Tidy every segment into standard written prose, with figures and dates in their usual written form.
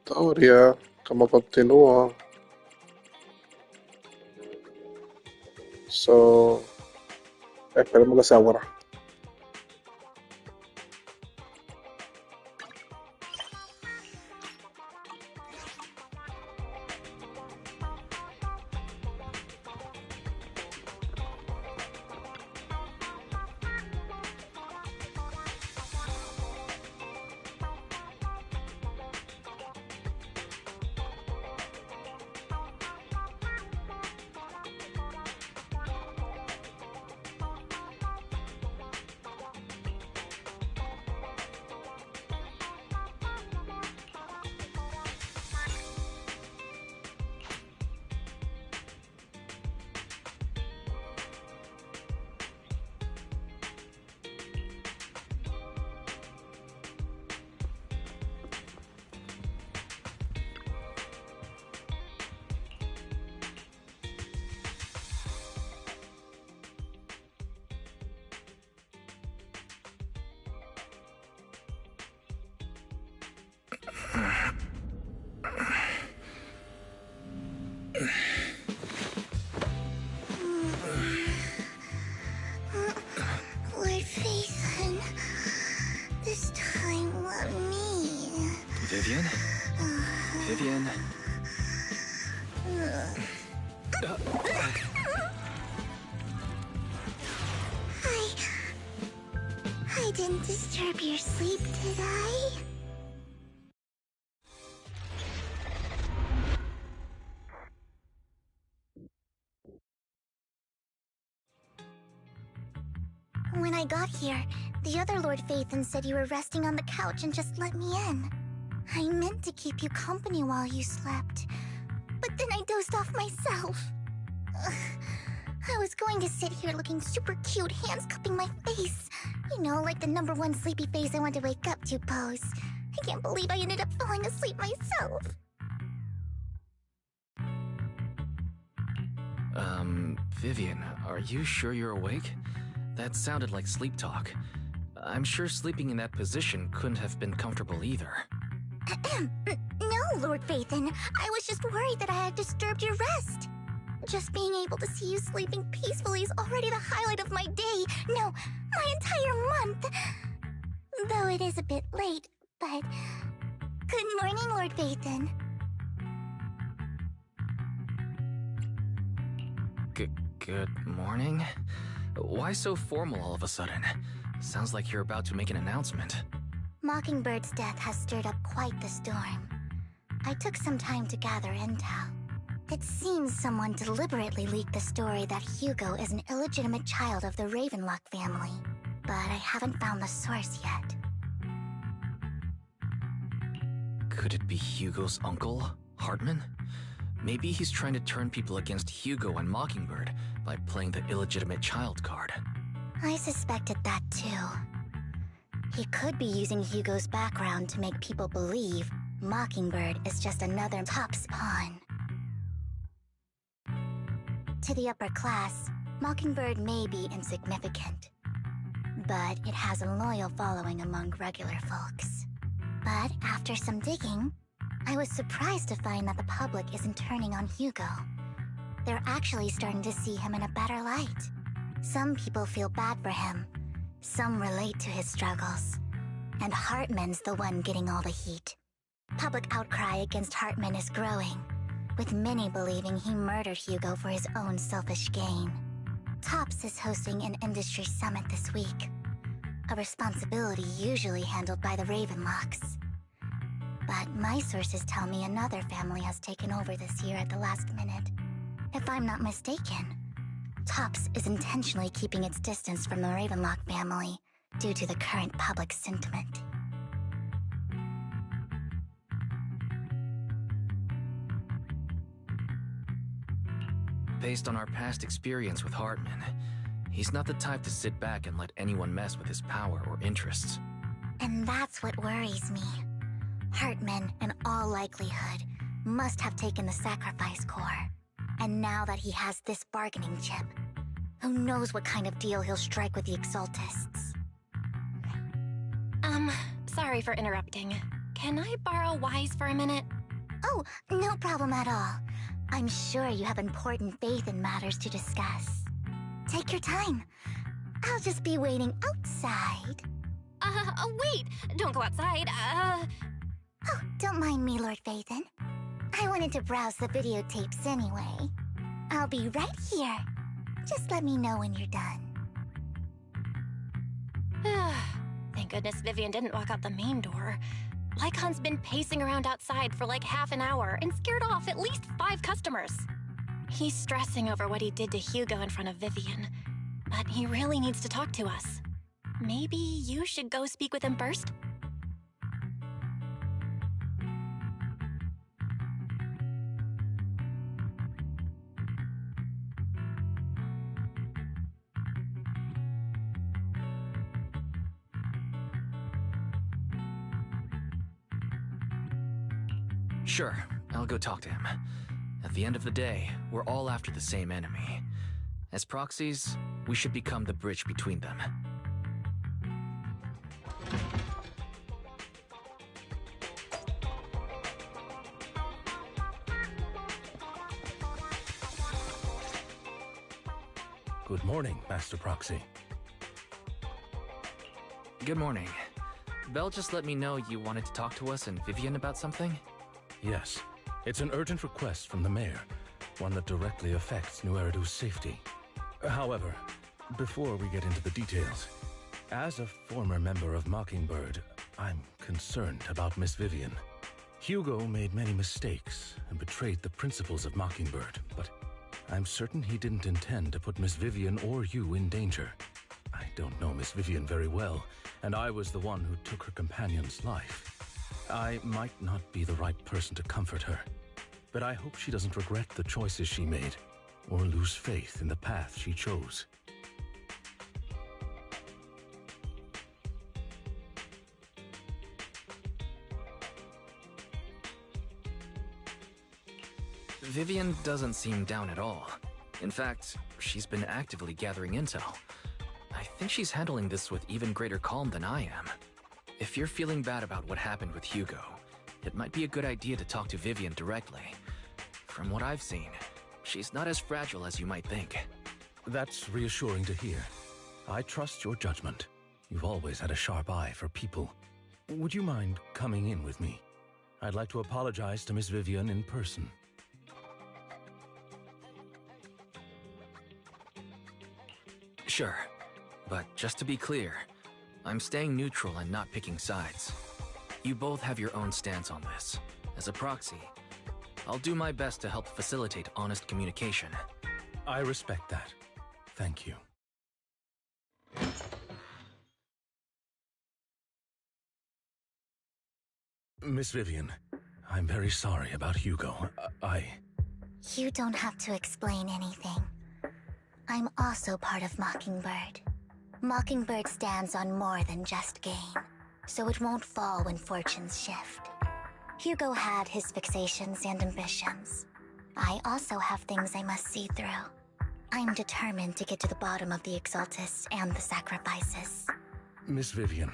Teoria, como continúa. So, esperemos que sea buena. Lord Phaethon, this time let me. Vivian? Vivian? I didn't disturb your sleep, did I? When I got here, the other Lord Phaethon said you were resting on the couch and just let me in. I meant to keep you company while you slept, but then I dozed off myself. Ugh. I was going to sit here looking super cute, hands cupping my face. You know, like the #1 sleepy face I want to wake up to pose. I can't believe I ended up falling asleep myself. Vivian, are you sure you're awake? That sounded like sleep talk. I'm sure sleeping in that position couldn't have been comfortable either. No, Lord Phaethon. I was just worried that I had disturbed your rest. Just being able to see you sleeping peacefully is already the highlight of my day. No, my entire month. Though it is a bit late, but... Good morning, Lord Phaethon. Good morning? Why so formal all of a sudden? Sounds like you're about to make an announcement. Mockingbird's death has stirred up quite the storm. I took some time to gather intel. It seems someone deliberately leaked the story that Hugo is an illegitimate child of the Ravenlock family, but I haven't found the source yet. Could it be Hugo's uncle, Hartman? Maybe he's trying to turn people against Hugo and Mockingbird by playing the illegitimate child card. I suspected that too. He could be using Hugo's background to make people believe Mockingbird is just another Top's pawn. To the upper class, Mockingbird may be insignificant, but it has a loyal following among regular folks. But after some digging, I was surprised to find that the public isn't turning on Hugo. They're actually starting to see him in a better light. Some people feel bad for him, some relate to his struggles, and Hartman's the one getting all the heat. Public outcry against Hartman is growing, with many believing he murdered Hugo for his own selfish gain. Tops is hosting an industry summit this week, a responsibility usually handled by the Ravenlocks. But my sources tell me another family has taken over this year at the last minute. If I'm not mistaken, Tops is intentionally keeping its distance from the Ravenlock family due to the current public sentiment. Based on our past experience with Hartman, he's not the type to sit back and let anyone mess with his power or interests. And that's what worries me. Hartman, in all likelihood, must have taken the sacrifice core. And now that he has this bargaining chip, who knows what kind of deal he'll strike with the Exaltists. Sorry for interrupting. Can I borrow Wise for a minute? Oh, no problem at all. I'm sure you have important faith in matters to discuss. Take your time. I'll just be waiting outside. Wait! Don't go outside, Oh, don't mind me, Lord Phaethon. I wanted to browse the videotapes anyway. I'll be right here. Just let me know when you're done. Thank goodness Vivian didn't walk out the main door. Lycon's been pacing around outside for like half an hour and scared off at least 5 customers. He's stressing over what he did to Hugo in front of Vivian, but he really needs to talk to us. Maybe you should go speak with him first? Sure, I'll go talk to him. At the end of the day, we're all after the same enemy. As proxies, we should become the bridge between them. Good morning, Master Proxy. Good morning. Belle just let me know you wanted to talk to us and Vivian about something? Yes, it's an urgent request from the mayor, one that directly affects New Eridu's safety. However, before we get into the details, as a former member of Mockingbird, I'm concerned about Miss Vivian. Hugo made many mistakes and betrayed the principles of Mockingbird, but I'm certain he didn't intend to put Miss Vivian or you in danger. I don't know Miss Vivian very well, and I was the one who took her companion's life. I might not be the right person to comfort her, but I hope she doesn't regret the choices she made or lose faith in the path she chose. Vivian doesn't seem down at all. In fact, she's been actively gathering intel. I think she's handling this with even greater calm than I am. If you're feeling bad about what happened with Hugo, it might be a good idea to talk to Vivian directly. From what I've seen, she's not as fragile as you might think. That's reassuring to hear. I trust your judgment. You've always had a sharp eye for people. Would you mind coming in with me? I'd like to apologize to Miss Vivian in person. Sure, but just to be clear, I'm staying neutral and not picking sides. You both have your own stance on this. As a proxy, I'll do my best to help facilitate honest communication. I respect that. Thank you. Miss Vivian, I'm very sorry about Hugo. You don't have to explain anything. I'm also part of Mockingbird. Mockingbird stands on more than just gain, so it won't fall when fortunes shift. Hugo had his fixations and ambitions. I also have things I must see through. I'm determined to get to the bottom of the Exaltists and the sacrifices. Miss Vivian,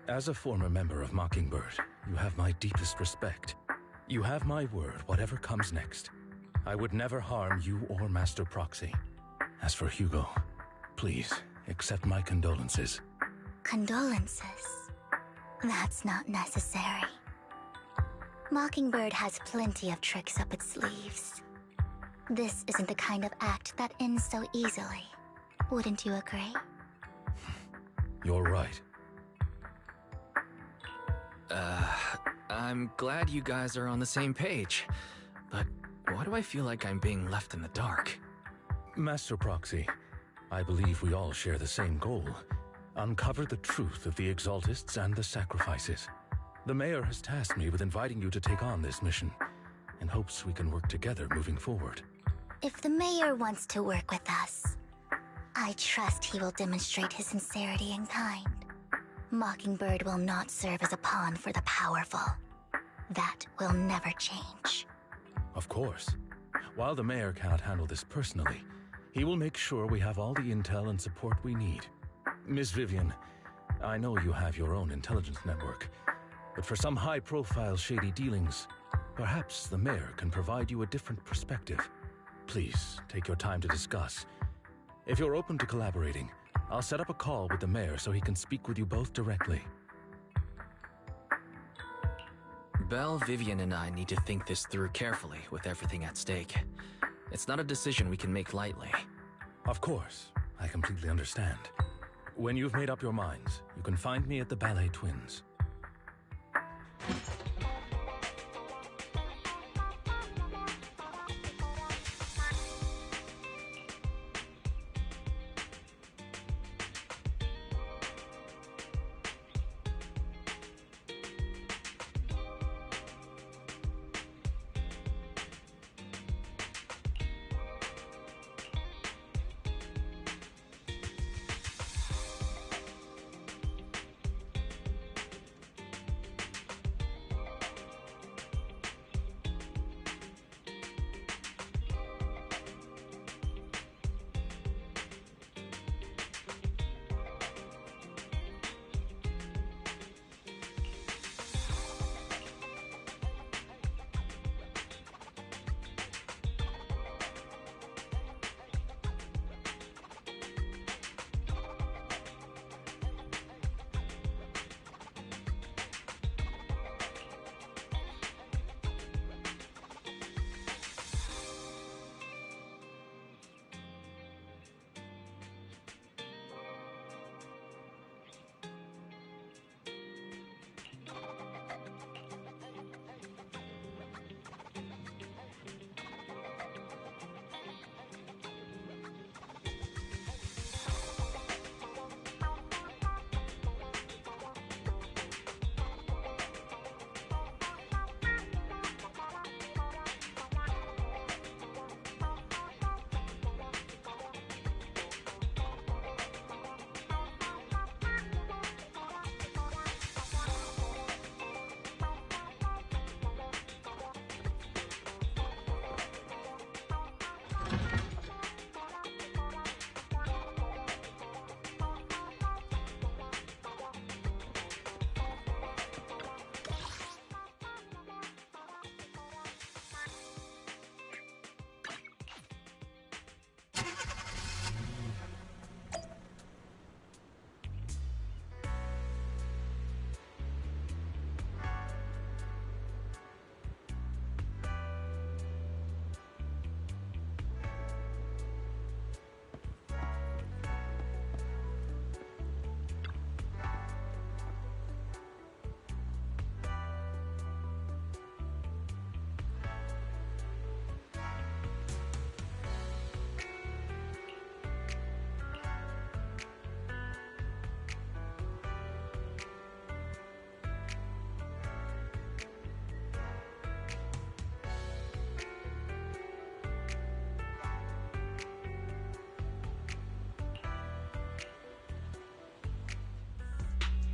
as a former member of Mockingbird, you have my deepest respect. You have my word, whatever comes next. I would never harm you or Master Proxy. As for Hugo, please accept my condolences. Condolences? That's not necessary. Mockingbird has plenty of tricks up its sleeves. This isn't the kind of act that ends so easily. Wouldn't you agree? You're right. I'm glad you guys are on the same page, but why do I feel like I'm being left in the dark? Master Proxy, I believe we all share the same goal. Uncover the truth of the Exaltists and the sacrifices. The mayor has tasked me with inviting you to take on this mission, in hopes we can work together moving forward. If the mayor wants to work with us, I trust he will demonstrate his sincerity and kind. Mockingbird will not serve as a pawn for the powerful. That will never change. Of course. While the mayor cannot handle this personally, he will make sure we have all the intel and support we need. Miss Vivian, I know you have your own intelligence network, but for some high-profile shady dealings, Perhaps the mayor can provide you a different perspective. Please, take your time to discuss. If you're open to collaborating, I'll set up a call with the mayor so he can speak with you both directly. Belle, Vivian, and I need to think this through carefully with everything at stake. It's not a decision we can make lightly. Of course, I completely understand. When you've made up your minds, you can find me at the Ballet Twins.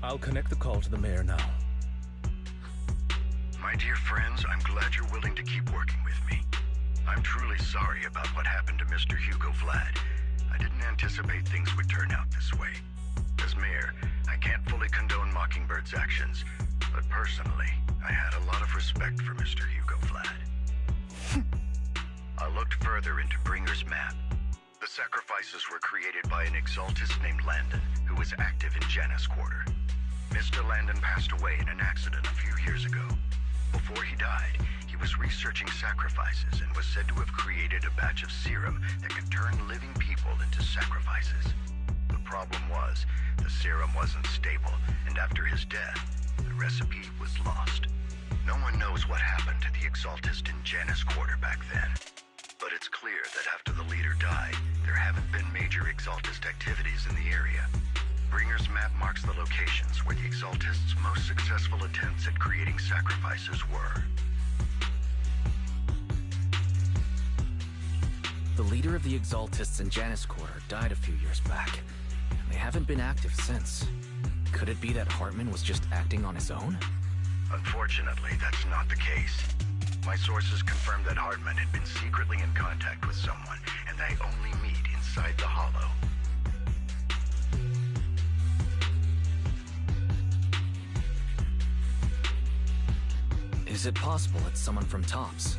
I'll connect the call to the mayor now. My dear friends, I'm glad you're willing to keep working with me. I'm truly sorry about what happened to Mr. Hugo Vlad. I didn't anticipate things would turn out this way. As mayor, I can't fully condone Mockingbird's actions, but personally, I had a lot of respect for Mr. Hugo Vlad. I looked further into Bringer's map. The sacrifices were created by an exaltist named Landon, who was active in Janus Quarter. Mr. Landon passed away in an accident a few years ago. Before he died, he was researching sacrifices and was said to have created a batch of serum that could turn living people into sacrifices. The problem was, the serum wasn't stable, and after his death, the recipe was lost. No one knows what happened to the exaltist in Janus Quarter back then. But it's clear that after the leader died, there haven't been major exaltist activities in the area. Bringer's map marks the locations where the exaltists' most successful attempts at creating sacrifices were. The leader of the exaltists in Janus Quarter died a few years back, and they haven't been active since. Could it be that Hartman was just acting on his own? Unfortunately, that's not the case. My sources confirmed that Hartman had been secretly in contact with someone, and they only meet inside the Hollow. Is it possible it's someone from TOPS?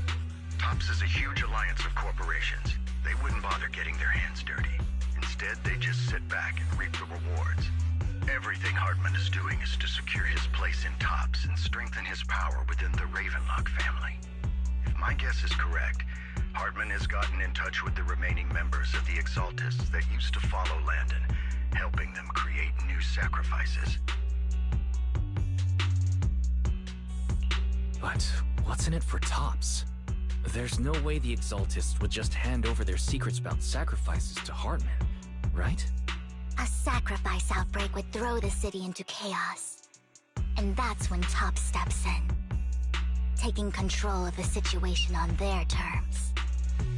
TOPS is a huge alliance of corporations. They wouldn't bother getting their hands dirty. Instead, they just sit back and reap the rewards. Everything Hartman is doing is to secure his place in TOPS and strengthen his power within the Ravenlock family. If my guess is correct, Hartman has gotten in touch with the remaining members of the Exaltists that used to follow Landon, helping them create new sacrifices. But what's in it for TOPS? There's no way the Exaltists would just hand over their secrets about sacrifices to Hartman, right? A sacrifice outbreak would throw the city into chaos. And that's when TOPS steps in, taking control of the situation on their terms.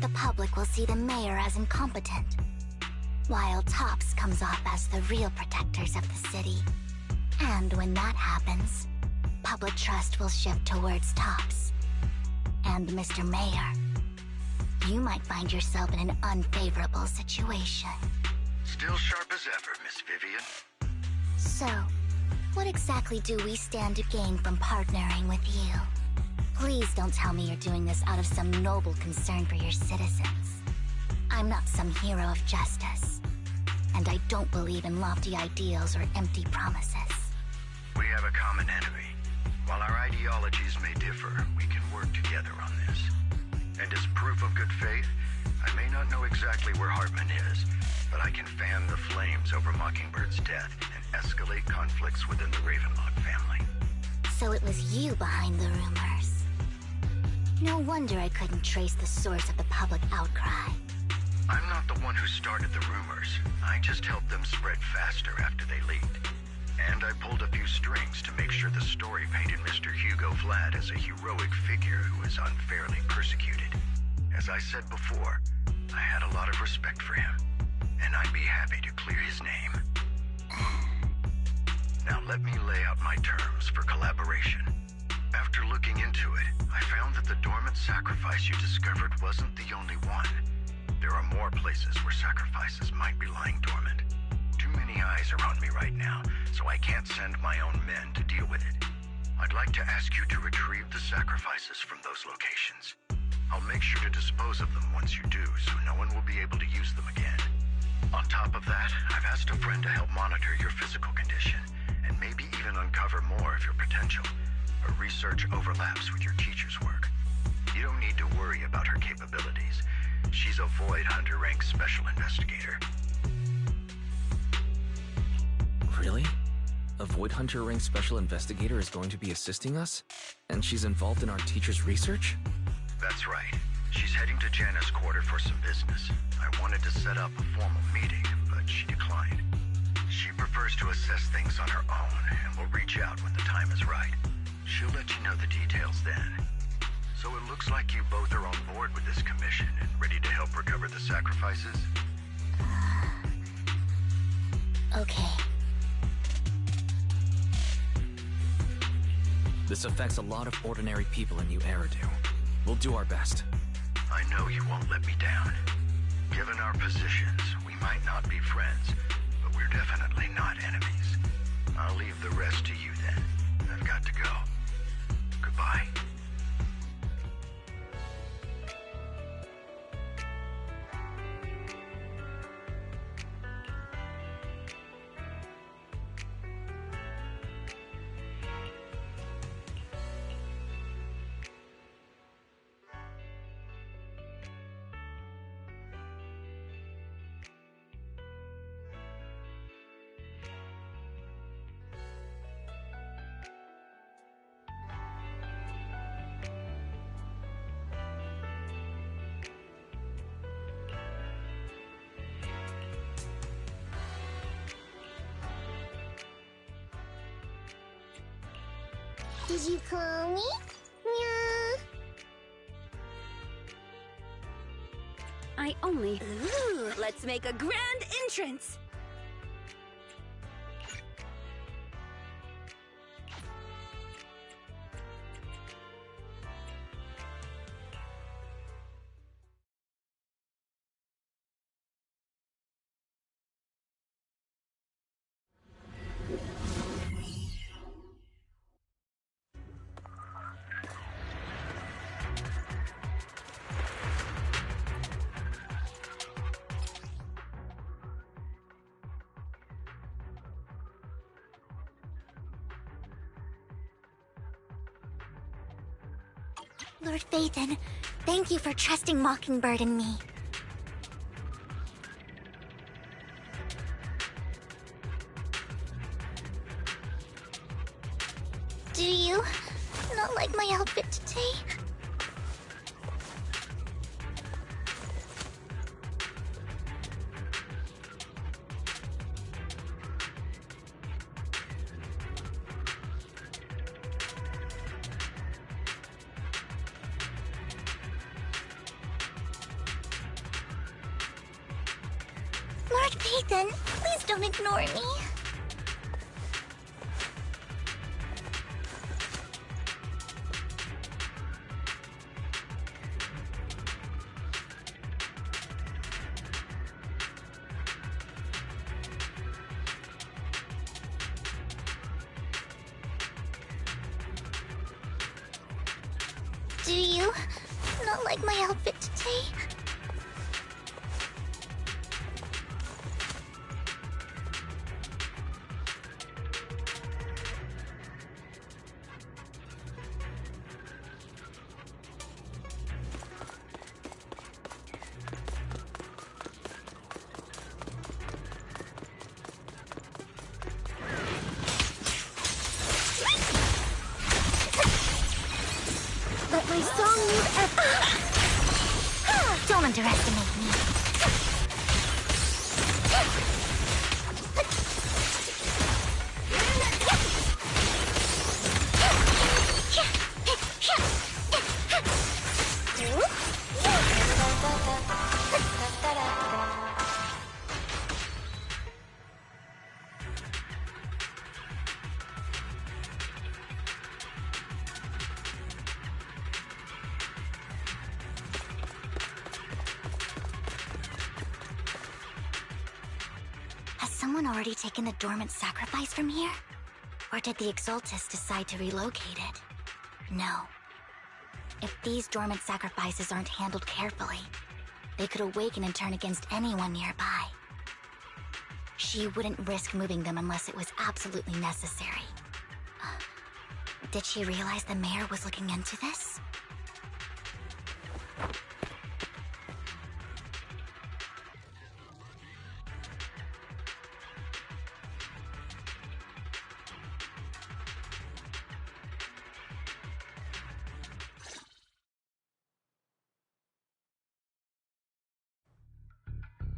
The public will see the mayor as incompetent, while TOPS comes off as the real protectors of the city. And when that happens, public trust will shift towards TOPS. And Mr. Mayor, you might find yourself in an unfavorable situation. Still sharp as ever, Miss Vivian. So, what exactly do we stand to gain from partnering with you? Please don't tell me you're doing this out of some noble concern for your citizens. I'm not some hero of justice, and I don't believe in lofty ideals or empty promises. We have a common enemy. While our ideologies may differ, we can work together on this. And as proof of good faith, I may not know exactly where Hartman is, but I can fan the flames over Mockingbird's death and escalate conflicts within the Ravenlock family. So it was you behind the rumors. No wonder I couldn't trace the source of the public outcry. I'm not the one who started the rumors. I just helped them spread faster after they leaked. And I pulled a few strings to make sure the story painted Mr. Hugo Vlad as a heroic figure who was unfairly persecuted. As I said before, I had a lot of respect for him, and I'd be happy to clear his name. Now let me lay out my terms for collaboration. After looking into it, I found that the dormant sacrifice you discovered wasn't the only one. There are more places where sacrifices might be lying dormant. Too many eyes are on me right now, so I can't send my own men to deal with it. I'd like to ask you to retrieve the sacrifices from those locations. I'll make sure to dispose of them once you do, so no one will be able to use them again. On top of that, I've asked a friend to help monitor your physical condition, and maybe even uncover more of your potential. Her research overlaps with your teacher's work. You don't need to worry about her capabilities. She's a Void Hunter rank special investigator. Really? A Void Hunter rank special investigator is going to be assisting us? And she's involved in our teacher's research? That's right. She's heading to Janna's quarter for some business. I wanted to set up a formal meeting, but she declined. She prefers to assess things on her own, and will reach out when the time is right. She'll let you know the details then. So it looks like you both are on board with this commission and ready to help recover the sacrifices? Okay. This affects a lot of ordinary people in New Eridu. We'll do our best. I know you won't let me down. Given our positions, we might not be friends, but we're definitely not enemies. I'll leave the rest to you then. I've got to go. Goodbye. Did you call me? Meow. I only... Ooh, let's make a grand entrance! Lord Phaethon, thank you for trusting Mockingbird and me. Do you not like my outfit today? Lord Phaethon, please don't ignore me. Do you not like my outfit today? Let my song move Don't underestimate me. Has someone already taken the dormant sacrifice from here? Or did the Exaltus decide to relocate it? No. If these dormant sacrifices aren't handled carefully, they could awaken and turn against anyone nearby. She wouldn't risk moving them unless it was absolutely necessary. Did she realize the mayor was looking into this?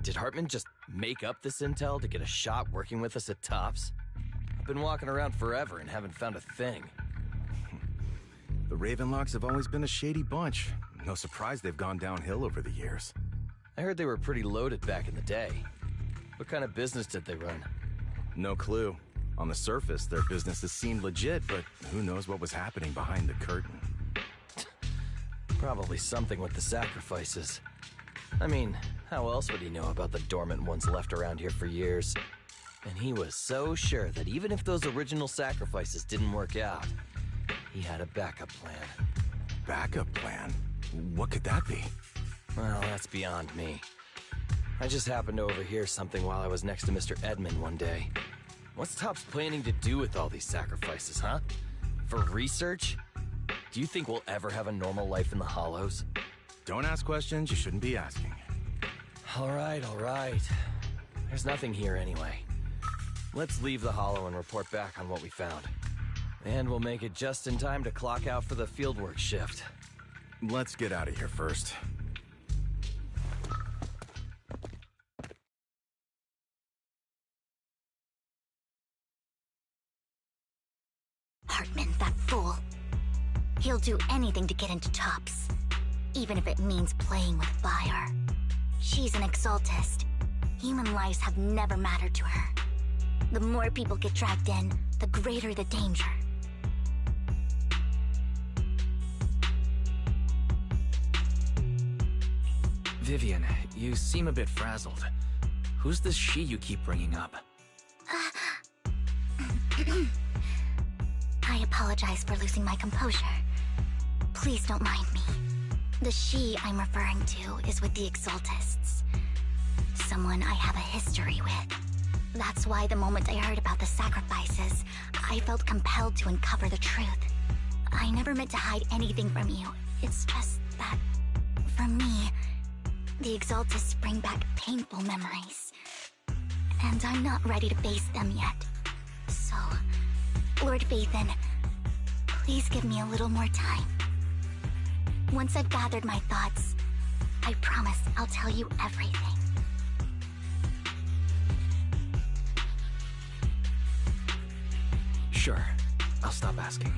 Did Hartman just make up this intel to get a shot working with us at Tops? I've been walking around forever and haven't found a thing. The Ravenlocks have always been a shady bunch. No surprise they've gone downhill over the years. I heard they were pretty loaded back in the day. What kind of business did they run? No clue. On the surface, their businesses seemed legit, but who knows what was happening behind the curtain. Probably something with the sacrifices. I mean, how else would he know about the dormant ones left around here for years? And he was so sure that even if those original sacrifices didn't work out, he had a backup plan. Backup plan? What could that be? Well, that's beyond me. I just happened to overhear something while I was next to Mr. Edmund one day. What's Tops planning to do with all these sacrifices, huh? For research? Do you think we'll ever have a normal life in the Hollows? Don't ask questions you shouldn't be asking. All right. There's nothing here anyway. Let's leave the Hollow and report back on what we found. And we'll make it just in time to clock out for the fieldwork shift. Let's get out of here first. Hartman, that fool. He'll do anything to get into Tops, even if it means playing with fire. She's an Exaltist. Human lives have never mattered to her. The more people get dragged in, the greater the danger. Vivian, you seem a bit frazzled. Who's this she you keep bringing up? I apologize for losing my composure. Please don't mind me. The she I'm referring to is with the Exaltists. Someone I have a history with. That's why the moment I heard about the sacrifices, I felt compelled to uncover the truth. I never meant to hide anything from you. It's just that, for me, the Exaltus bring back painful memories. And I'm not ready to face them yet. So, Lord Phaethon, please give me a little more time. Once I've gathered my thoughts, I promise I'll tell you everything. Sure, I'll stop asking.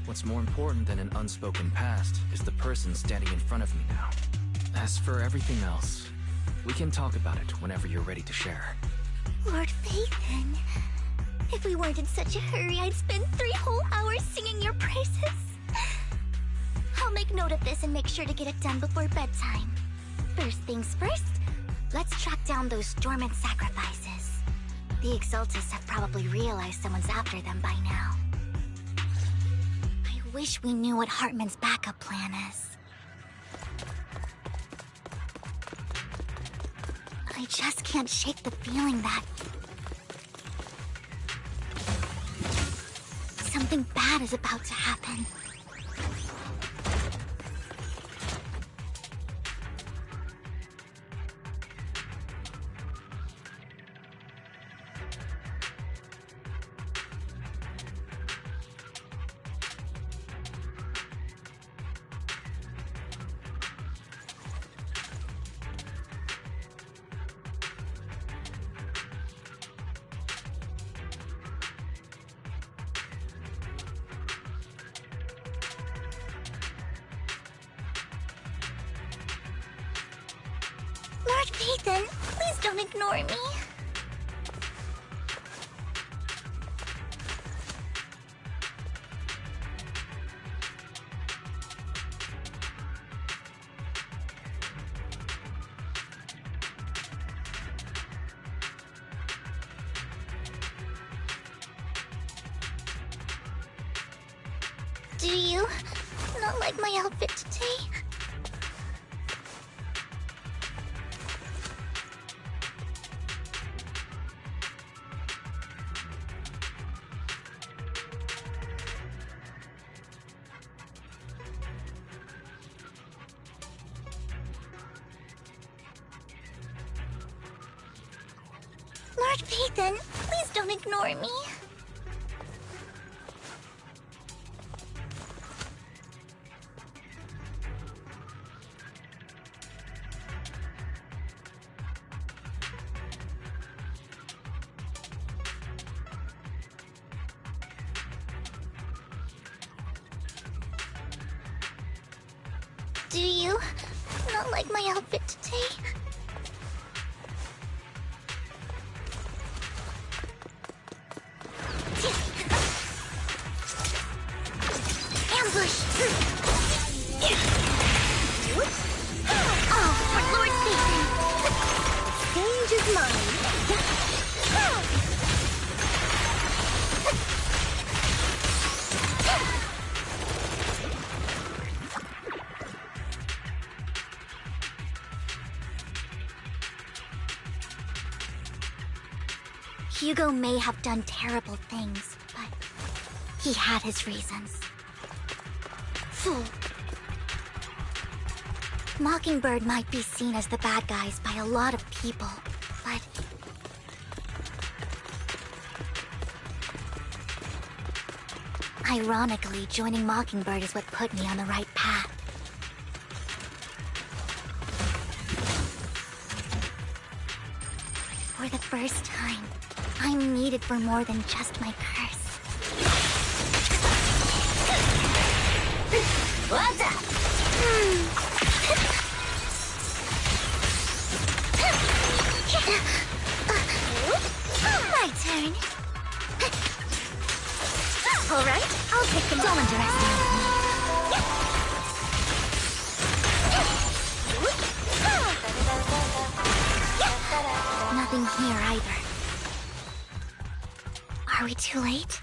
What's more important than an unspoken past is the person standing in front of me now. As for everything else, we can talk about it whenever you're ready to share. Lord Phaethon, if we weren't in such a hurry, I'd spend 3 whole hours singing your praises. I'll make note of this and make sure to get it done before bedtime. First things first, let's track down those dormant sacrifices. The Exaltus have probably realized someone's after them by now. I wish we knew what Hartman's backup plan is. I just can't shake the feeling that something bad is about to happen. Lord Phaethon, please don't ignore me. Do you not like my outfit today? Lord Phaethon, please don't ignore me. Do you not like my outfit today? Ambush! Oh, for Lord Phaethon! Stage is mine! Hugo may have done terrible things, but he had his reasons. Fool. Mockingbird might be seen as the bad guys by a lot of people, but ironically, joining Mockingbird is what put me on the right path. For the first time, I'm needed for more than just my curse. What's up? My turn. All right, I'll take them. Don't underestimate me. Nothing here either. Are we too late?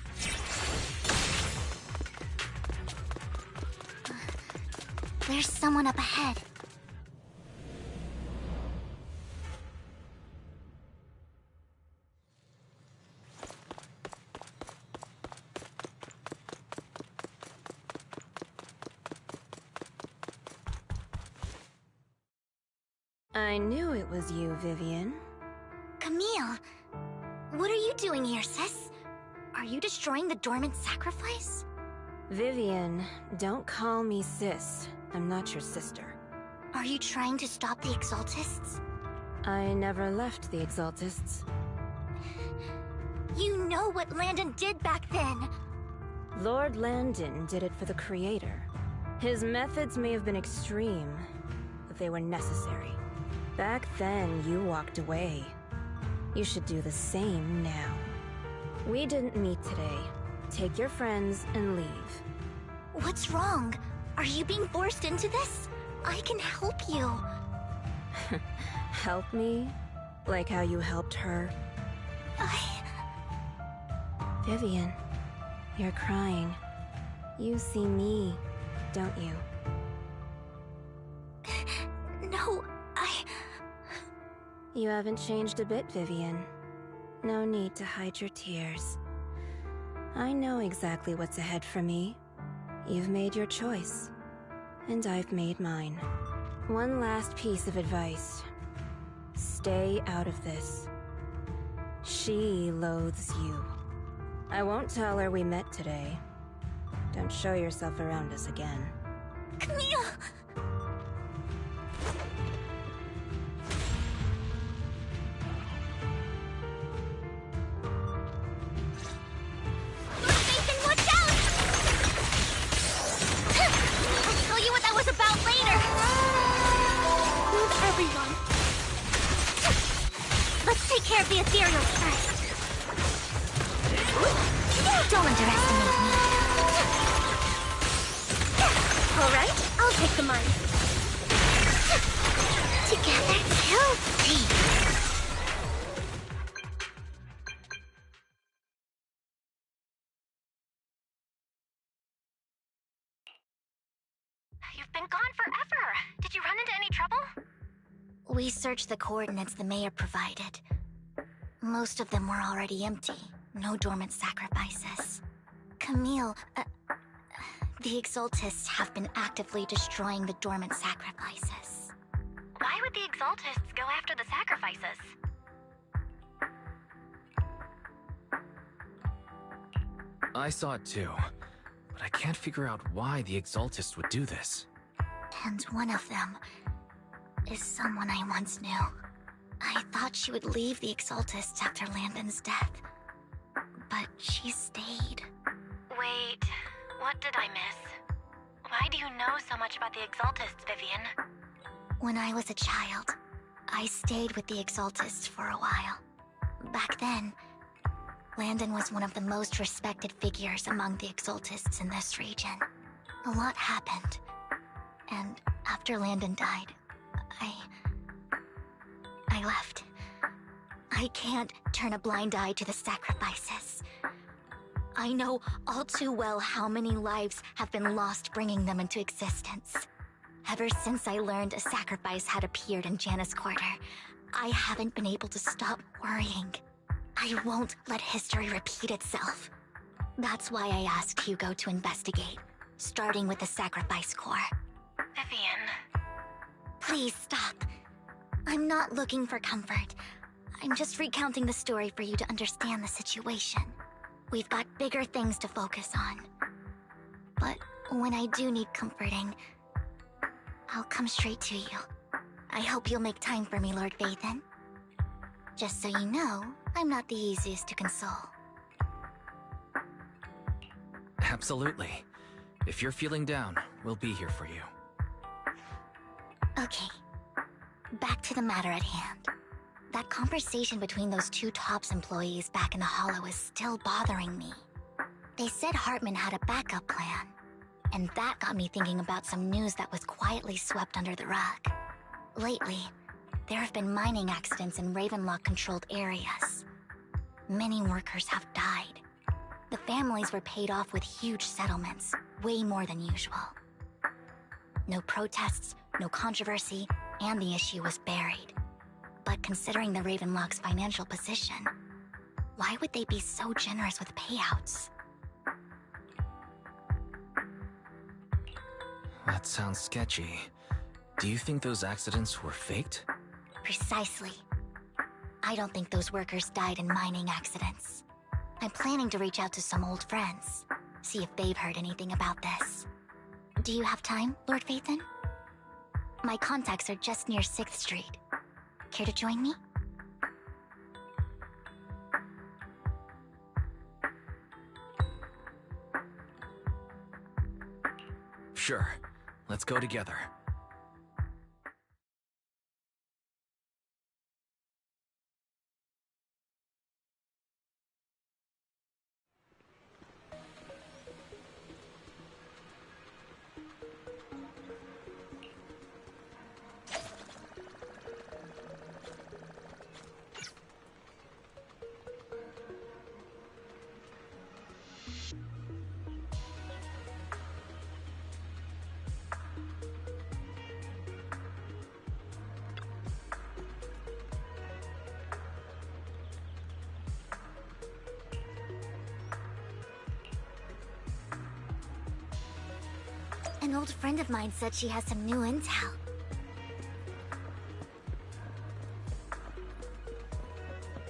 There's someone up ahead. I knew it was you, Vivian. Camille, what are you doing here, sis? Are you destroying the dormant sacrifice? Vivian, don't call me sis. I'm not your sister. Are you trying to stop the Exaltists? I never left the Exaltists. You know what Landon did back then! Lord Landon did it for the Creator. His methods may have been extreme, but they were necessary. Back then, you walked away. You should do the same now. We didn't meet today. Take your friends and leave. What's wrong? Are you being forced into this? I can help you. Help me? Like how you helped her? Vivian, you're crying. You see me, don't you? No, You haven't changed a bit, Vivian. No need to hide your tears. I know exactly what's ahead for me. You've made your choice, and I've made mine. One last piece of advice. Stay out of this. She loathes you. I won't tell her we met today. Don't show yourself around us again. Camille! Nathan, watch out! I'll tell you what that was about later! Move everyone! Let's take care of the ethereals first. Don't underestimate me. Alright, I'll take the mine. Together, kill deep. You've been gone forever. Did you run into any trouble? We searched the coordinates the mayor provided. Most of them were already empty. No dormant sacrifices. Camille, the Exaltists have been actively destroying the dormant sacrifices. Why would the Exaltists go after the sacrifices? I saw it too, but I can't figure out why the Exaltists would do this. And one of them is someone I once knew. I thought she would leave the Exaltists after Landon's death, but she stayed. Wait, what did I miss? Why do you know so much about the Exaltists, Vivian? When I was a child, I stayed with the Exaltists for a while. Back then, Landon was one of the most respected figures among the Exaltists in this region. A lot happened, and after Landon died, I left. I can't turn a blind eye to the sacrifices. I know all too well how many lives have been lost bringing them into existence. Ever since I learned a sacrifice had appeared in Janus Quarter, I haven't been able to stop worrying. I won't let history repeat itself. That's why I asked Hugo to investigate, starting with the Sacrifice Corps. Vivian. Please stop. I'm not looking for comfort. I'm just recounting the story for you to understand the situation. We've got bigger things to focus on. But when I do need comforting, I'll come straight to you. I hope you'll make time for me, Lord Vathan. Just so you know, I'm not the easiest to console. Absolutely. If you're feeling down, we'll be here for you. Okay. Back to the matter at hand. That conversation between those two TOPS employees back in the Hollow is still bothering me. They said Hartman had a backup plan, and that got me thinking about some news that was quietly swept under the rug. Lately, there have been mining accidents in Ravenlock-controlled areas. Many workers have died. The families were paid off with huge settlements, way more than usual. No protests, no controversy, and the issue was buried. But considering the Ravenlock's financial position, why would they be so generous with payouts? That sounds sketchy. Do you think those accidents were faked? Precisely. I don't think those workers died in mining accidents. I'm planning to reach out to some old friends, see if they've heard anything about this. Do you have time, Lord Phaethon? My contacts are just near 6th Street. Care to join me? Sure. Let's go together. An old friend of mine said she has some new intel.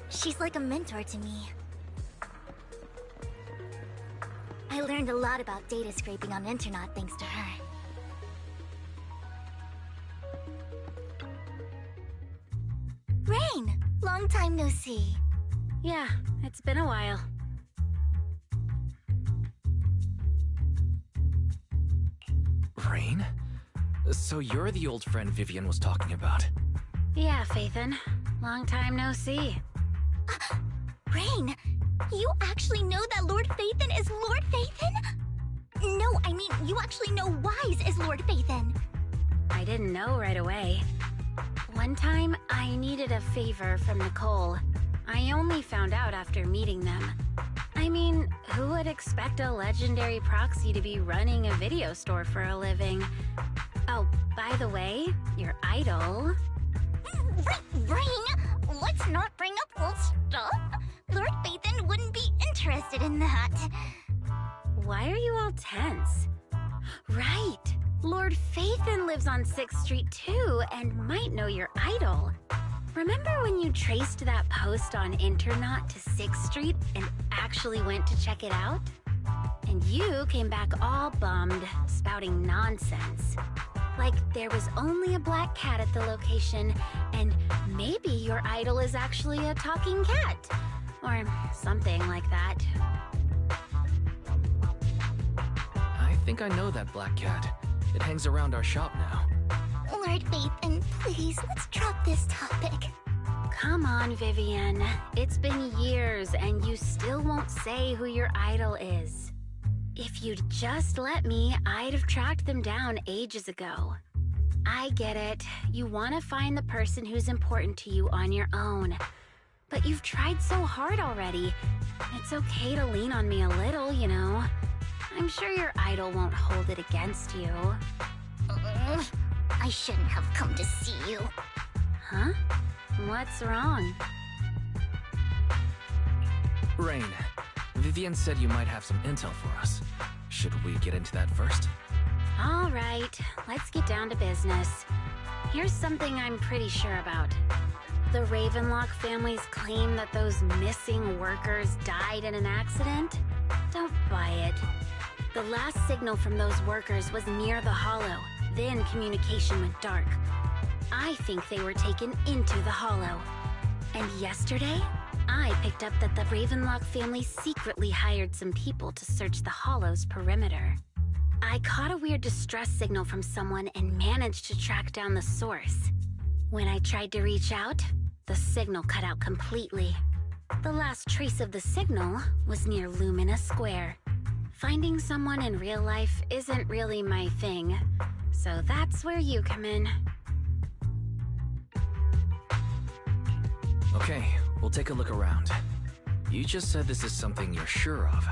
She's like a mentor to me. I learned a lot about data scraping on Internet thanks to her. Rain! Long time no see. Yeah, it's been a while. Rain? So you're the old friend Vivian was talking about. Yeah, Phaethon. Long time no see. Rain! You actually know that Lord Phaethon is Lord Phaethon? No, I mean, you actually know Wise is Lord Phaethon. I didn't know right away. One time, I needed a favor from Nicole. I only found out after meeting them. I mean, who would expect a legendary proxy to be running a video store for a living? Oh, by the way, your idol... Rain, let's not bring up old stuff. Lord Phaethon wouldn't be interested in that. Why are you all tense? Right, Lord Phaethon lives on 6th Street too, and might know your idol. Remember when you traced that post on Internet to 6th Street and actually went to check it out? And you came back all bummed, spouting nonsense. Like there was only a black cat at the location, and maybe your idol is actually a talking cat. Or something like that. I think I know that black cat. It hangs around our shop now. Lord Phaethon, please, let's drop this topic. Come on, Vivian. It's been years, and you still won't say who your idol is. If you'd just let me, I'd have tracked them down ages ago. I get it. You want to find the person who's important to you on your own. But you've tried so hard already. It's okay to lean on me a little, you know. I'm sure your idol won't hold it against you. I shouldn't have come to see you. Huh? What's wrong? Rain, Vivian said you might have some intel for us. Should we get into that first? All right, let's get down to business. Here's something I'm pretty sure about. The Ravenlock family's claim that those missing workers died in an accident? Don't buy it. The last signal from those workers was near the Hollow. Then communication went dark. I think they were taken into the Hollow. And yesterday, I picked up that the Ravenlock family secretly hired some people to search the Hollow's perimeter. I caught a weird distress signal from someone and managed to track down the source. When I tried to reach out, the signal cut out completely. The last trace of the signal was near Lumina Square. Finding someone in real life isn't really my thing, so that's where you come in. Okay, we'll take a look around. You just said this is something you're sure of.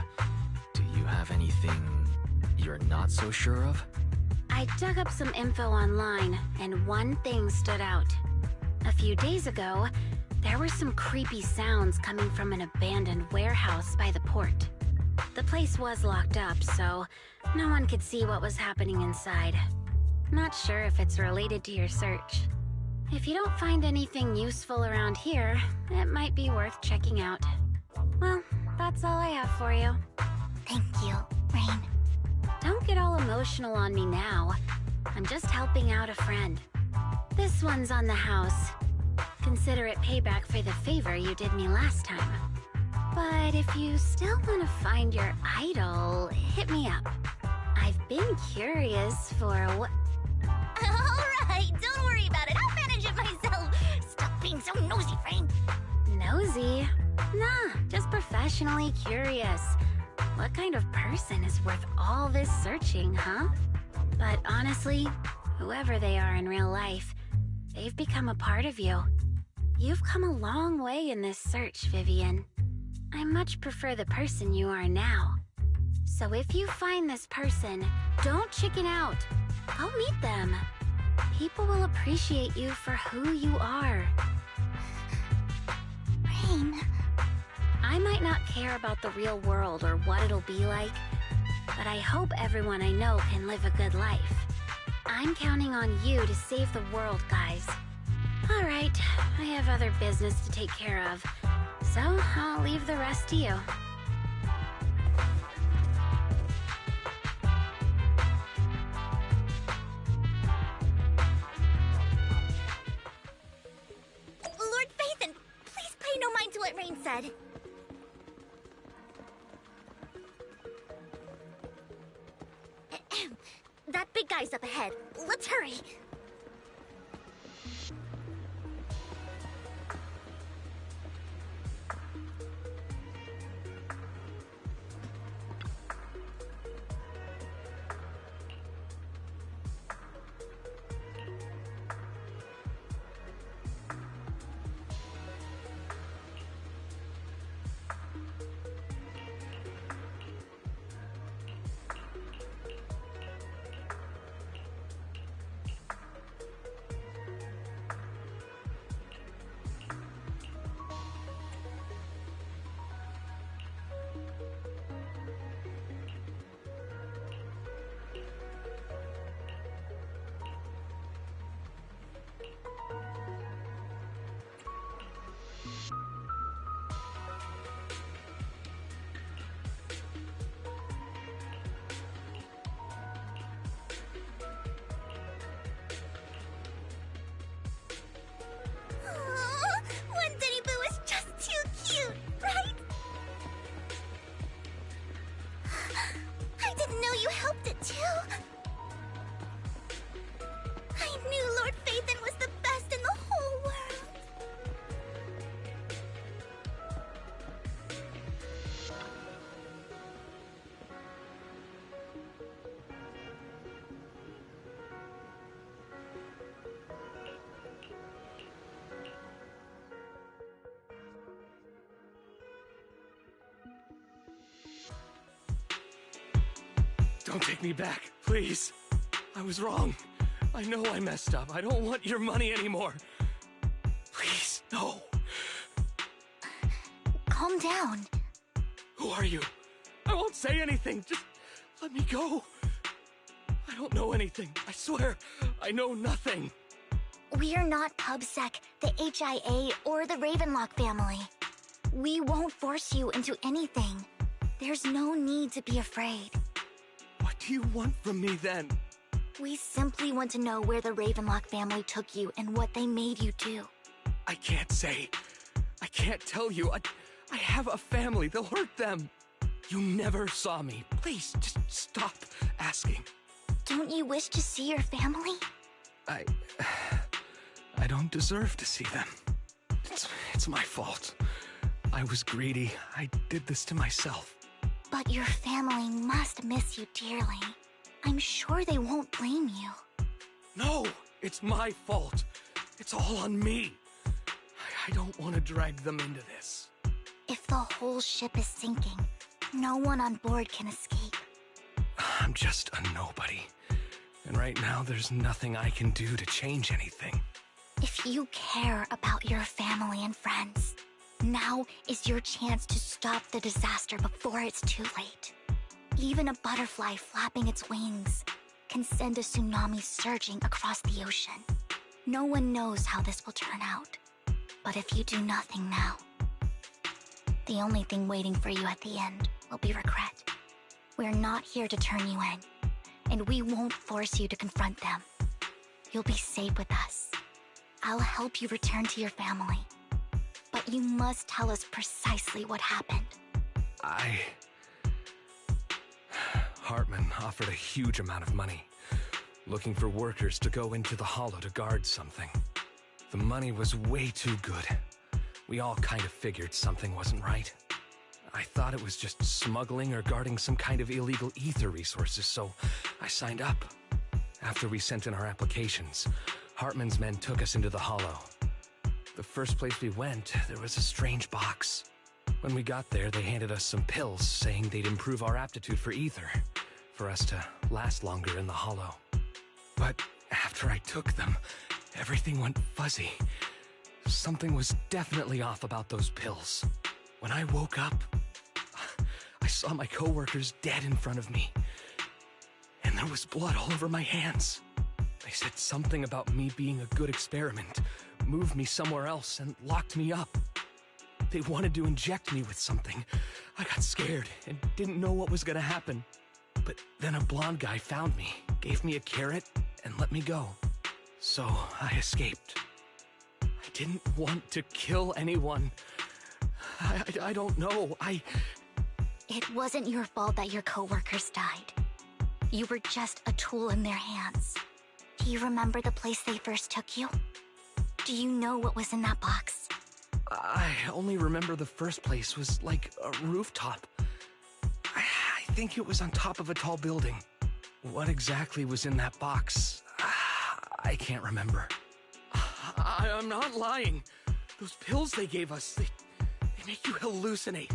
Do you have anything you're not so sure of? I dug up some info online, and one thing stood out. A few days ago, there were some creepy sounds coming from an abandoned warehouse by the port. The place was locked up, so no one could see what was happening inside. Not sure if it's related to your search. If you don't find anything useful around here, it might be worth checking out. Well, that's all I have for you. Thank you, Rain. Don't get all emotional on me now. I'm just helping out a friend. This one's on the house. Consider it payback for the favor you did me last time. But if you still want to find your idol, hit me up. I've been curious for what... Alright, don't worry about it. I'll manage it myself. Stop being so nosy, Rain. Nosy? Nah, just professionally curious. What kind of person is worth all this searching, huh? But honestly, whoever they are in real life, they've become a part of you. You've come a long way in this search, Vivian. I much prefer the person you are now. So if you find this person, don't chicken out. Go meet them. People will appreciate you for who you are. Rain. I might not care about the real world or what it'll be like, but I hope everyone I know can live a good life. I'm counting on you to save the world, guys. Alright, I have other business to take care of, so I'll leave the rest to you. Lord Phaethon, please pay no mind to what Rain said. That big guy's up ahead. Let's hurry. Don't take me back, please. I was wrong. I know I messed up. I don't want your money anymore. Please, no. Calm down. Who are you? I won't say anything. Just let me go. I don't know anything. I swear, I know nothing. We are not PubSec, the HIA, or the Ravenlock family. We won't force you into anything. There's no need to be afraid. What do you want from me then? We simply want to know where the Ravenlock family took you and what they made you do. I can't say. I can't tell you. I have a family. They'll hurt them. You never saw me. Please, just stop asking. Don't you wish to see your family? I don't deserve to see them. It's my fault. I was greedy. I did this to myself. But your family must miss you dearly. I'm sure they won't blame you. No, it's my fault. It's all on me. I don't want to drag them into this. If the whole ship is sinking, no one on board can escape. I'm just a nobody. And right now, there's nothing I can do to change anything. If you care about your family and friends, now is your chance to stop the disaster before it's too late. Even a butterfly flapping its wings can send a tsunami surging across the ocean. No one knows how this will turn out. But if you do nothing now, the only thing waiting for you at the end will be regret. We're not here to turn you in, and we won't force you to confront them. You'll be safe with us. I'll help you return to your family. But you must tell us precisely what happened. Hartman offered a huge amount of money, looking for workers to go into the hollow to guard something. The money was way too good. We all kind of figured something wasn't right. I thought it was just smuggling or guarding some kind of illegal ether resources, so I signed up. After we sent in our applications, Hartman's men took us into the hollow. The first place we went, there was a strange box. When we got there, they handed us some pills, saying they'd improve our aptitude for ether, for us to last longer in the hollow. But after I took them, everything went fuzzy. Something was definitely off about those pills. When I woke up, I saw my coworkers dead in front of me. And there was blood all over my hands. They said something about me being a good experiment, moved me somewhere else, and locked me up. They wanted to inject me with something. I got scared and didn't know what was gonna happen. But then a blonde guy found me, gave me a carrot, and let me go. So I escaped. I didn't want to kill anyone. I don't know. It wasn't your fault that your coworkers died. You were just a tool in their hands. Do you remember the place they first took you? Do you know what was in that box? I only remember the first place was like a rooftop. I think it was on top of a tall building. What exactly was in that box? I can't remember. I'm not lying. Those pills they gave us, they make you hallucinate.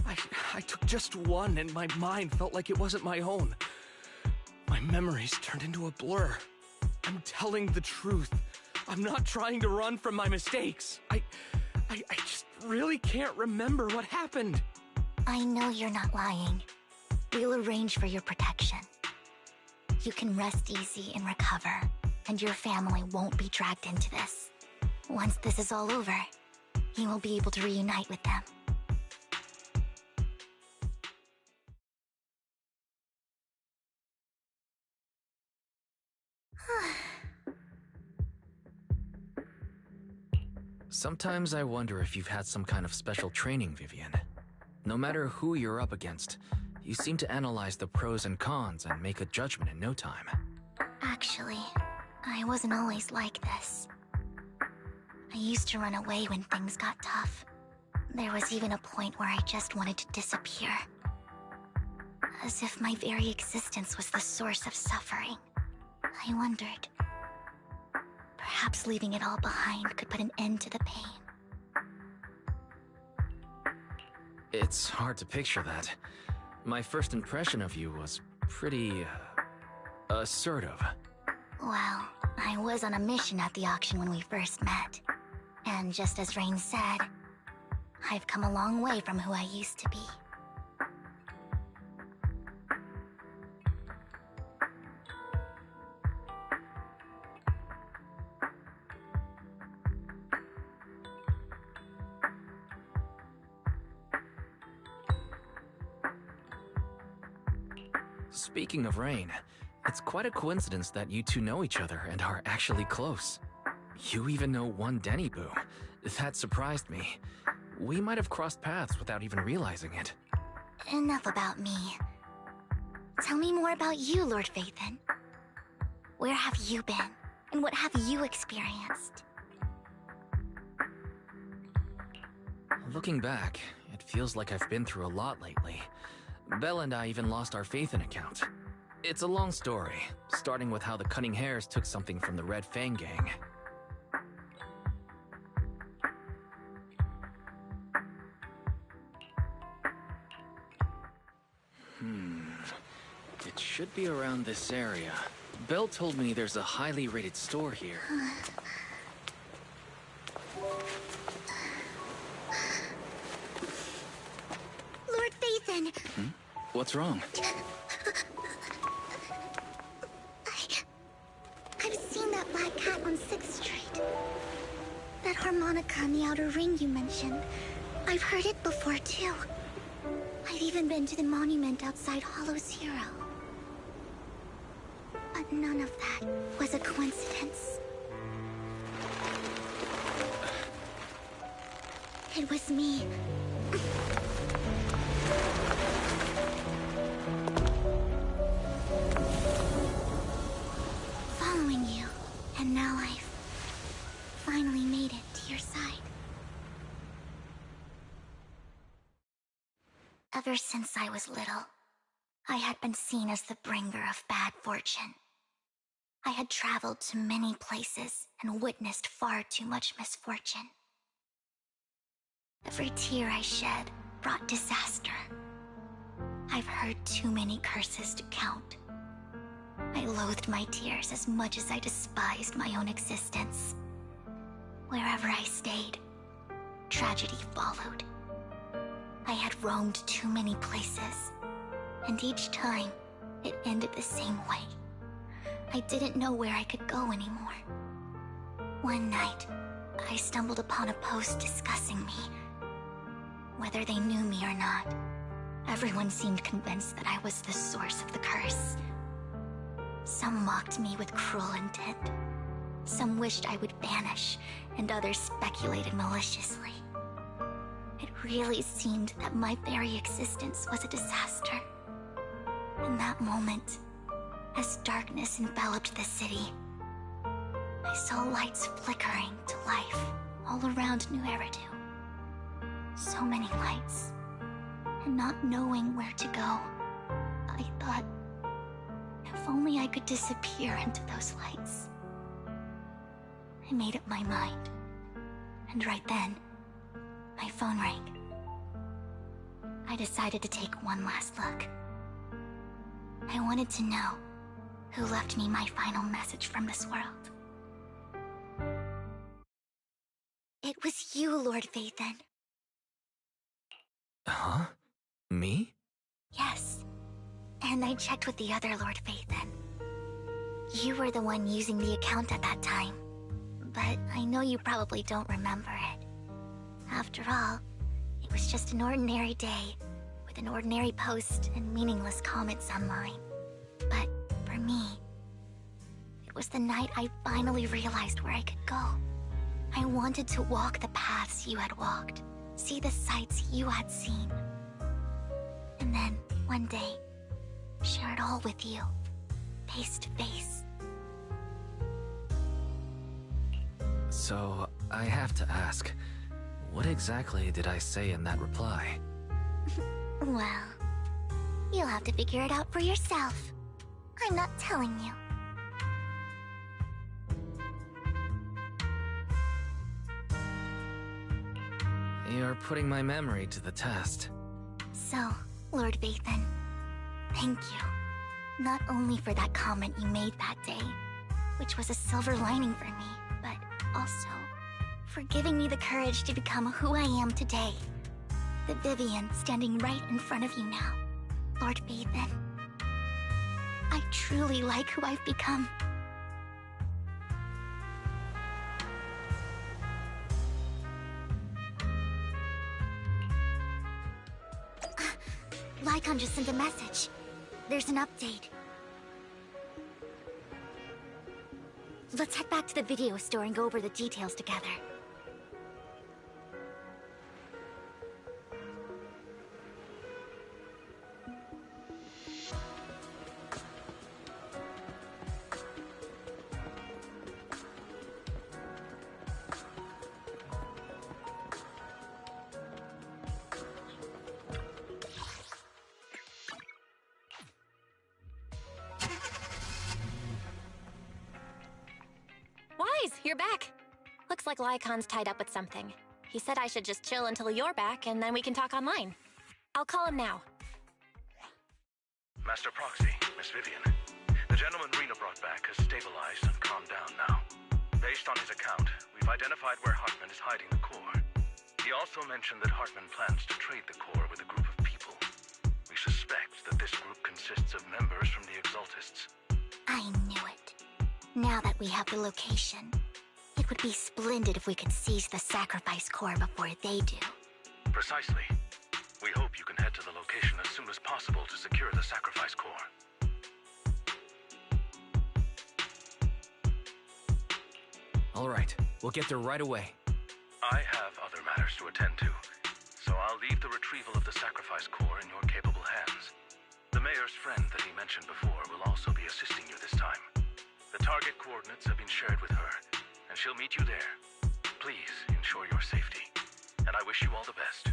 I took just one and my mind felt like it wasn't my own. My memories turned into a blur. I'm telling the truth. I'm not trying to run from my mistakes. I just really can't remember what happened. I know you're not lying. We'll arrange for your protection. You can rest easy and recover, and your family won't be dragged into this. Once this is all over, you will be able to reunite with them. Sometimes I wonder if you've had some kind of special training, Vivian. No matter who you're up against, you seem to analyze the pros and cons and make a judgment in no time. Actually, I wasn't always like this. I used to run away when things got tough. There was even a point where I just wanted to disappear. As if my very existence was the source of suffering. I wondered. Perhaps leaving it all behind could put an end to the pain. It's hard to picture that. My first impression of you was pretty... assertive. Well, I was on a mission at the auction when we first met. And just as Rain said, I've come a long way from who I used to be. Speaking of Rain, it's quite a coincidence that you two know each other and are actually close. You even know one Denny Boo. That surprised me. We might have crossed paths without even realizing it. Enough about me. Tell me more about you, Lord Phaethon. Where have you been? And what have you experienced? Looking back, it feels like I've been through a lot lately. Belle and I even lost our Phaethon account. It's a long story, starting with how the Cunning Hares took something from the Red Fang gang. It should be around this area. Belle told me there's a highly rated store here. Lord Phaethon! What's wrong? I've seen that black cat on 6th Street. That harmonica in the outer ring you mentioned. I've heard it before, too. I've even been to the monument outside Hollow Zero. But none of that was a coincidence. It was me. Following you, and now I've finally made it to your side. Ever since I was little, I had been seen as the bringer of bad fortune. I had traveled to many places and witnessed far too much misfortune. Every tear I shed brought disaster. I've heard too many curses to count. I loathed my tears as much as I despised my own existence. Wherever I stayed, tragedy followed. I had roamed too many places, and each time, it ended the same way. I didn't know where I could go anymore. One night, I stumbled upon a post discussing me. Whether they knew me or not, everyone seemed convinced that I was the source of the curse. Some mocked me with cruel intent. Some wished I would vanish, and others speculated maliciously. It really seemed that my very existence was a disaster. In that moment, as darkness enveloped the city, I saw lights flickering to life all around New Eridu. So many lights, and not knowing where to go, I thought, if only I could disappear into those lights. I made up my mind, and right then, my phone rang. I decided to take one last look. I wanted to know who left me my final message from this world. It was you, Lord Vathan. Huh? Me? Yes. And I checked with the other Lord Vathan. You were the one using the account at that time. But I know you probably don't remember it. After all, it was just an ordinary day, with an ordinary post and meaningless comments online. But for me, it was the night I finally realized where I could go. I wanted to walk the paths you had walked, see the sights you had seen. And then, one day, share it all with you, face to face. So, I have to ask, what exactly did I say in that reply? Well, you'll have to figure it out for yourself. I'm not telling you. You're putting my memory to the test. So, Lord Vathan, thank you. Not only for that comment you made that day, which was a silver lining for me, but also for giving me the courage to become who I am today. The Vivian standing right in front of you now, Lord Vathan. I truly like who I've become. Lycon just sent a message. There's an update. Let's head back to the video store and go over the details together. Wise, you're back. Looks like Lycon's tied up with something. He said I should just chill until you're back, and then we can talk online. I'll call him now. Master Proxy, Miss Vivian. The gentleman Rena brought back has stabilized and calmed down now. Based on his account, we've identified where Hartman is hiding the core. He also mentioned that Hartman plans to trade the core with a group of people. We suspect that this group consists of members from the Exaltists. I knew it. Now that we have the location, it would be splendid if we could seize the sacrifice core before they do. Precisely. We hope you can head to the location as soon as possible to secure the sacrifice core. All right, we'll get there right away. I have other matters to attend to, so I'll leave the retrieval of the sacrifice core in your capable hands. The mayor's friend that he mentioned before will also be assisting you this time. The target coordinates have been shared with her, and she'll meet you there. Please ensure your safety, and I wish you all the best.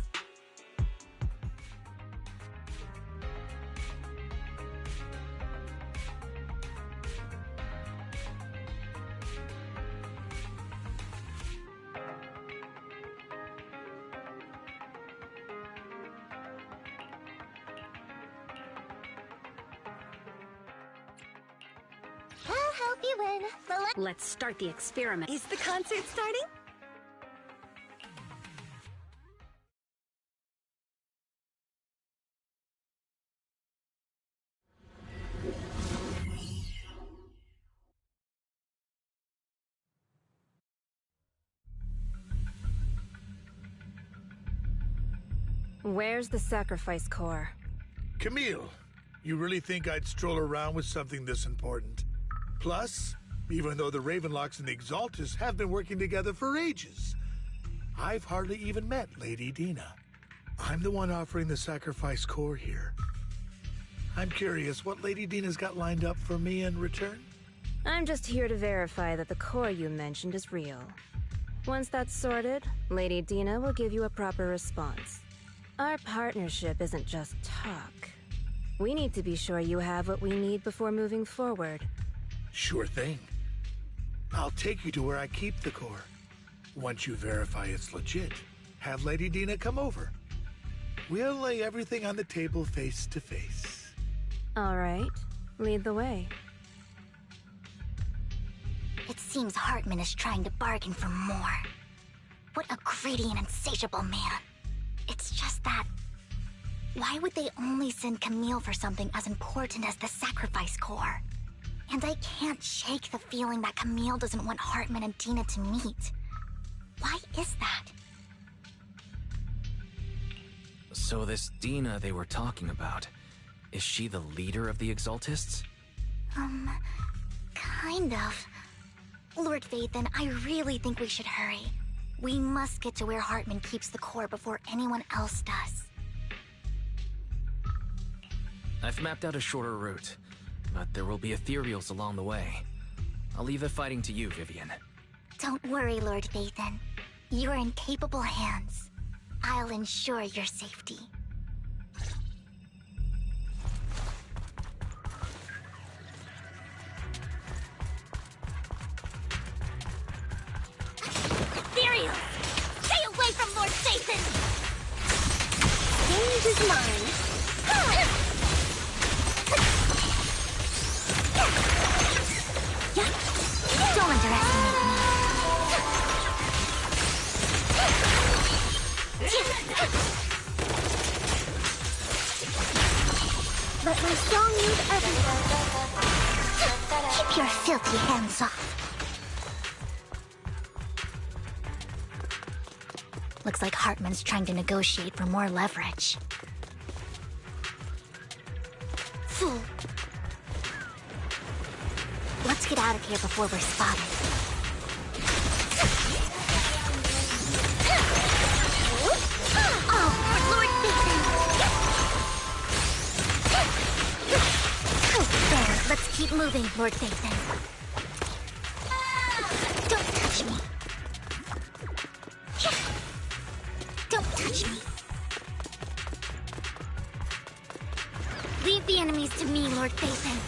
I'll help you win. Let's start the experiment. Is the concert starting? Where's the sacrifice core? Camille, you really think I'd stroll around with something this important? Plus, even though the Ravenlocks and the Exaltus have been working together for ages, I've hardly even met Lady Dina. I'm the one offering the sacrifice core here. I'm curious what Lady Dina's got lined up for me in return? I'm just here to verify that the core you mentioned is real. Once that's sorted, Lady Dina will give you a proper response. Our partnership isn't just talk. We need to be sure you have what we need before moving forward. Sure thing. I'll take you to where I keep the core. Once you verify it's legit, have Lady Dina come over. We'll lay everything on the table face to face. All right, lead the way. It seems Hartman is trying to bargain for more. What a greedy and insatiable man. It's just that... why would they only send Camille for something as important as the sacrifice core? And I can't shake the feeling that Camille doesn't want Hartman and Dina to meet. Why is that? So this Dina they were talking about, is she the leader of the Exaltists? Kind of. Lord Vathan, I really think we should hurry. We must get to where Hartman keeps the core before anyone else does. I've mapped out a shorter route, but there will be ethereals along the way. I'll leave the fighting to you, Vivian. Don't worry, Lord Vathan. You're in capable hands. I'll ensure your safety. Ethereal! Stay away from Lord Vathan! Change is mine. Don't underestimate me. Let my song move everywhere. Keep your filthy hands off. Looks like Hartman's trying to negotiate for more leverage. Fool. Let's get out of here before we're spotted. Oh, Lord Vathan! There, let's keep moving, Lord Vathan. Don't touch me. Don't touch me. Leave the enemies to me, Lord Vathan.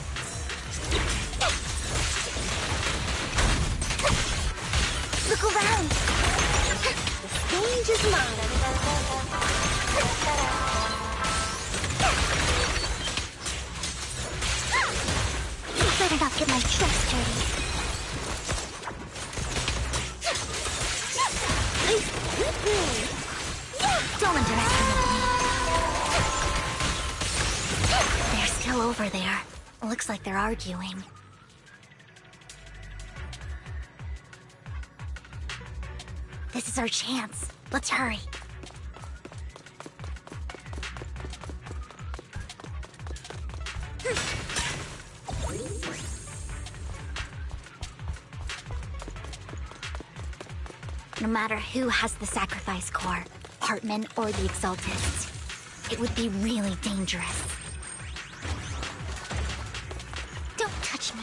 Look around! The stage is mine! You better not get my dress dirty. Don't underestimate me. They're still over there. Looks like they're arguing. This is our chance. Let's hurry. No matter who has the sacrifice core, Hartman or the Exaltists, it would be really dangerous. Don't touch me.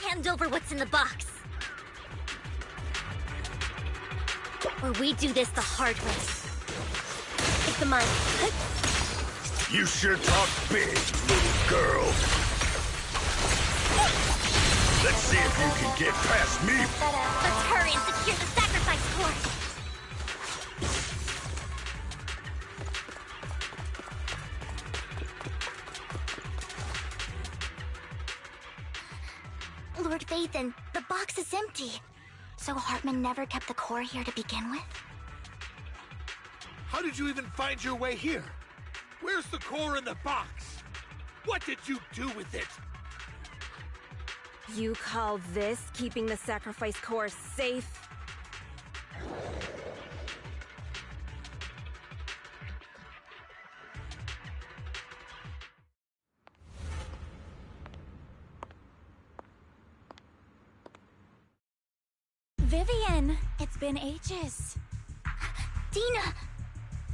Hand over what's in the box. Or we do this the hard way. Take the money. You sure talk big, little girl. Let's see if you can get past me. Let's hurry and secure the sacrifice core. Lord Vathan, the box is empty. So Hartman never kept the core here to begin with? How did you even find your way here? Where's the core in the box? What did you do with it? You call this keeping the sacrifice core safe? Vivian, it's been ages. Dina!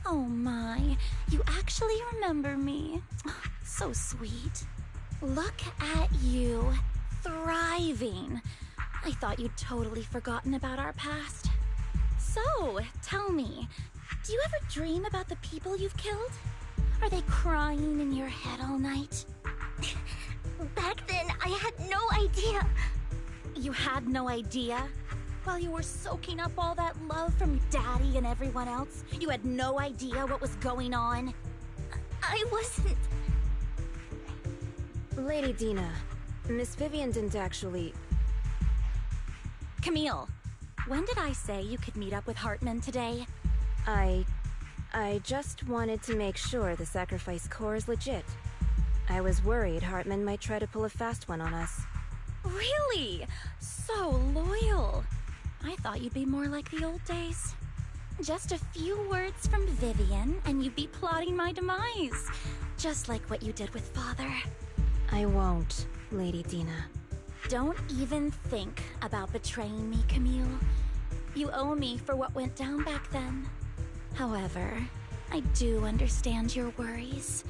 Oh my, you actually remember me. So sweet. Look at you, thriving. I thought you'd totally forgotten about our past. So, tell me, do you ever dream about the people you've killed? Are they crying in your head all night? Back then, I had no idea. You had no idea? While you were soaking up all that love from Daddy and everyone else, you had no idea what was going on? I wasn't... Lady Dina, Miss Vivian didn't actually... Camille, when did I say you could meet up with Hartman today? I just wanted to make sure the sacrifice core is legit. I was worried Hartman might try to pull a fast one on us. Really? So loyal. I thought you'd be more like the old days. Just a few words from Vivian, and you'd be plotting my demise. Just like what you did with Father. I won't, Lady Dina. Don't even think about betraying me, Camille. You owe me for what went down back then. However, I do understand your worries.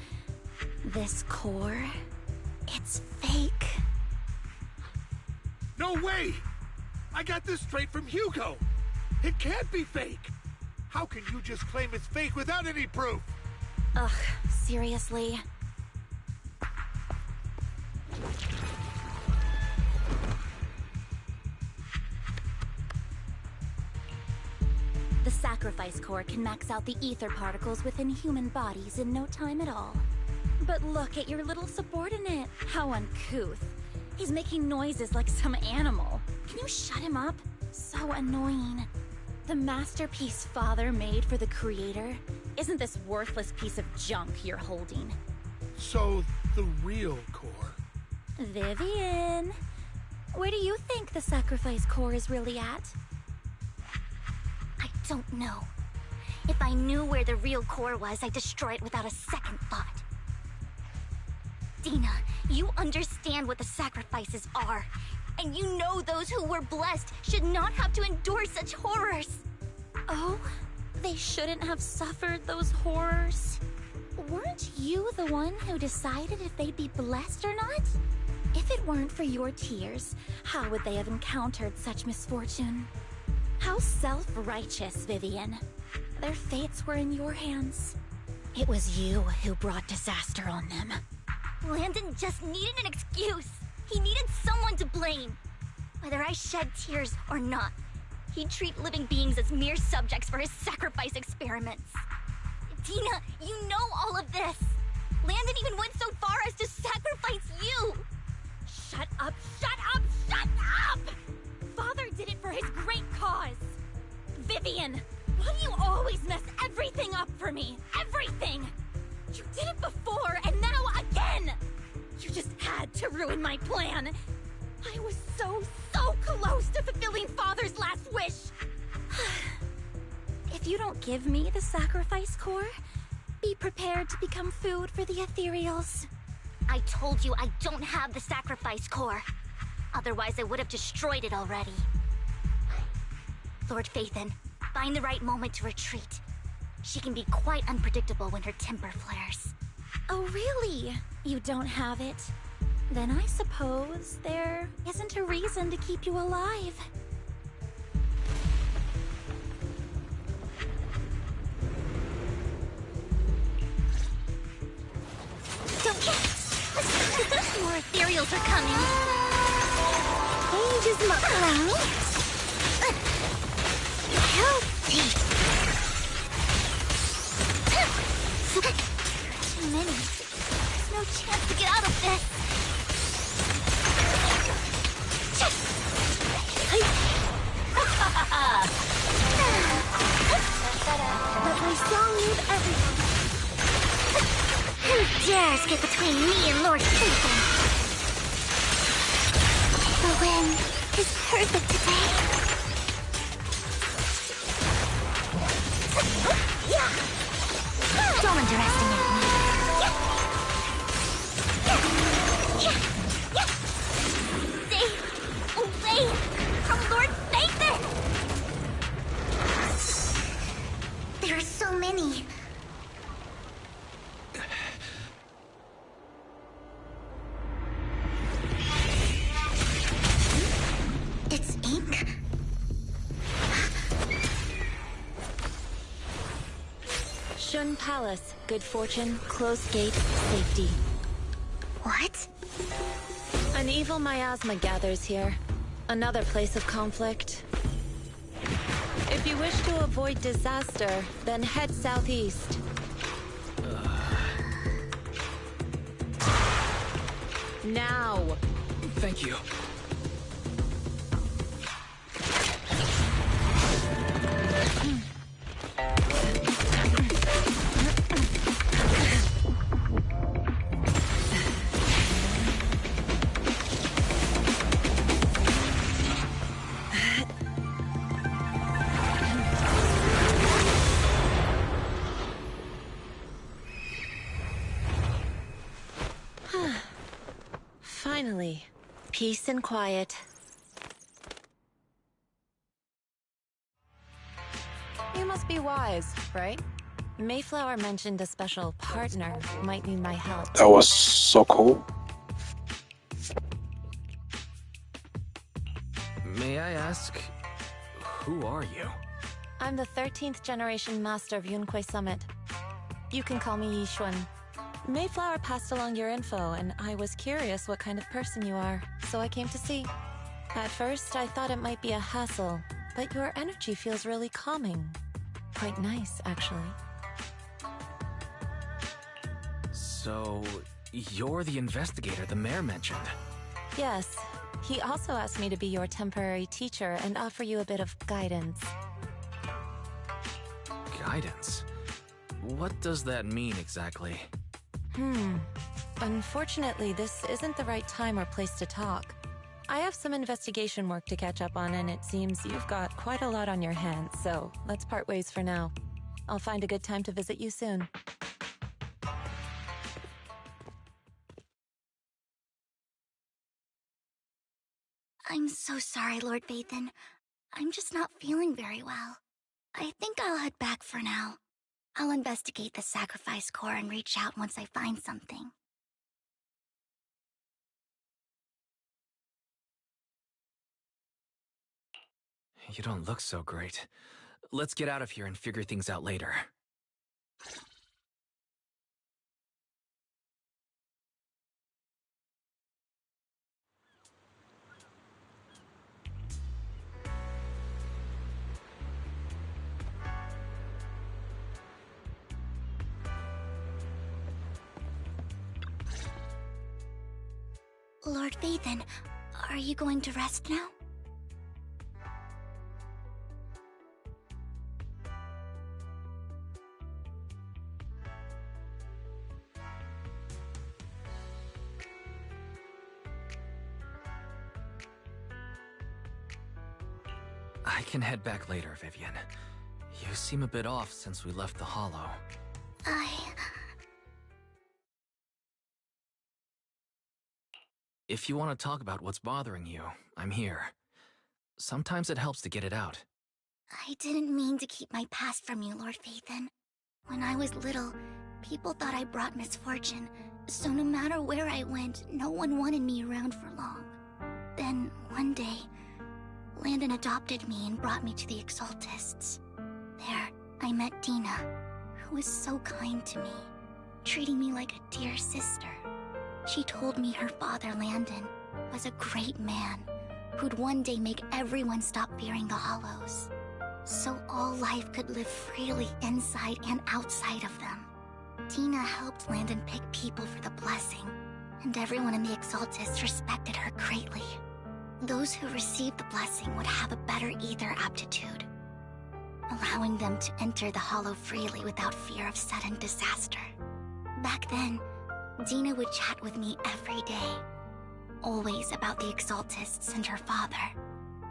This core, it's fake. No way! I got this straight from Hugo. It can't be fake. How can you just claim it's fake without any proof? Ugh, seriously. The sacrifice core can max out the ether particles within human bodies in no time at all. But look at your little subordinate. How uncouth. He's making noises like some animal. Can you shut him up? So annoying. The masterpiece Father made for the Creator isn't this worthless piece of junk you're holding. So, the real core. Vivian, where do you think the sacrifice core is really at? I don't know. If I knew where the real core was, I'd destroy it without a second thought. Dina, you understand what the sacrifices are. And you know those who were blessed should not have to endure such horrors. Oh, they shouldn't have suffered those horrors. Weren't you the one who decided if they'd be blessed or not? If it weren't for your tears, how would they have encountered such misfortune? How self-righteous, Vivian. Their fates were in your hands. It was you who brought disaster on them. Landon just needed an excuse. He needed someone to blame. Whether I shed tears or not, he'd treat living beings as mere subjects for his sacrifice experiments. Dina, you know all of this. Landon even went so far as to sacrifice you. Shut up, shut up, shut up! Father did it for his great cause. Vivian, why do you always mess everything up for me? Everything! You did it before, and now again! You just had to ruin my plan. I was so close to fulfilling Father's last wish! If you don't give me the sacrifice core, be prepared to become food for the ethereals. I told you I don't have the sacrifice core. Otherwise, I would have destroyed it already. Lord Phaethon, find the right moment to retreat. She can be quite unpredictable when her temper flares. Oh, really? You don't have it? Then I suppose there isn't a reason to keep you alive. Don't get... More ethereals are coming. Age is my... Healthy. Too many. There's no chance to get out of this. Let my song move everyone. Who dares get between me and Lord Phaethon? The wind is perfect today. Don't underestimate me. Stay away from Lord Phaethon! There are so many. It's ink? Shun Palace, good fortune, closed gate, safety. What? An evil miasma gathers here. Another place of conflict. If you wish to avoid disaster, then head southeast. Now! Thank you. Finally, peace and quiet. You must be wise, right? Mayflower mentioned a special partner might need my help. That was so cool. May I ask, who are you? I'm the 13th generation master of Yunque Summit. You can call me Yishuan. Mayflower passed along your info, and I was curious what kind of person you are, so I came to see. At first, I thought it might be a hassle, but your energy feels really calming. Quite nice, actually. So, you're the investigator the mayor mentioned. Yes. He also asked me to be your temporary teacher and offer you a bit of guidance. Guidance? What does that mean exactly? Unfortunately, this isn't the right time or place to talk. I have some investigation work to catch up on, and it seems you've got quite a lot on your hands, so let's part ways for now. I'll find a good time to visit you soon. I'm so sorry, Lord Phaethon. I'm just not feeling very well. I think I'll head back for now. I'll investigate the sacrifice core and reach out once I find something. You don't look so great. Let's get out of here and figure things out later. Lord Phaethon, are you going to rest now? I can head back later, Vivian. You seem a bit off since we left the Hollow. If you want to talk about what's bothering you, I'm here. Sometimes it helps to get it out. I didn't mean to keep my past from you, Lord Phaethon. When I was little, people thought I brought misfortune, so no matter where I went, no one wanted me around for long. Then, one day, Landon adopted me and brought me to the Exaltists. There, I met Dina, who was so kind to me, treating me like a dear sister. She told me her father, Landon, was a great man who'd one day make everyone stop fearing the Hollows, so all life could live freely inside and outside of them. Dina helped Landon pick people for the blessing, and everyone in the Exaltists respected her greatly. Those who received the blessing would have a better ether aptitude, allowing them to enter the Hollow freely without fear of sudden disaster. Back then, Dina would chat with me every day, always about the Exaltists and her father.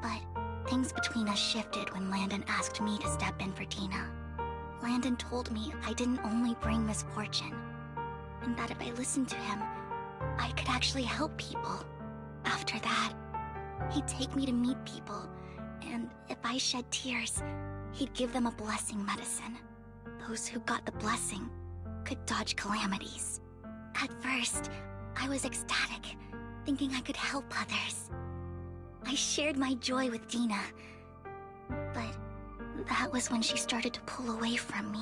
But things between us shifted when Landon asked me to step in for Dina. Landon told me I didn't only bring misfortune, and that if I listened to him, I could actually help people. After that, he'd take me to meet people, and if I shed tears, he'd give them a blessing medicine. Those who got the blessing could dodge calamities. At first, I was ecstatic, thinking I could help others. I shared my joy with Dina, but that was when she started to pull away from me.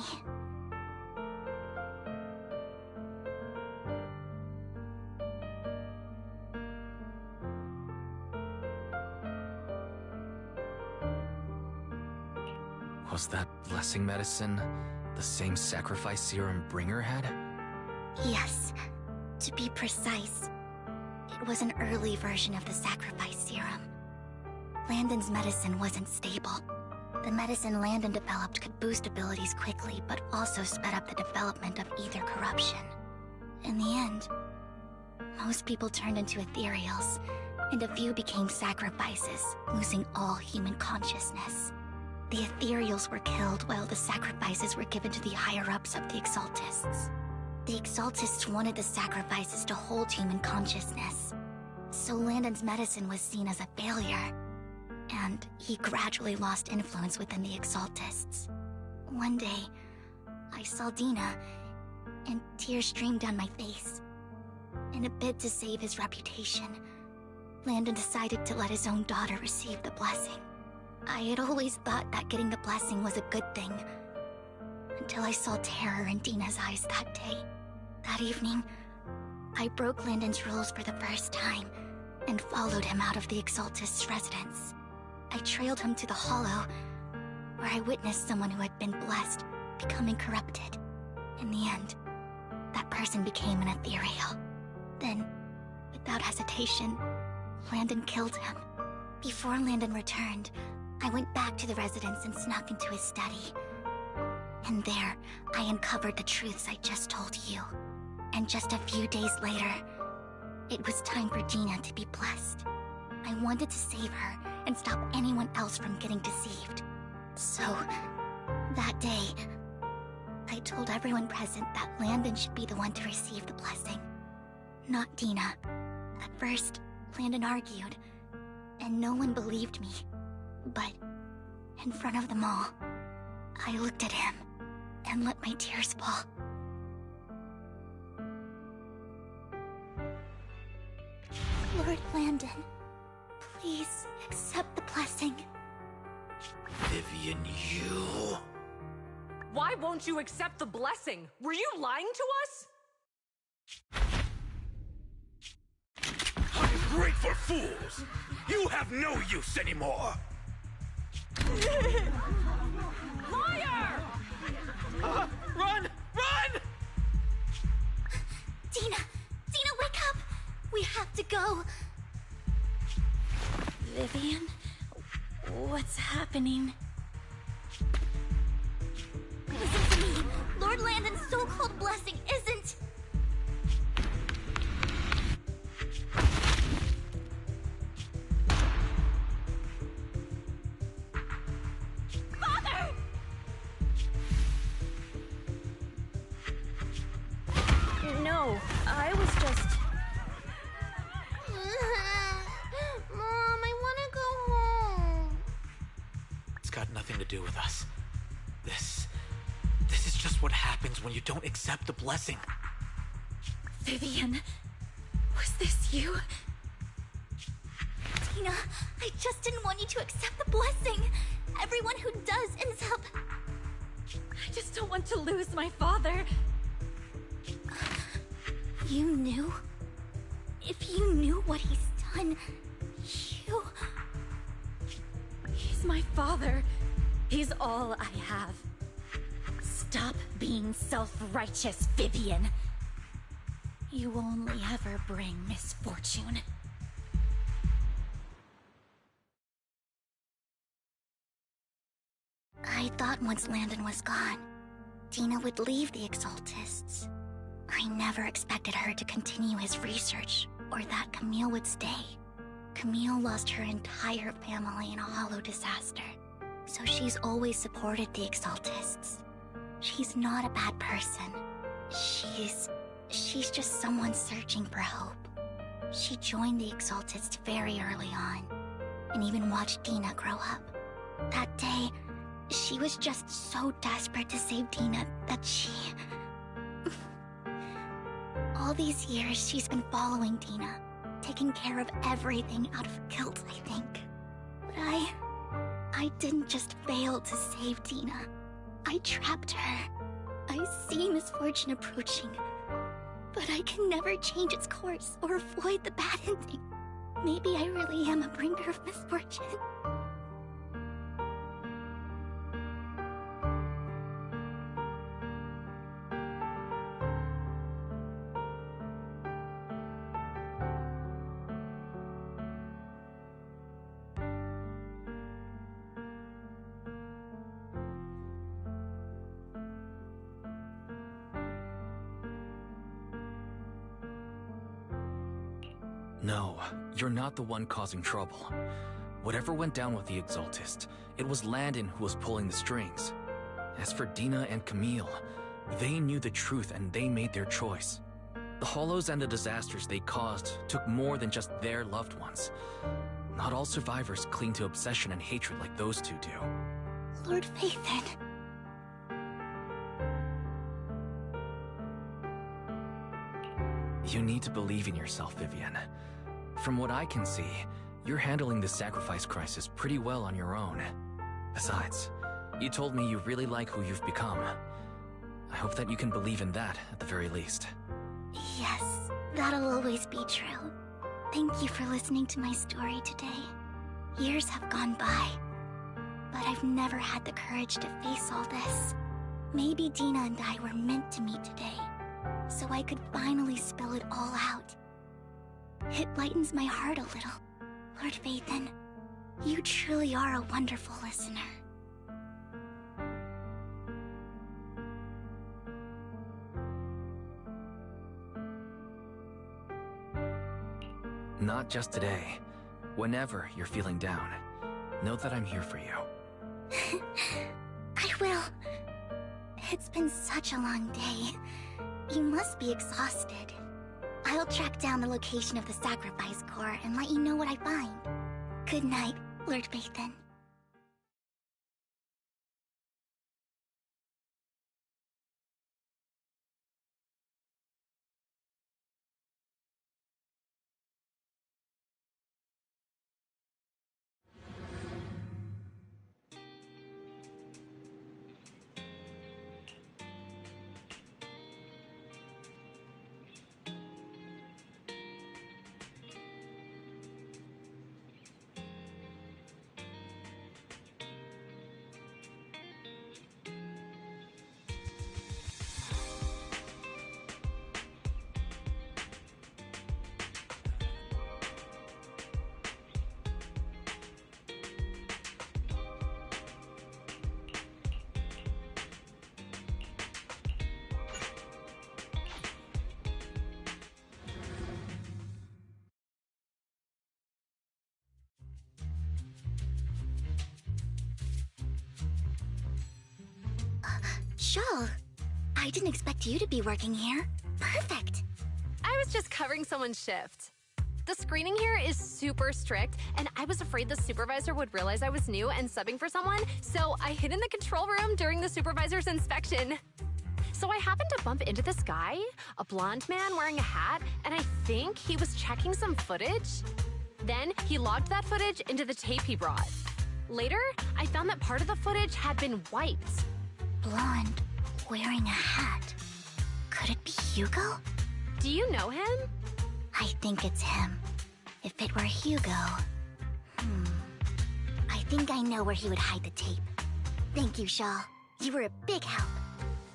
Was that blessing medicine the same sacrifice serum Bringer had? Yes. To be precise, it was an early version of the sacrifice serum. Landon's medicine wasn't stable. The medicine Landon developed could boost abilities quickly, but also sped up the development of ether corruption. In the end, most people turned into ethereals, and a few became sacrifices, losing all human consciousness. The ethereals were killed while the sacrifices were given to the higher-ups of the Exaltists. The Exaltists wanted the sacrifices to hold human consciousness, so Landon's medicine was seen as a failure, and he gradually lost influence within the Exaltists. One day, I saw Dina, and tears streamed down my face. In a bid to save his reputation, Landon decided to let his own daughter receive the blessing. I had always thought that getting the blessing was a good thing, until I saw terror in Dina's eyes that day. That evening, I broke Landon's rules for the first time, and followed him out of the Exaltist's residence. I trailed him to the Hollow, where I witnessed someone who had been blessed becoming corrupted. In the end, that person became an ethereal. Then, without hesitation, Landon killed him. Before Landon returned, I went back to the residence and snuck into his study. And there, I uncovered the truths I just told you. And just a few days later, it was time for Dina to be blessed. I wanted to save her and stop anyone else from getting deceived. So, that day, I told everyone present that Landon should be the one to receive the blessing, not Dina. At first, Landon argued, and no one believed me. But, in front of them all, I looked at him and let my tears fall. Lord Landon, please accept the blessing. Vivian, you... Why won't you accept the blessing? Were you lying to us? Ungrateful fools! You have no use anymore! Liar! Run! Run! Dina! Dina, wake up! We have to go! Vivian? What's happening? Listen to me! Lord Landon's so-called blessing isn't... got nothing to do with us. This is just what happens when you don't accept the blessing. Vivian, was this you? Tina, I just didn't want you to accept the blessing. Everyone who does ends up... I just don't want to lose my father. You knew? If you knew what he's done, you... He's my father. He's all I have. Stop being self-righteous, Vivian. You only ever bring misfortune. I thought once Landon was gone, Dina would leave the Exaltists. I never expected her to continue his research, or that Camille would stay. Camille lost her entire family in a hollow disaster, so she's always supported the Exaltists. She's not a bad person. She's just someone searching for hope. She joined the Exaltists very early on, and even watched Dina grow up. That day, she was just so desperate to save Dina that she... All these years, she's been following Dina, taking care of everything out of guilt, I think. But I didn't just fail to save Dina. I trapped her. I see misfortune approaching, but I can never change its course or avoid the bad ending. Maybe I really am a bringer of misfortune. No, you're not the one causing trouble. Whatever went down with the Exaltist, it was Landon who was pulling the strings. As for Dina and Camille, they knew the truth and they made their choice. The hollows and the disasters they caused took more than just their loved ones. Not all survivors cling to obsession and hatred like those two do. Lord Phaethon. You need to believe in yourself, Vivian. From what I can see, you're handling the sacrifice crisis pretty well on your own. Besides, you told me you really like who you've become. I hope that you can believe in that, at the very least. Yes, that'll always be true. Thank you for listening to my story today. Years have gone by, but I've never had the courage to face all this. Maybe Dina and I were meant to meet today, so I could finally spill it all out. It lightens my heart a little. Lord Phaethon, you truly are a wonderful listener. Not just today. Whenever you're feeling down, know that I'm here for you. I will. It's been such a long day. You must be exhausted. I'll track down the location of the sacrifice core and let you know what I find. Good night, Lord Phaethon. Shawl, I didn't expect you to be working here. Perfect. I was just covering someone's shift. The screening here is super strict, and I was afraid the supervisor would realize I was new and subbing for someone, so I hid in the control room during the supervisor's inspection. So I happened to bump into this guy, a blonde man wearing a hat, and I think he was checking some footage. Then he logged that footage into the tape he brought. Later, I found that part of the footage had been wiped. Blonde, wearing a hat. Could it be Hugo? Do you know him? I think it's him. If it were Hugo... I think I know where he would hide the tape. Thank you, Shaw. You were a big help.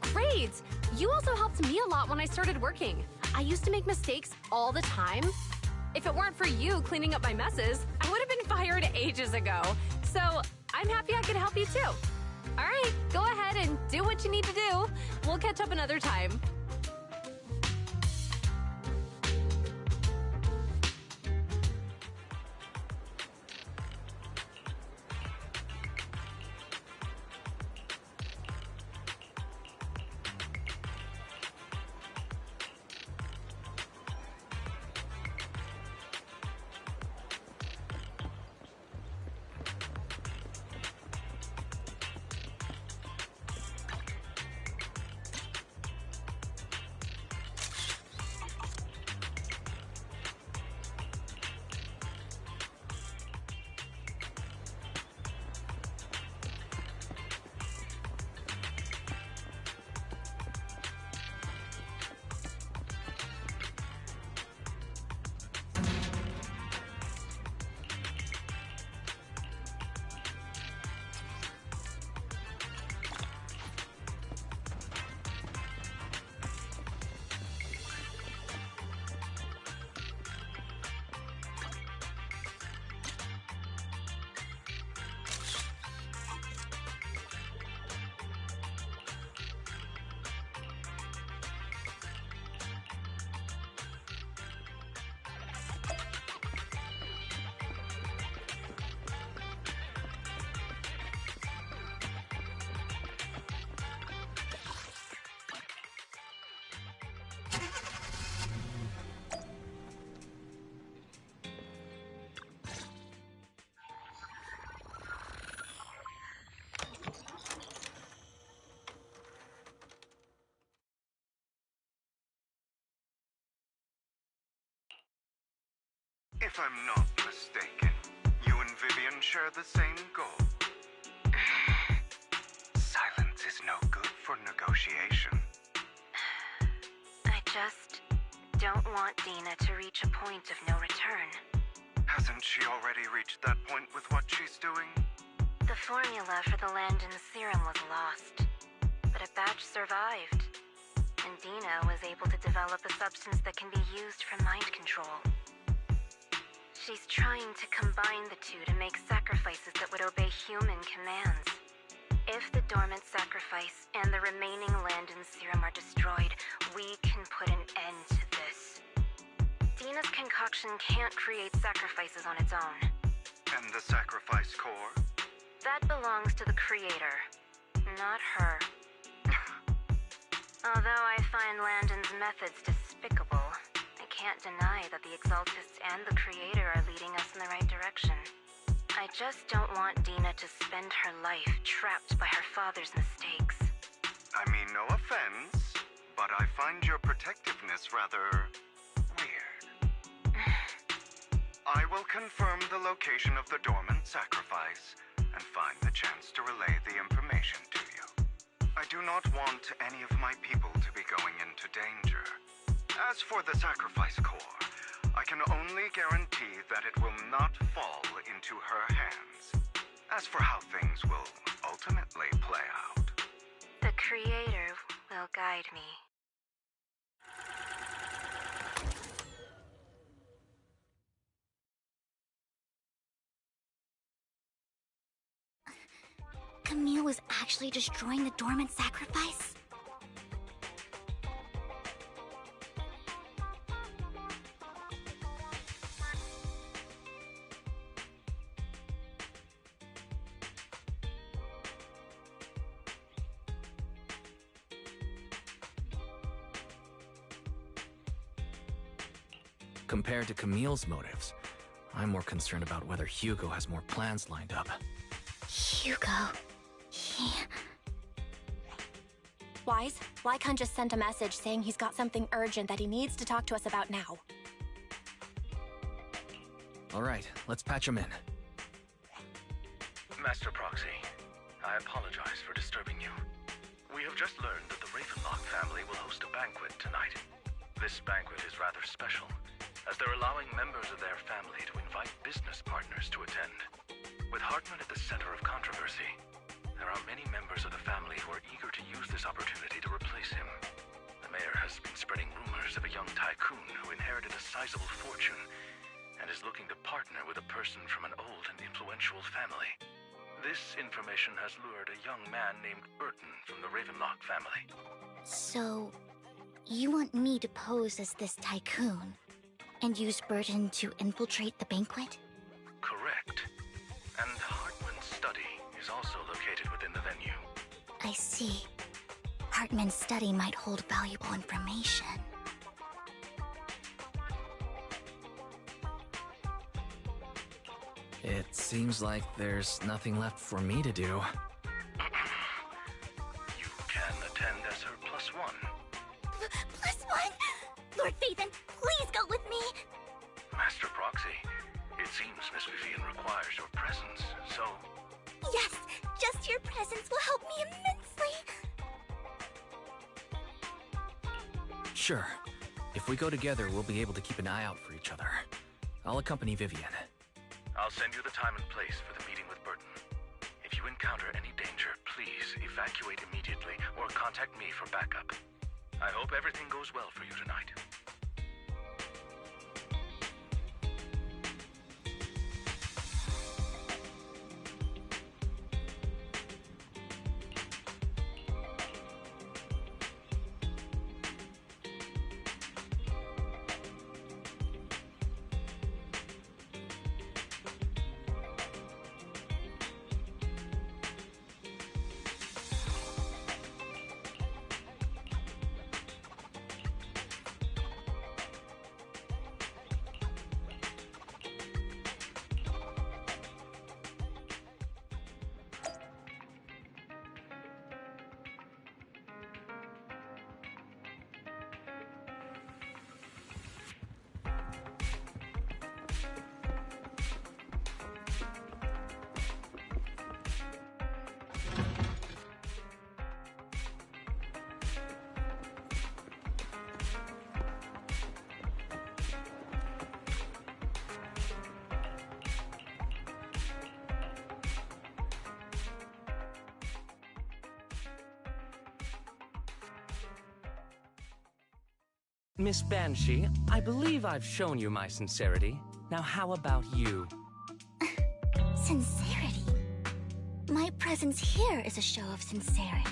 Great! You also helped me a lot when I started working. I used to make mistakes all the time. If it weren't for you cleaning up my messes, I would have been fired ages ago. So I'm happy I could help you too. All right, go ahead and do what you need to do. We'll catch up another time. If I'm not mistaken, you and Vivian share the same goal. Silence is no good for negotiation. I just don't want Dina to reach a point of no return. Hasn't she already reached that point with what she's doing? The formula for the Landon serum was lost, but a batch survived, and Dina was able to develop a substance that can be used for mind control. She's trying to combine the two to make sacrifices that would obey human commands. If the dormant sacrifice and the remaining Landon serum are destroyed, we can put an end to this. Dina's concoction can't create sacrifices on its own. And the sacrifice core? That belongs to the creator, not her. Although I find Landon's methods despicable, I can't deny that the Exaltists and the creator are leading us in the right direction. I just don't want Dina to spend her life trapped by her father's mistakes. I mean, no offense, but I find your protectiveness rather weird. I will confirm the location of the dormant sacrifice and find the chance to relay the information to you. I do not want any of my people to be going into danger. As for the sacrifice core, I can only guarantee that it will not fall into her hands. As for how things will ultimately play out, the creator will guide me. Camille was actually destroying the dormant sacrifice? Compared to Camille's motives, I'm more concerned about whether Hugo has more plans lined up. Hugo... he... Wise, Lycon just sent a message saying he's got something urgent that he needs to talk to us about now. All right, let's patch him in. Master Proxy, I apologize for disturbing you. We have just learned that the Ravenlock family will host a banquet tonight. This banquet is rather special, as they're allowing members of their family to invite business partners to attend. With Hartman at the center of controversy, there are many members of the family who are eager to use this opportunity to replace him. The mayor has been spreading rumors of a young tycoon who inherited a sizable fortune and is looking to partner with a person from an old and influential family. This information has lured a young man named Burton from the Ravenlock family. So, you want me to pose as this tycoon and use Burton to infiltrate the banquet? Correct. And Hartman's study is also located within the venue. I see. Hartman's study might hold valuable information. It seems like there's nothing left for me to do. You can attend as her +1. +1? Lord Phaethon, please go with me! Master Proxy, it seems Miss Vivian requires your presence, so... Yes! Just your presence will help me immensely! Sure. If we go together, we'll be able to keep an eye out for each other. I'll accompany Vivian. I'll send you the time and place for the meeting with Burton. If you encounter any danger, please evacuate immediately or contact me for backup. I hope everything goes well for you tonight. Miss Banshee, I believe I've shown you my sincerity. Now how about you? Sincerity? My presence here is a show of sincerity.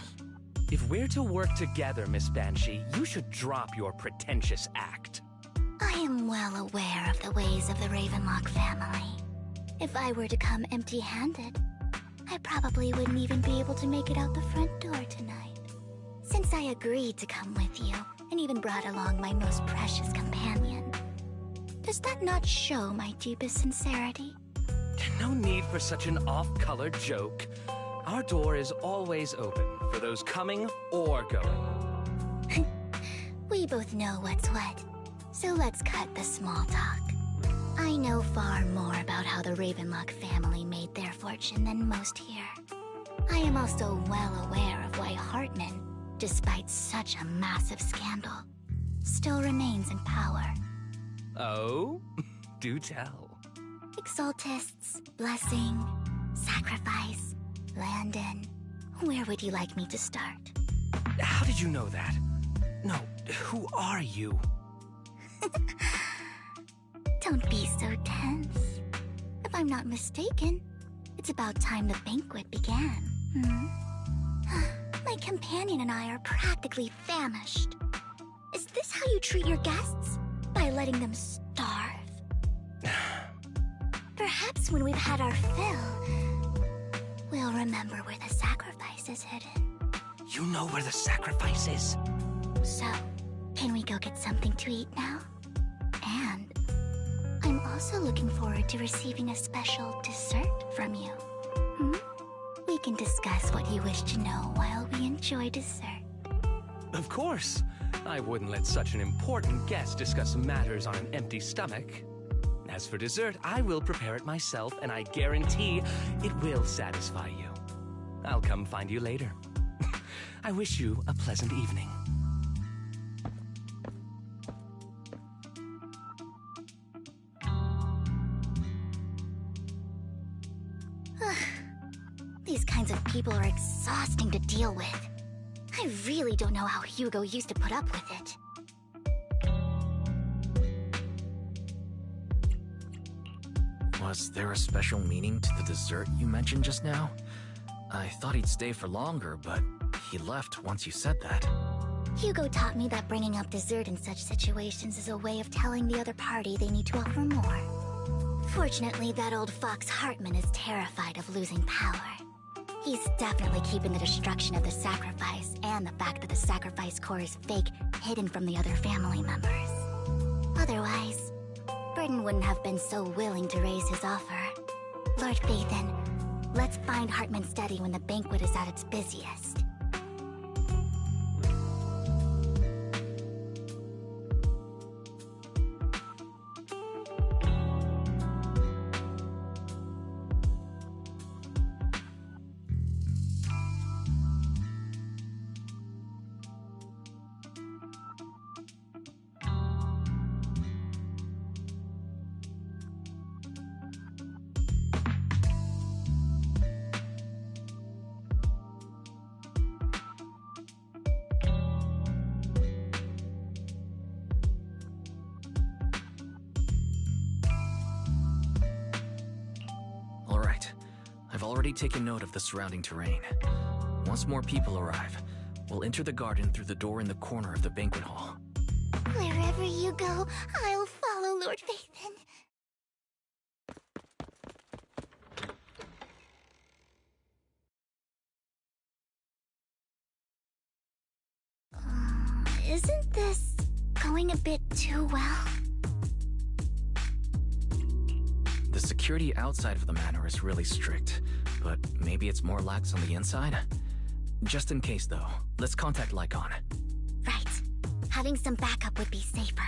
If we're to work together, Miss Banshee, you should drop your pretentious act. I am well aware of the ways of the Ravenlock family. If I were to come empty-handed, I probably wouldn't even be able to make it out the front door tonight. Since I agreed to come with you, and even brought along my most precious companion, does that not show my deepest sincerity? No need for such an off-color joke. Our door is always open for those coming or going. We both know what's what, so let's cut the small talk. I know far more about how the Ravenlock family made their fortune than most here. I am also well aware of why Hartman, despite such a massive scandal, still remains in power. Oh? Do tell. Exaltists, blessing, sacrifice, Landon. Where would you like me to start? How did you know that? No, who are you? Don't be so tense. If I'm not mistaken, it's about time the banquet began. My companion and I are practically famished. Is this how you treat your guests? By letting them starve? Perhaps when we've had our fill, we'll remember where the sacrifice is hidden. You know where the sacrifice is? So, can we go get something to eat now? And also looking forward to receiving a special dessert from you. Hmm? We can discuss what you wish to know while we enjoy dessert. Of course. I wouldn't let such an important guest discuss matters on an empty stomach. As for dessert, I will prepare it myself, and I guarantee it will satisfy you. I'll come find you later. I wish you a pleasant evening. These kinds of people are exhausting to deal with. I really don't know how Hugo used to put up with it. Was there a special meaning to the dessert you mentioned just now? I thought he'd stay for longer, but he left once you said that. Hugo taught me that bringing up dessert in such situations is a way of telling the other party they need to offer more. Fortunately, that old fox Hartman is terrified of losing power. He's definitely keeping the destruction of the sacrifice and the fact that the sacrifice core is fake hidden from the other family members. Otherwise, Burden wouldn't have been so willing to raise his offer. Lord Phaethon, let's find Hartman's study when the banquet is at its busiest. I've already taken note of the surrounding terrain. Once more people arrive, we'll enter the garden through the door in the corner of the banquet hall. Wherever you go, I'll follow, Lord Phaethon. Isn't this going a bit too well? The security outside of the manor is really strict, but maybe it's more lax on the inside? Just in case, though, let's contact Lycon. Right. Having some backup would be safer.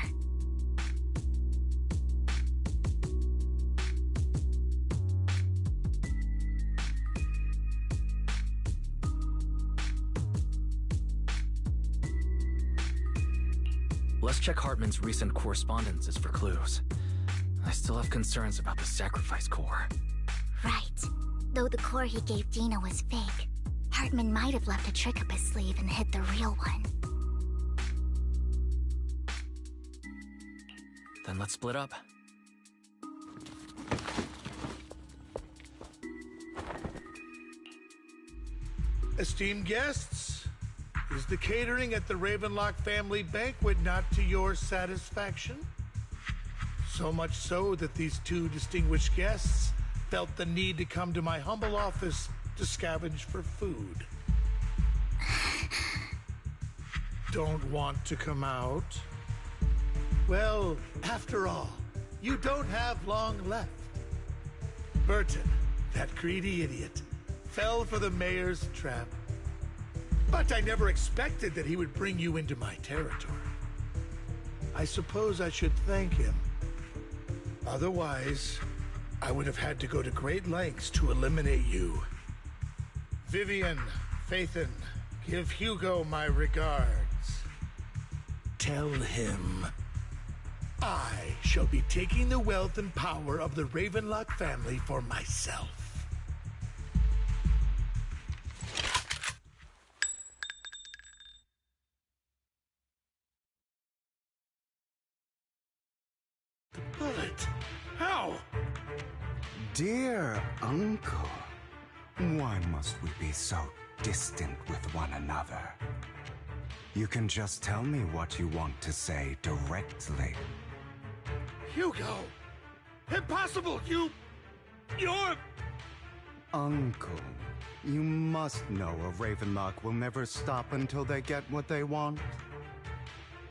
Let's check Hartman's recent correspondences for clues. I still have concerns about the sacrifice core. Right. Though the core he gave Dina was fake, Hartman might have left a trick up his sleeve and hid the real one. Then let's split up. Esteemed guests, is the catering at the Ravenlock family banquet not to your satisfaction? So much so that these two distinguished guests felt the need to come to my humble office to scavenge for food. Don't want to come out? Well, after all, you don't have long left. Burton, that greedy idiot, fell for the mayor's trap. But I never expected that he would bring you into my territory. I suppose I should thank him. Otherwise, I would have had to go to great lengths to eliminate you. Vivian, Phaethon, give Hugo my regards. Tell him I shall be taking the wealth and power of the Ravenlock family for myself. The bullet? How? Dear Uncle, why must we be so distant with one another? You can just tell me what you want to say directly. Hugo! Impossible! You're... Uncle, you must know a Ravenlock will never stop until they get what they want.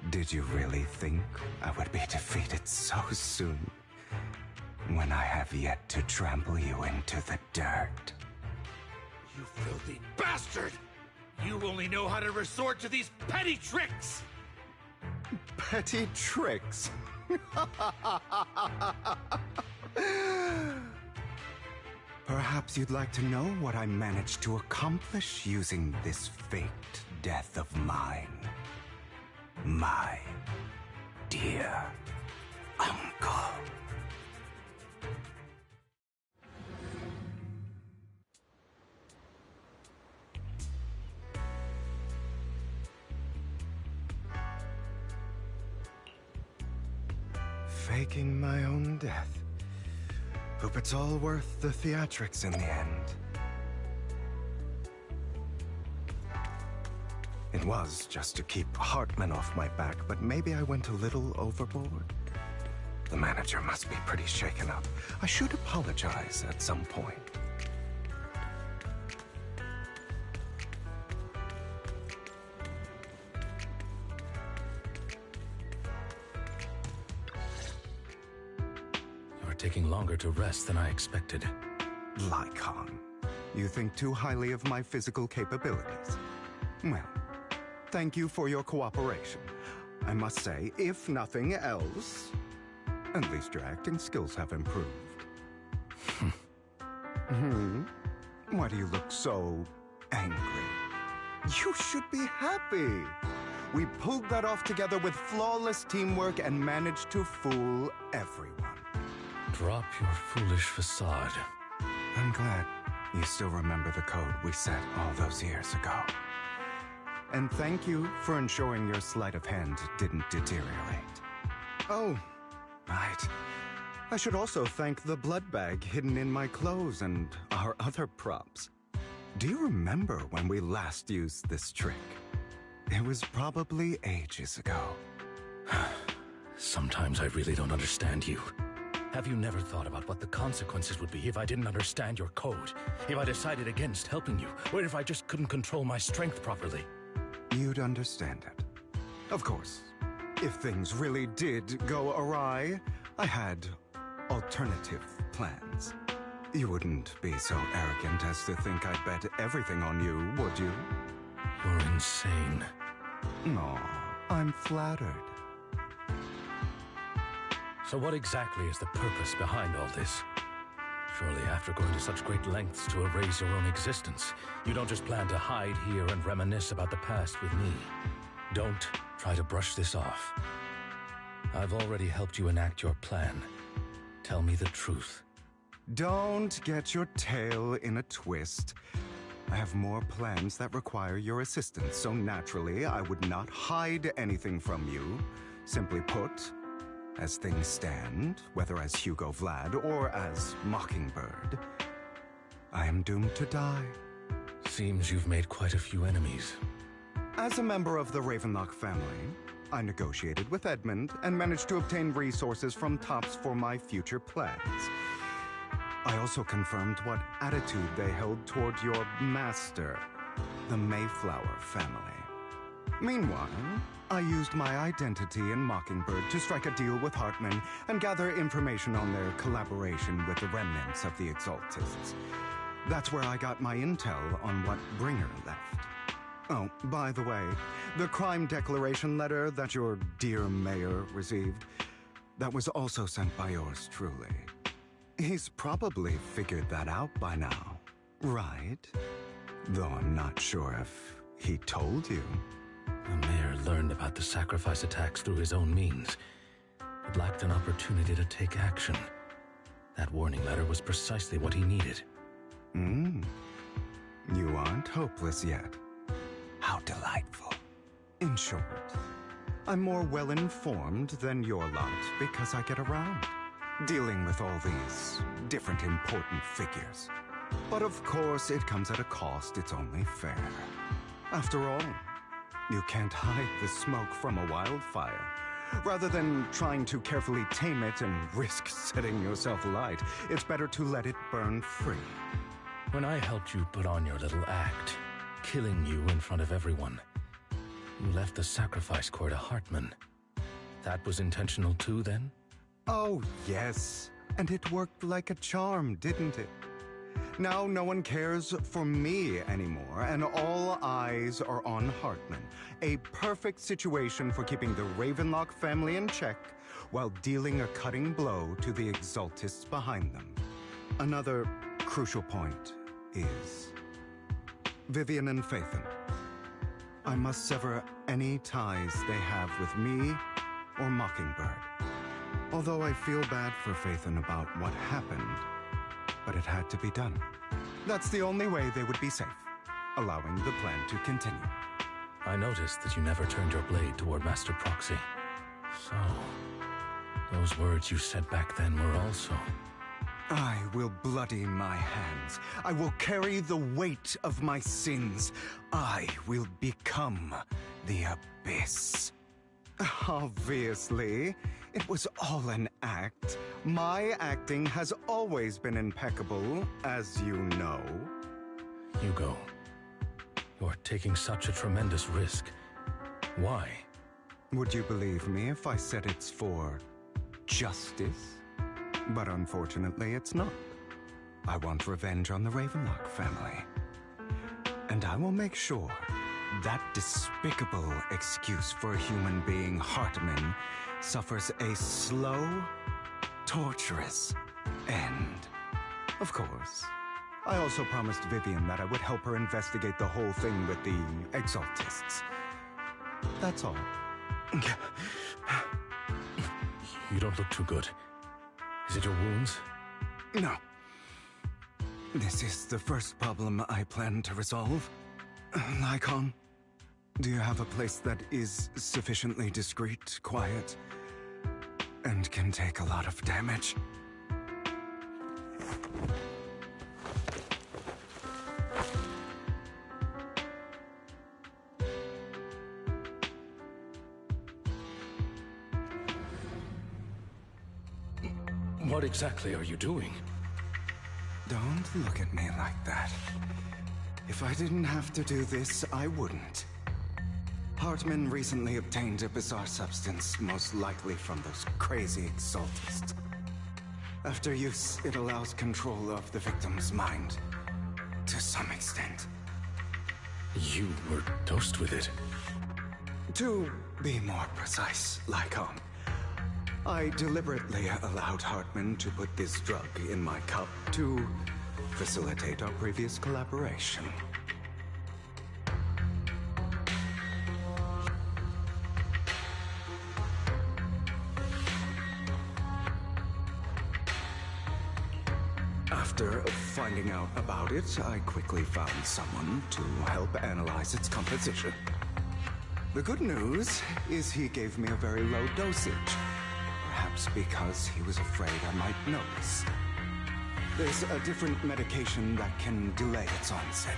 Did you really think I would be defeated so soon? when I have yet to trample you into the dirt. You filthy bastard! You only know how to resort to these petty tricks! Petty tricks? Perhaps you'd like to know what I managed to accomplish using this faked death of mine. My dear uncle. Faking my own death. Hope it's all worth the theatrics in the end. It was just to keep Hartman off my back, but maybe I went a little overboard. The manager must be pretty shaken up. I should apologize at some point. Taking longer to rest than I expected. Lycon, you think too highly of my physical capabilities. Well, thank you for your cooperation. I must say, if nothing else, at least your acting skills have improved. Why do you look so angry? You should be happy. We pulled that off together with flawless teamwork and managed to fool everyone. Drop your foolish facade. I'm glad you still remember the code we set all those years ago. And thank you for ensuring your sleight of hand didn't deteriorate. Oh, right. I should also thank the blood bag hidden in my clothes and our other props. Do you remember when we last used this trick? It was probably ages ago. Sometimes I really don't understand you. Have you never thought about what the consequences would be if I didn't understand your code? If I decided against helping you? Or if I just couldn't control my strength properly? You'd understand it. Of course, if things really did go awry, I had alternative plans. You wouldn't be so arrogant as to think I'd bet everything on you, would you? You're insane. No, I'm flattered. So what exactly is the purpose behind all this? Surely after going to such great lengths to erase your own existence, you don't just plan to hide here and reminisce about the past with me. Don't try to brush this off. I've already helped you enact your plan. Tell me the truth. Don't get your tail in a twist. I have more plans that require your assistance, so naturally I would not hide anything from you. Simply put, as things stand, whether as Hugo Vlad or as Mockingbird, I am doomed to die. Seems you've made quite a few enemies. As a member of the Ravenlock family, I negotiated with Edmund and managed to obtain resources from Tops for my future plans. I also confirmed what attitude they held toward your master, the Mayflower family. Meanwhile, I used my identity in Mockingbird to strike a deal with Hartman and gather information on their collaboration with the remnants of the Exaltists. That's where I got my intel on what Bringer left. Oh, by the way, the crime declaration letter that your dear mayor received, that was also sent by yours truly. He's probably figured that out by now, right? Though I'm not sure if he told you. The mayor learned about the sacrifice attacks through his own means, but lacked an opportunity to take action. That warning letter was precisely what he needed. You aren't hopeless yet. How delightful. In short, I'm more well-informed than your lot because I get around, dealing with all these different important figures. But of course, it comes at a cost. It's only fair. After all, you can't hide the smoke from a wildfire. Rather than trying to carefully tame it and risk setting yourself alight, it's better to let it burn free. When I helped you put on your little act, killing you in front of everyone, you left the sacrifice core to Hartman. That was intentional too, then? Oh, yes. And it worked like a charm, didn't it? Now no one cares for me anymore, and all eyes are on Hartman. A perfect situation for keeping the Ravenlock family in check while dealing a cutting blow to the Exaltists behind them. Another crucial point is Vivian and Phaethon. I must sever any ties they have with me or Mockingbird. Although I feel bad for Phaethon about what happened, but it had to be done. That's the only way they would be safe, allowing the plan to continue. I noticed that you never turned your blade toward Master Proxy. So, those words you said back then were also... I will bloody my hands. I will carry the weight of my sins. I will become the Abyss. Obviously, it was all an act. My acting has always been impeccable, as you know. Hugo, you're taking such a tremendous risk. Why? Would you believe me if I said it's for justice? But unfortunately, it's not. I want revenge on the Ravenlock family. And I will make sure that despicable excuse for a human being, Hartman, suffers a slow, torturous end. Of course. I also promised Vivian that I would help her investigate the whole thing with the Exaltists. That's all. You don't look too good. Is it your wounds? No. This is the first problem I plan to resolve. Lycon, do you have a place that is sufficiently discreet, quiet, and can take a lot of damage? What exactly are you doing? Don't look at me like that. If I didn't have to do this, I wouldn't. Hartman recently obtained a bizarre substance, most likely from those crazy Exaltists. After use, it allows control of the victim's mind. To some extent. You were dosed with it. To be more precise, Lycon, I deliberately allowed Hartman to put this drug in my cup to facilitate our previous collaboration. After finding out about it, I quickly found someone to help analyze its composition. The good news is he gave me a very low dosage. Perhaps because he was afraid I might notice. There's a different medication that can delay its onset,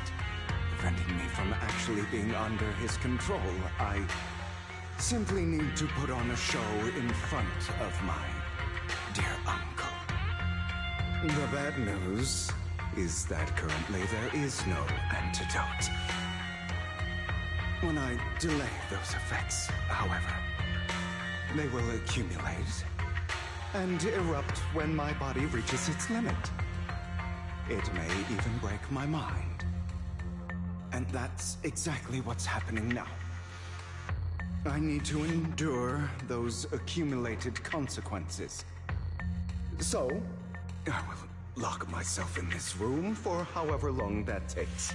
preventing me from actually being under his control. I simply need to put on a show in front of my dear uncle. The bad news is that currently there is no antidote. When I delay those effects, however, they will accumulate and erupt when my body reaches its limit. It may even break my mind. And that's exactly what's happening now. I need to endure those accumulated consequences. So, I will lock myself in this room for however long that takes.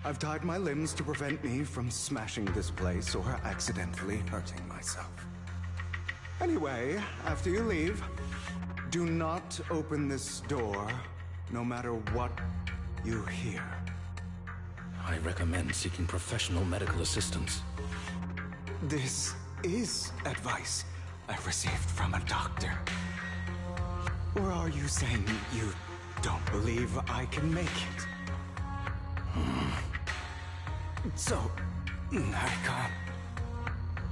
I've tied my limbs to prevent me from smashing this place or accidentally hurting myself. Anyway, after you leave, do not open this door, no matter what you hear. I recommend seeking professional medical assistance. This is advice I received from a doctor. Or are you saying you don't believe I can make it? So, Lycon,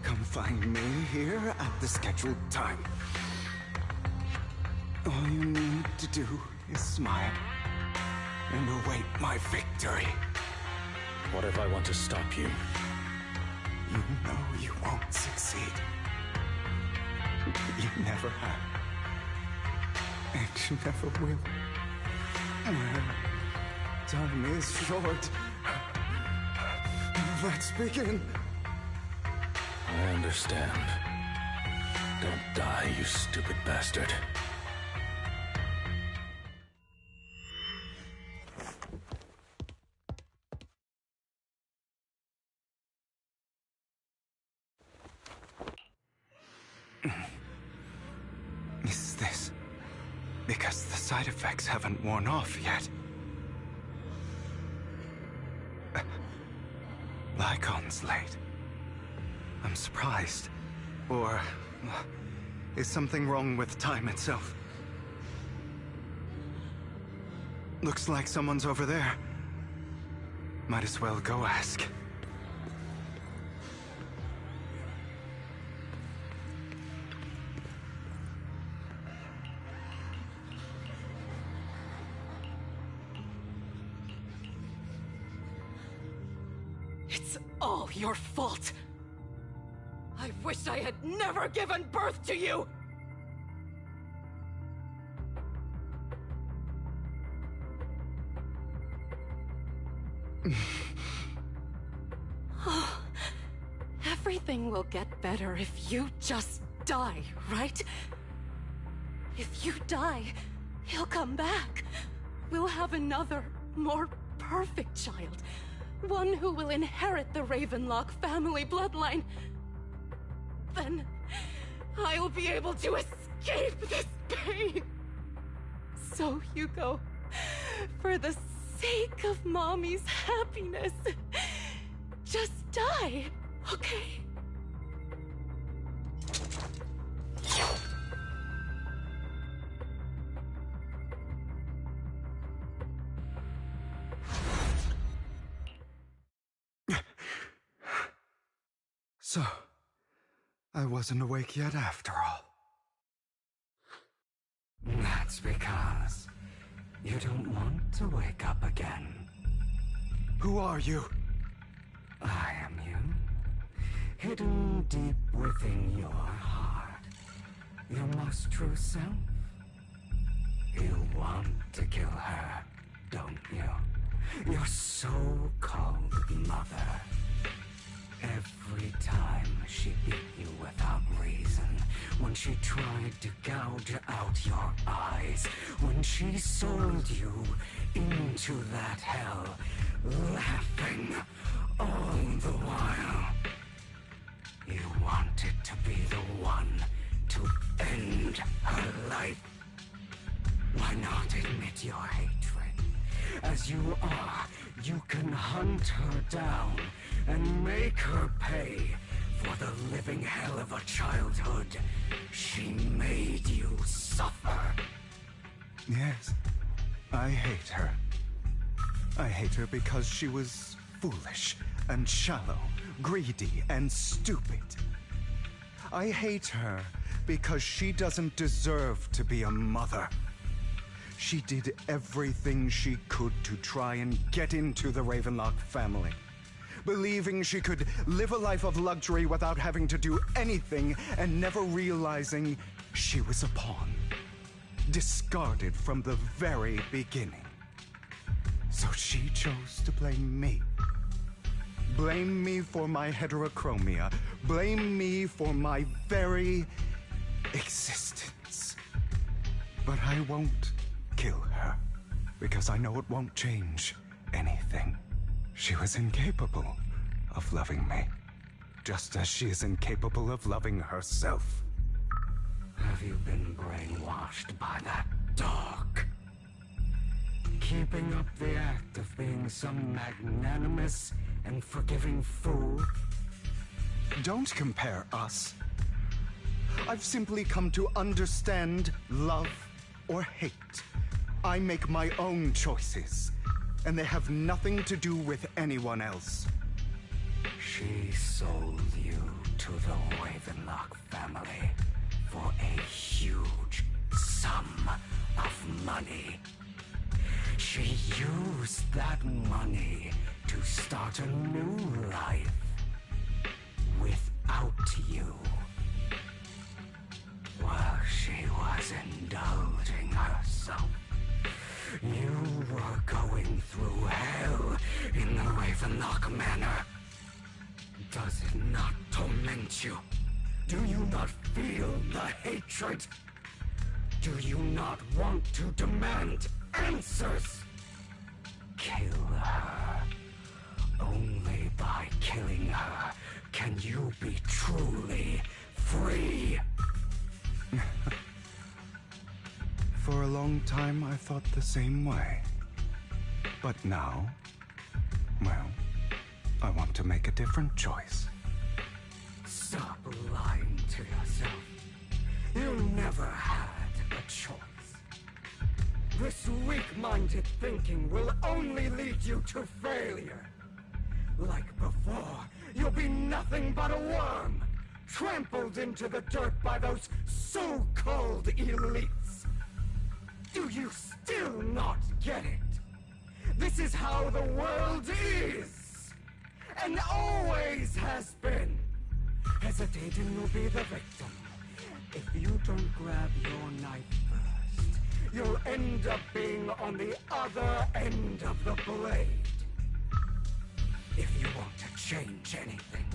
come find me here at the scheduled time. All you need to do is smile and await my victory. What if I want to stop you? You know you won't succeed. You never have. And you never will. Time is short. Let's begin. I understand. Don't die, you stupid bastard. Is this because the side effects haven't worn off yet? Lycon's late. I'm surprised. Or is something wrong with time itself? Looks like someone's over there. Might as well go ask. It's all your fault. I wish I had never given birth to you! Everything will get better if you just die, right? If you die, he'll come back. We'll have another, more perfect child. One who will inherit the Ravenlock family bloodline. Then I'll be able to escape this pain. So, Hugo, for the sake of Mommy's happiness, just die, okay? So, I wasn't awake yet after all. That's because you don't want to wake up again. Who are you? I am you. Hidden deep within your heart. Your most true self. You want to kill her, don't you? Your so-called mother. Every time she beat you without reason, when she tried to gouge out your eyes, when she sold you into that hell, laughing all the while. You wanted to be the one to end her life. Why not admit your hatred? As you are, you can hunt her down and make her pay for the living hell of a childhood she made you suffer. Yes, I hate her. I hate her because she was foolish and shallow, greedy and stupid. I hate her because she doesn't deserve to be a mother. She did everything she could to try and get into the Ravenlock family, believing she could live a life of luxury without having to do anything and never realizing she was a pawn, discarded from the very beginning. So she chose to blame me. Blame me for my heterochromia. Blame me for my very existence. But I won't kill her, because I know it won't change anything. She was incapable of loving me, just as she is incapable of loving herself. Have you been brainwashed by that dog? Keeping up the act of being some magnanimous and forgiving fool? Don't compare us. I've simply come to understand love or hate. I make my own choices, and they have nothing to do with anyone else. She sold you to the Ravenlock family for a huge sum of money. She used that money to start a new life without you. While she was was indulging herself. You were going through hell in the Ravenlock Manor. Does it not torment you? Do you not feel the hatred? Do you not want to demand answers? Kill her. Only by killing her can you be truly free. For a long time, I thought the same way. But now, well, I want to make a different choice. Stop lying to yourself. You never had a choice. This weak-minded thinking will only lead you to failure. Like before, you'll be nothing but a worm, trampled into the dirt by those so-called elites. Do you still not get it? This is how the world is, and always has been. Hesitate and you'll be the victim. If you don't grab your knife first, you'll end up being on the other end of the blade. If you want to change anything,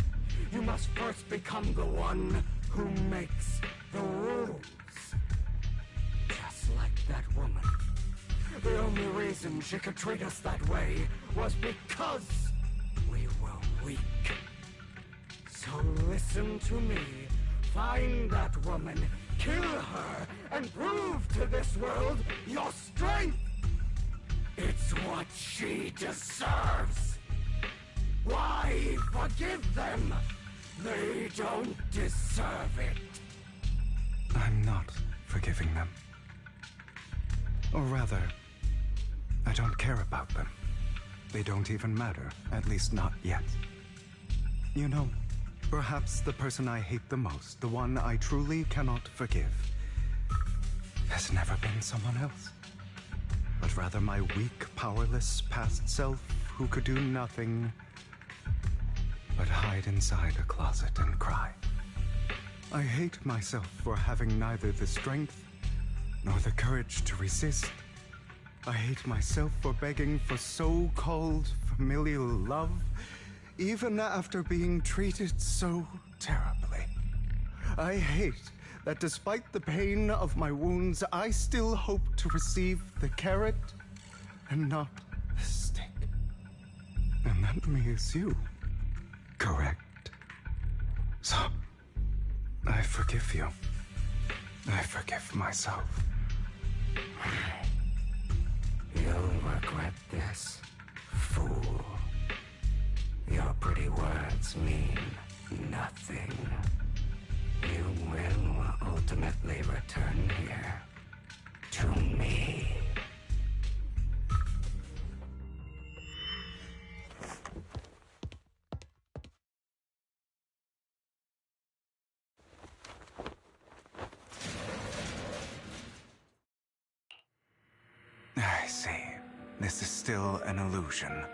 you must first become the one who makes the rules. Just like that woman. The only reason she could treat us that way was because we were weak. So listen to me. Find that woman, kill her, and prove to this world your strength. It's what she deserves. Why forgive them? They don't deserve it. I'm not forgiving them. Or rather, I don't care about them. They don't even matter, at least not yet. You know, perhaps the person I hate the most, the one I truly cannot forgive, has never been someone else. But rather my weak, powerless past self who could do nothing but hide inside a closet and cry. I hate myself for having neither the strength nor the courage to resist. I hate myself for begging for so-called familial love, even after being treated so terribly. I hate that despite the pain of my wounds, I still hope to receive the carrot and not the stick. And that means you. Correct. So, I forgive you. I forgive myself. You'll regret this, fool. Your pretty words mean nothing. You will ultimately return here to me. I see. This is still an illusion.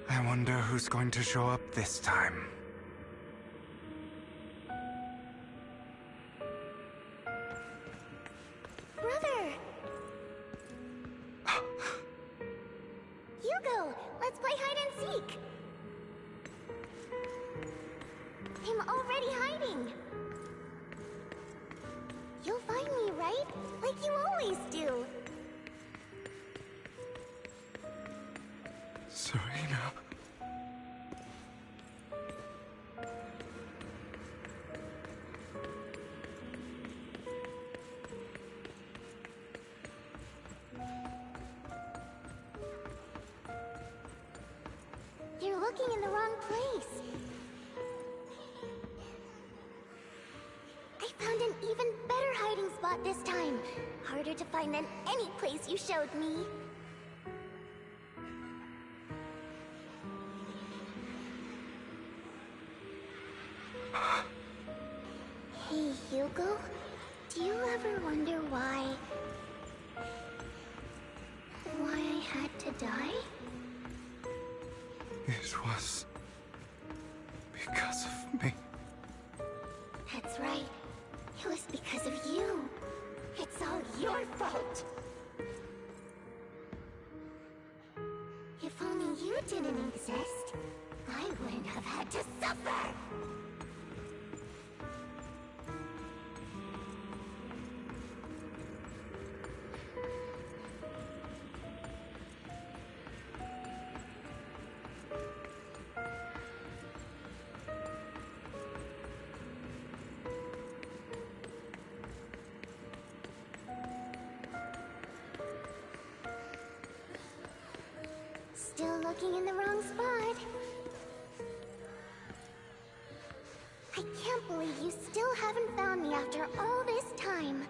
I wonder who's going to show up this time. Brother! Hugo, let's play hide and seek! I'm already hiding! You'll find me, right? Like you always do! Serena. You're looking in the wrong place. I found an even better hiding spot this time. Harder to find than any place you showed me. Hey, Hugo. Do you ever wonder why I had to die? It was because of me. That's right. It didn't exist, I wouldn't have had to suffer! Still looking in the wrong spot. I can't believe you still haven't found me after all this time.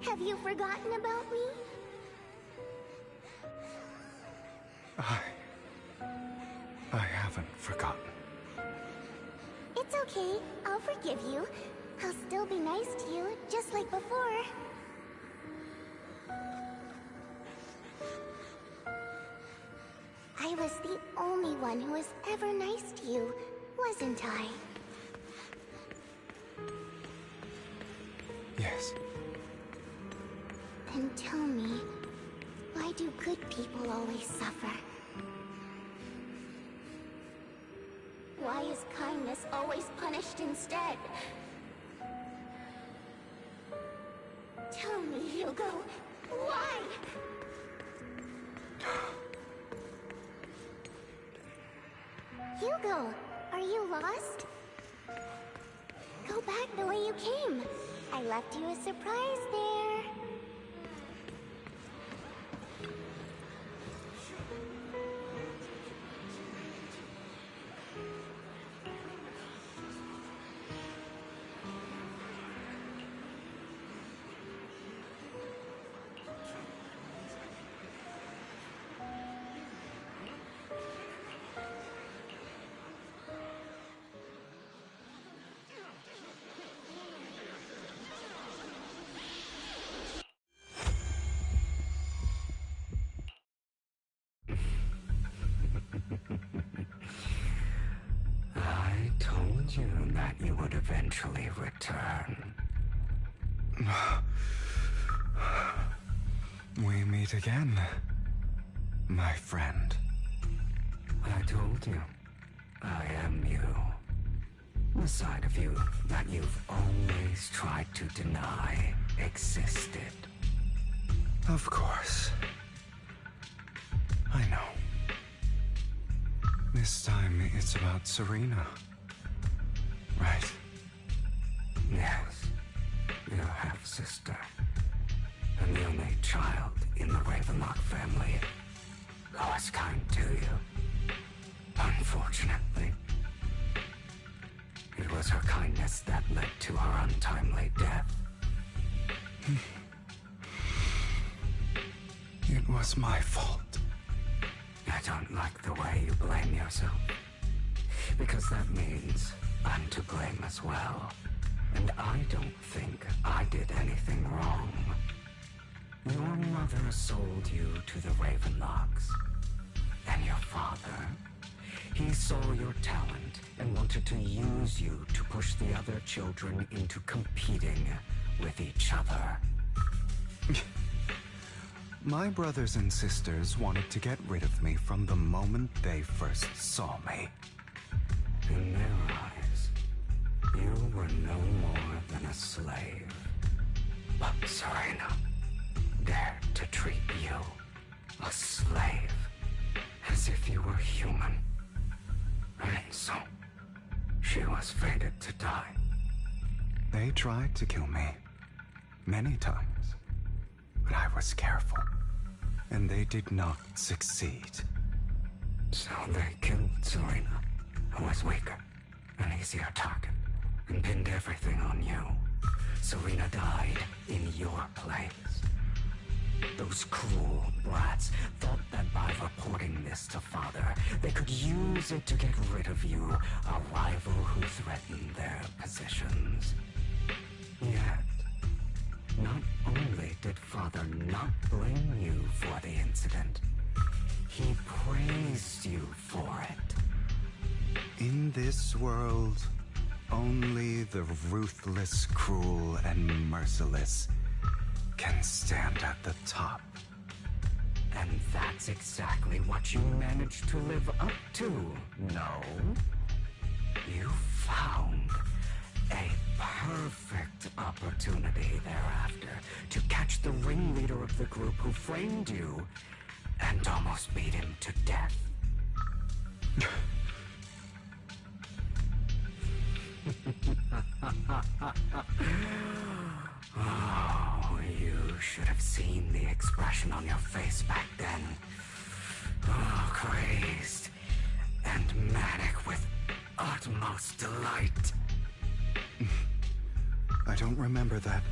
Have you forgotten about me? I haven't forgotten. It's okay. I'll forgive you. I'll still be nice to you, just like before. I was the only one who was ever nice to you, wasn't I? Yes. Then tell me, why do good people always suffer? Why is kindness always punished instead? Tell me, Hugo, why? Hugo, are you lost? Go back the way you came. I left you a surprise there. I told you that you would eventually return. We meet again, my friend. I told you, I am you. The side of you that you've always tried to deny existed. Of course. I know. This time it's about Serena. Right? Yes, your half-sister. And the only child in the Ravenlock family who was kind to you. Unfortunately, it was her kindness that led to her untimely death. It was my fault. I don't like the way you blame yourself. Because that means I'm to blame as well. And I don't think I did anything wrong. Your mother sold you to the Ravenlocks. And your father, he saw your talent and wanted to use you to push the other children into competing with each other. My brothers and sisters wanted to get rid of me from the moment they first saw me. In their eyes, you were no more than a slave. But Serena dared to treat you, a slave, as if you were human. And so, she was fated to die. They tried to kill me many times. But I was careful, and they did not succeed. So they killed Serena, who was weaker, an easier target, and pinned everything on you. Serena died in your place. Those cruel brats thought that by reporting this to Father, they could use it to get rid of you, a rival who threatened their positions. Yet, not only did Father not blame you for the incident, he praised you for it. In this world, only the ruthless, cruel, and merciless can stand at the top. And that's exactly what you managed to live up to, no? You found a perfect opportunity thereafter to catch the ringleader of the group who framed you and almost beat him to death. Oh, you should have seen the expression on your face back then. Oh, crazed and manic with utmost delight. I don't remember that.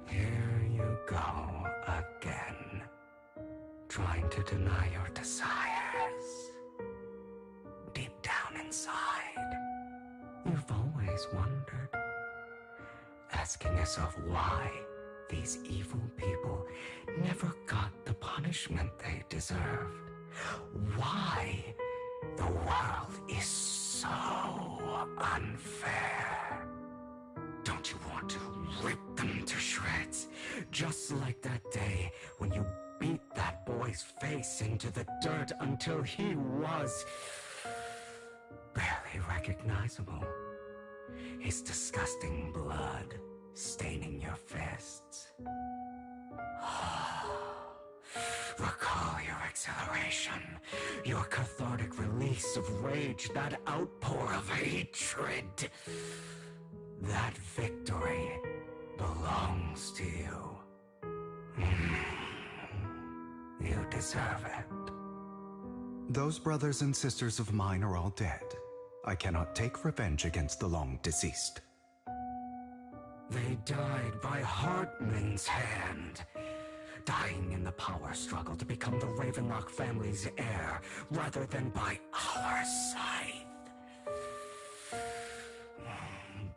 Here you go again, trying to deny your desires. Deep down inside, you've always wondered, asking yourself why these evil people never got the punishment they deserved. Why the world is so unfair. Don't you want to rip them to shreds? Just like that day when you beat that boy's face into the dirt until he was barely recognizable. His disgusting blood staining your fists. Recall your exhilaration, your cathartic release of rage, that outpour of hatred. That victory belongs to you. You deserve it. Those brothers and sisters of mine are all dead. I cannot take revenge against the long deceased. They died by Hartman's hand, dying in the power struggle to become the Ravenlock family's heir, rather than by our scythe.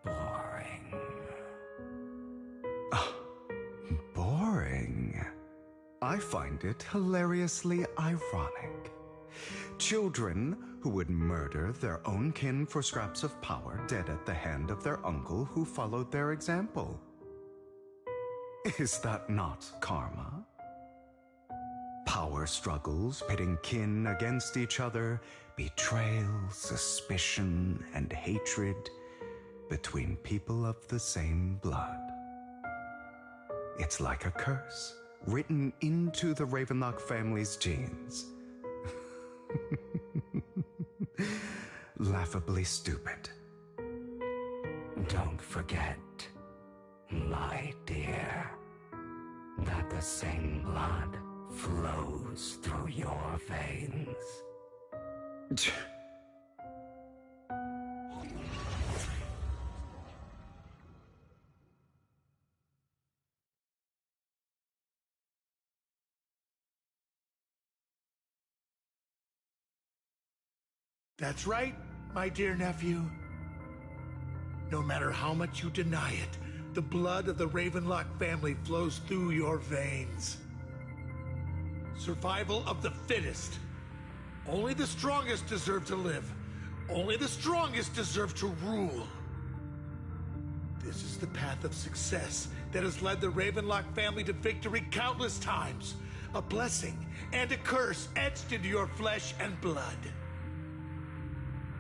Boring. Boring. I find it hilariously ironic. Children who would murder their own kin for scraps of power, dead at the hand of their uncle who followed their example. Is that not karma? Power struggles pitting kin against each other, betrayal, suspicion, and hatred between people of the same blood. It's like a curse written into the Ravenlock family's genes. Laughably stupid. Don't forget, my dear, that the same blood flows through your veins. That's right, my dear nephew. No matter how much you deny it, the blood of the Ravenlock family flows through your veins. Survival of the fittest. Only the strongest deserve to live. Only the strongest deserve to rule. This is the path of success that has led the Ravenlock family to victory countless times. A blessing and a curse etched into your flesh and blood.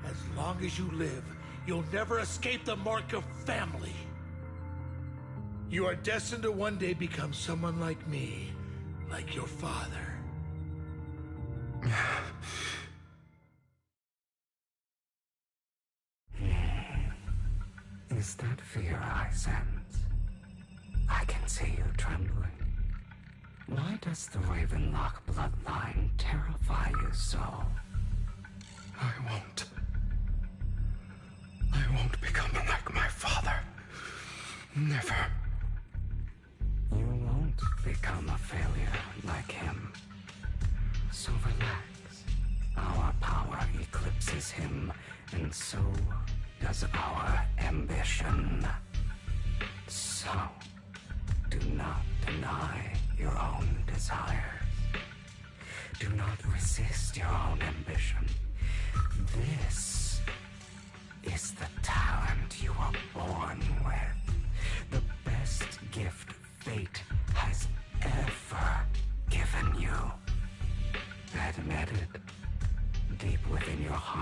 As long as you live, you'll never escape the mark of family. You are destined to one day become someone like me, like your father. Is that fear I sense? I can see you trembling. Why does the Ravenlock bloodline terrify you so? I won't become like my father. Never. You won't become a failure like him. So relax. Our power eclipses him, and so does our ambition. So, do not deny your own desires. Do not resist your own ambition. This is the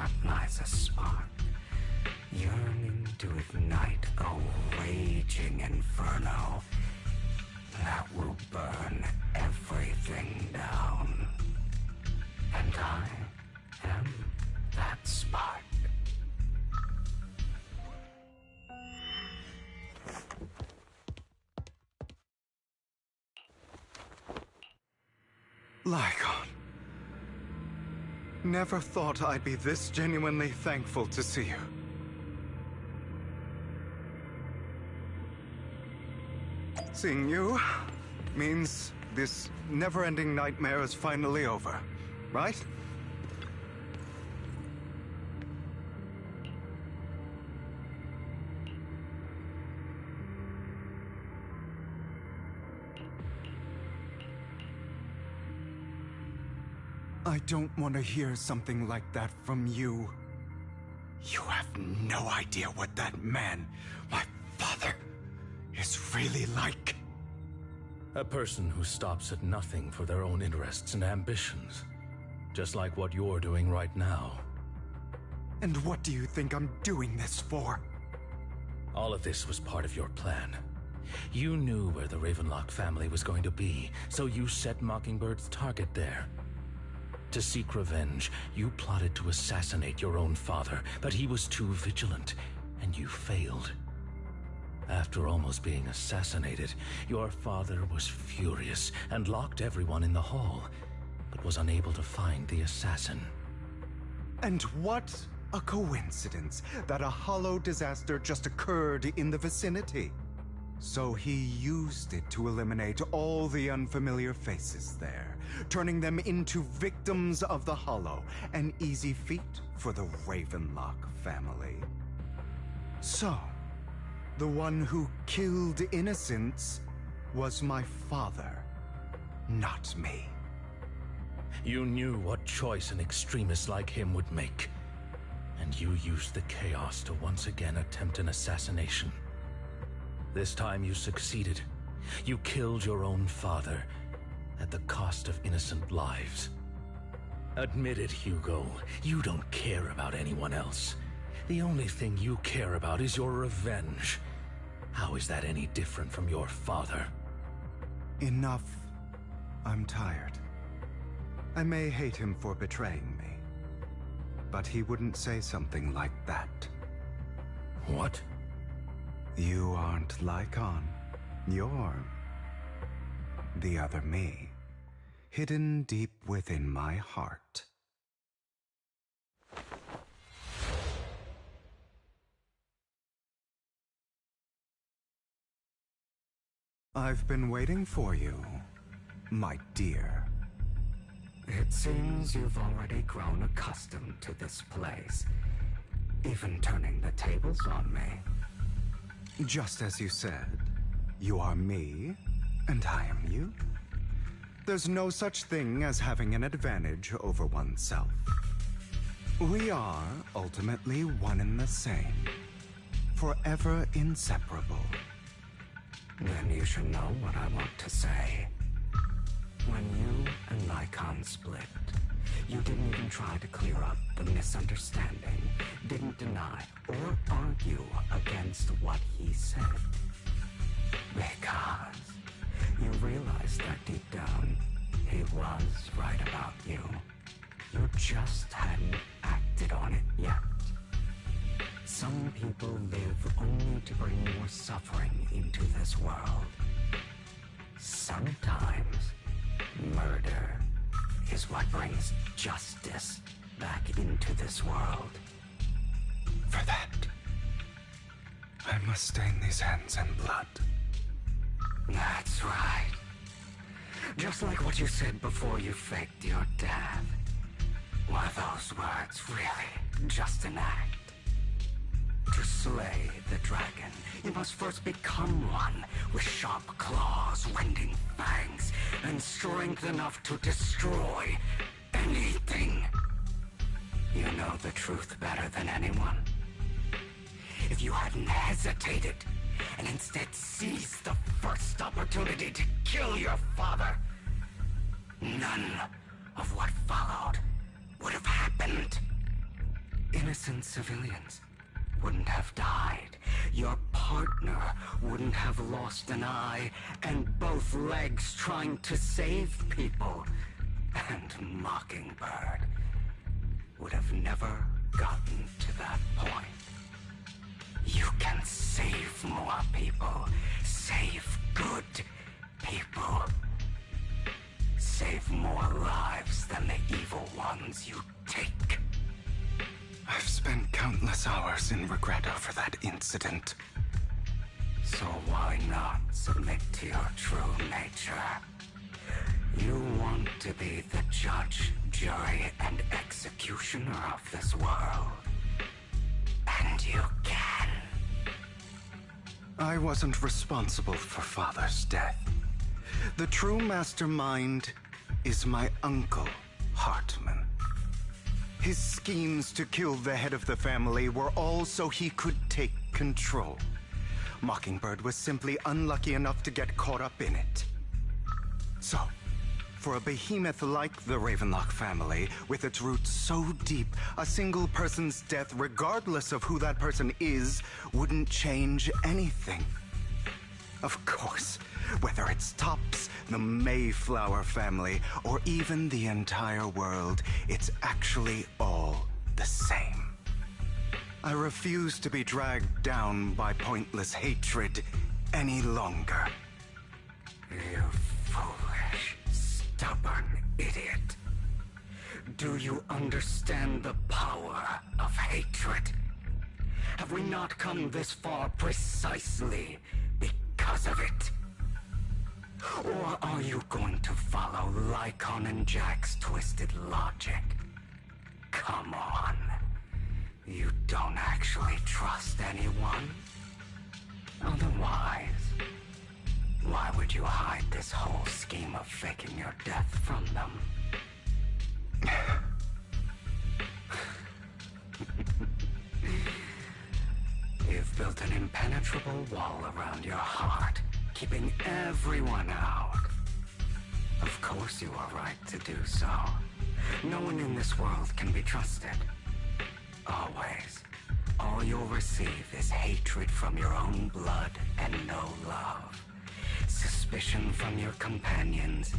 heart lies a spark, yearning to ignite a raging inferno that will burn everything down. And I am that spark. Lycon. Never thought I'd be this genuinely thankful to see you. Seeing you means this never-ending nightmare is finally over, right? I don't want to hear something like that from you. You have no idea what that man, my father, is really like. A person who stops at nothing for their own interests and ambitions. Just like what you're doing right now. And what do you think I'm doing this for? All of this was part of your plan. You knew where the Ravenlock family was going to be, so you set Mockingbird's target there. To seek revenge, you plotted to assassinate your own father, but he was too vigilant, and you failed. After almost being assassinated, your father was furious and locked everyone in the hall, but was unable to find the assassin. And what a coincidence that a hollow disaster just occurred in the vicinity. So he used it to eliminate all the unfamiliar faces there, turning them into victims of the hollow, an easy feat for the Ravenlock family. So, the one who killed innocents was my father, not me. You knew what choice an extremist like him would make, and you used the chaos to once again attempt an assassination. This time you succeeded. You killed your own father at the cost of innocent lives. Admit it, Hugo. You don't care about anyone else. The only thing you care about is your revenge. How is that any different from your father? Enough. I'm tired. I may hate him for betraying me, but he wouldn't say something like that. What? You aren't Lycon. You're the other me, hidden deep within my heart. I've been waiting for you, my dear. It seems you've already grown accustomed to this place, even turning the tables on me. Just as you said, you are me, and I am you. There's no such thing as having an advantage over oneself. We are ultimately one and the same, forever inseparable. Then you should know what I want to say. When you and Lycon split, you didn't even try to clear up the misunderstanding, didn't deny or argue against what he said. Because you realized that deep down, he was right about you. You just hadn't acted on it yet. Some people live only to bring more suffering into this world. Sometimes, murder is what brings justice back into this world. For that, I must stain these hands in blood. That's right. Just like what you said before you faked your death. Were those words really just an act? To slay the dragon, you must first become one with sharp claws, rending fangs, and strength enough to destroy anything. You know the truth better than anyone. If you hadn't hesitated, and instead seized the first opportunity to kill your father, none of what followed would have happened. innocent civilians wouldn't have died. Your partner wouldn't have lost an eye and both legs trying to save people. And Mockingbird would have never gotten to that point. You can save more people. Save good people. Save more lives than the evil ones you take. I've spent countless hours in regret over that incident. So why not submit to your true nature? You want to be the judge, jury, and executioner of this world. And you can. I wasn't responsible for Father's death. The true mastermind is my uncle, Hartman. His schemes to kill the head of the family were all so he could take control. Mockingbird was simply unlucky enough to get caught up in it. So, for a behemoth like the Ravenlock family, with its roots so deep, a single person's death, regardless of who that person is, wouldn't change anything. Of course, whether it's Tops, the Mayflower family, or even the entire world, it's actually all the same. I refuse to be dragged down by pointless hatred any longer. You foolish, stubborn idiot. Do you understand the power of hatred? Have we not come this far precisely because of it? Or are you going to follow Lycon and Jack's twisted logic? Come on. You don't actually trust anyone? Otherwise, why would you hide this whole scheme of faking your death from them? You've built an impenetrable wall around your heart, keeping everyone out. Of course you are right to do so. No one in this world can be trusted. Always. All you'll receive is hatred from your own blood and no love. Suspicion from your companions,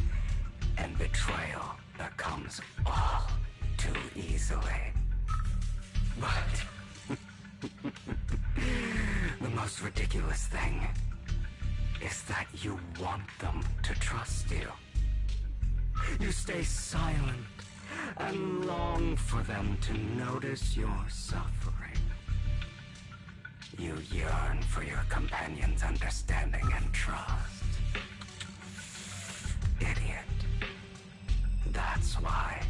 and betrayal that comes all too easily. But the most ridiculous thing is that you want them to trust you. You stay silent and long for them to notice your suffering. You yearn for your companion's understanding and trust. Idiot. That's why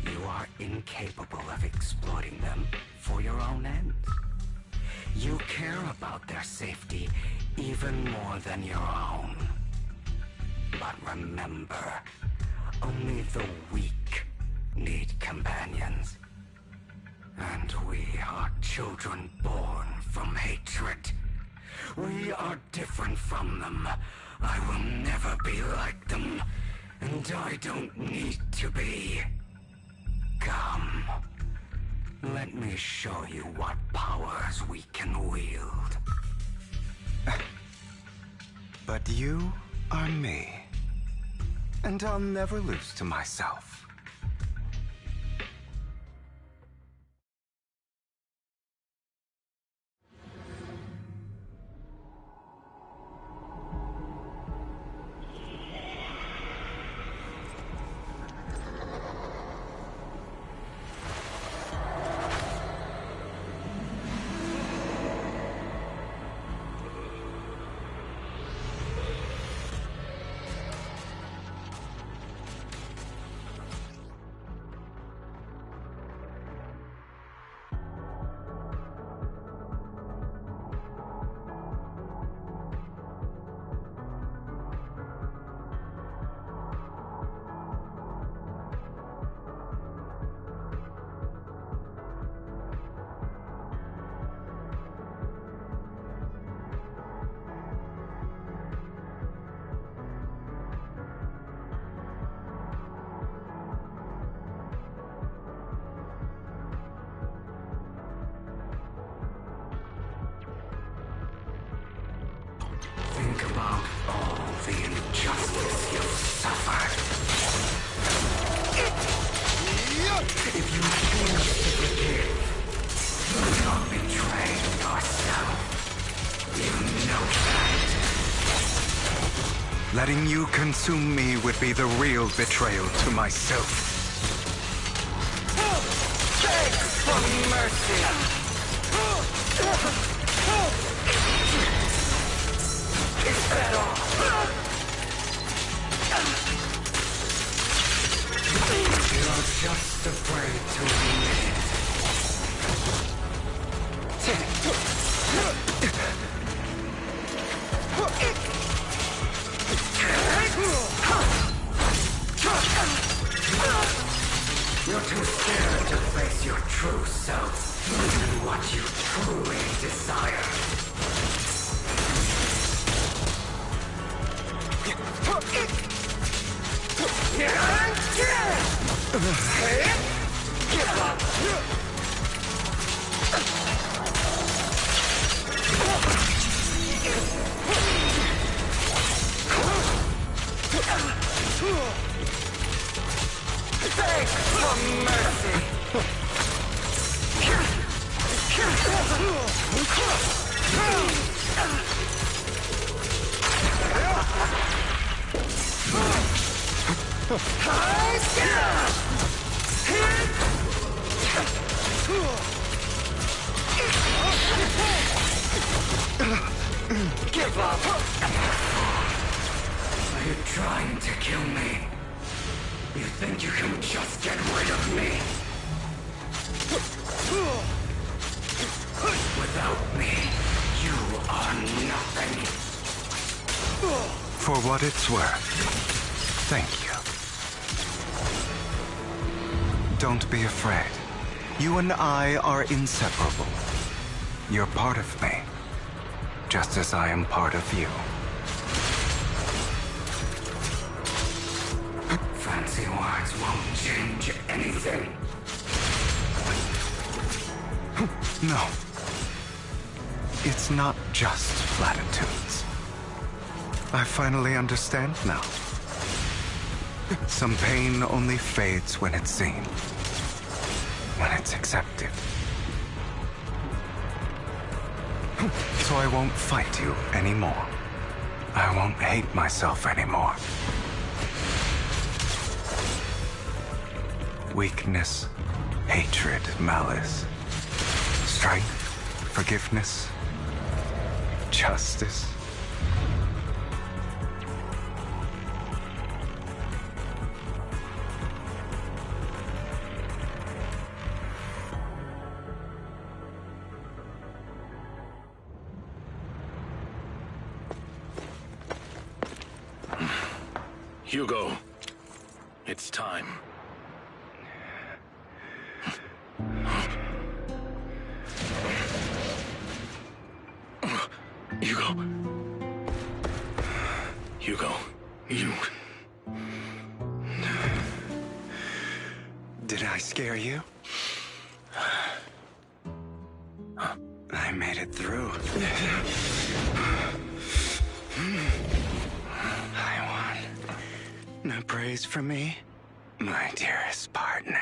you are incapable of exploiting them for your own ends. You care about their safety even more than your own. But remember, only the weak need companions. And we are children born from hatred. We are different from them. I will never be like them, and I don't need to be. Come, let me show you what powers we can wield. But you are me, and I'll never lose to myself. about all the injustice you've suffered. If you choose to forgive, you're betraying yourself. You know that. Letting you consume me would be the real betrayal to myself. Beg for mercy. Is that all? You're just afraid to admit it. You're too scared to face your true self and what you truly desire. Give up! Beg for mercy! Give up! Are you trying to kill me? You think you can just get rid of me? Without me, you are nothing. For what it's worth, thank you. Don't be afraid. You and I are inseparable. You're part of me, just as I am part of you. Fancy words won't change anything. No. It's not just platitudes. I finally understand now. Some pain only fades when it's seen, when it's accepted. So I won't fight you anymore. I won't hate myself anymore. Weakness, hatred, malice, strength, forgiveness, justice. Hugo, it's time. Hugo, you... Did I scare you? I made it through. I won. No praise from me, my dearest partner.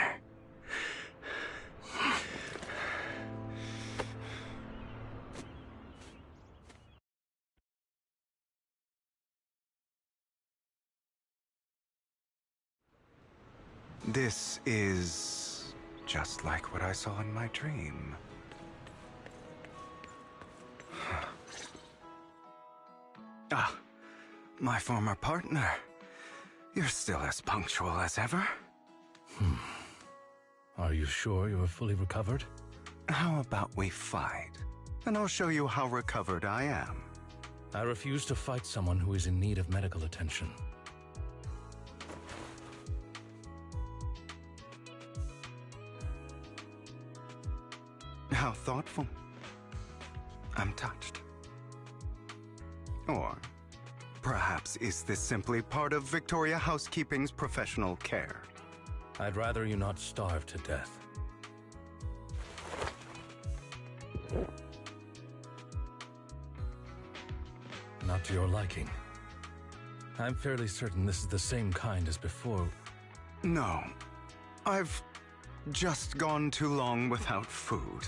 This is just like what I saw in my dream. Ah, my former partner. You're still as punctual as ever. Are you sure you're fully recovered? How about we fight? And I'll show you how recovered I am. I refuse to fight someone who is in need of medical attention. How thoughtful. I'm touched. Or perhaps is this simply part of Victoria Housekeeping's professional care? I'd rather you not starve to death. Not not to your liking. I'm fairly certain this is the same kind as before. No. I've just gone too long without food.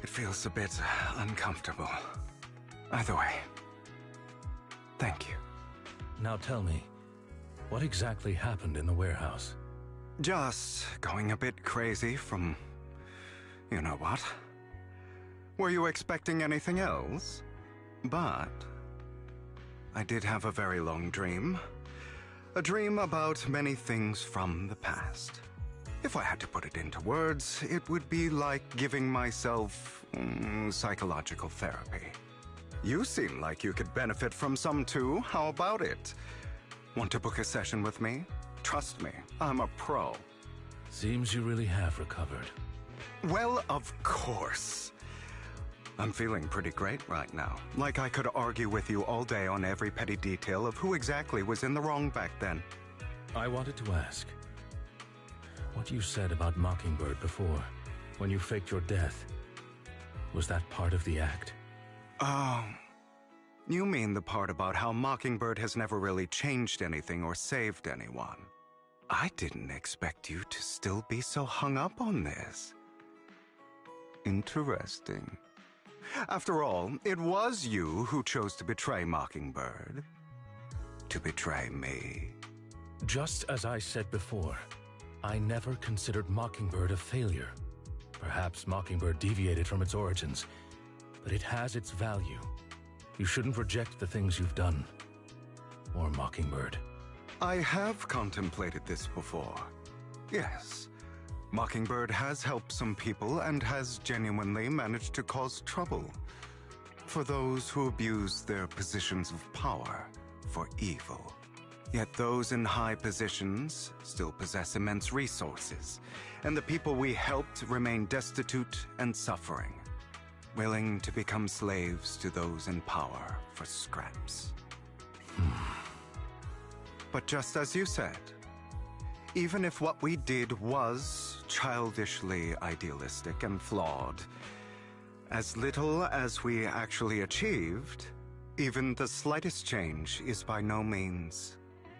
It feels a bit uncomfortable. Either way, thank you. Now tell me, what exactly happened in the warehouse? Just going a bit crazy from... you know what? Were you expecting anything else? But... I did have a very long dream. A dream about many things from the past. If I had to put it into words, it would be like giving myself psychological therapy. You seem like you could benefit from some too. How about it? Want to book a session with me? Trust me, I'm a pro. Seems you really have recovered. Well, of course. I'm feeling pretty great right now. Like I could argue with you all day on every petty detail of who exactly was in the wrong back then. I wanted to ask, what you said about Mockingbird before, when you faked your death, was that part of the act? Oh, you mean the part about how Mockingbird has never really changed anything or saved anyone. I didn't expect you to still be so hung up on this. Interesting. After all, it was you who chose to betray Mockingbird. To betray me. Just as I said before, I never considered Mockingbird a failure. Perhaps Mockingbird deviated from its origins, but it has its value. You shouldn't reject the things you've done. Or Mockingbird. I have contemplated this before. Yes. Mockingbird has helped some people and has genuinely managed to cause trouble for those who abuse their positions of power for evil. Yet those in high positions still possess immense resources, and the people we helped remain destitute and suffering, willing to become slaves to those in power for scraps. But just as you said, even if what we did was childishly idealistic and flawed, as little as we actually achieved, even the slightest change is by no means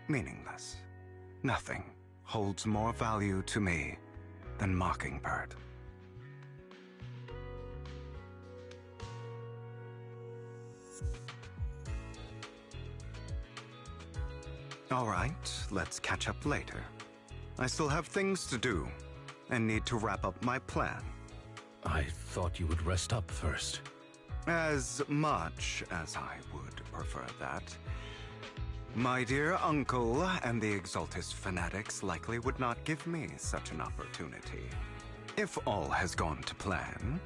meaningless. Nothing holds more value to me than Mockingbird. All right, let's catch up later. I still have things to do, and need to wrap up my plan. I thought you would rest up first. As much as I would prefer that. My dear uncle and the Exaltus fanatics likely would not give me such an opportunity. If all has gone to plan,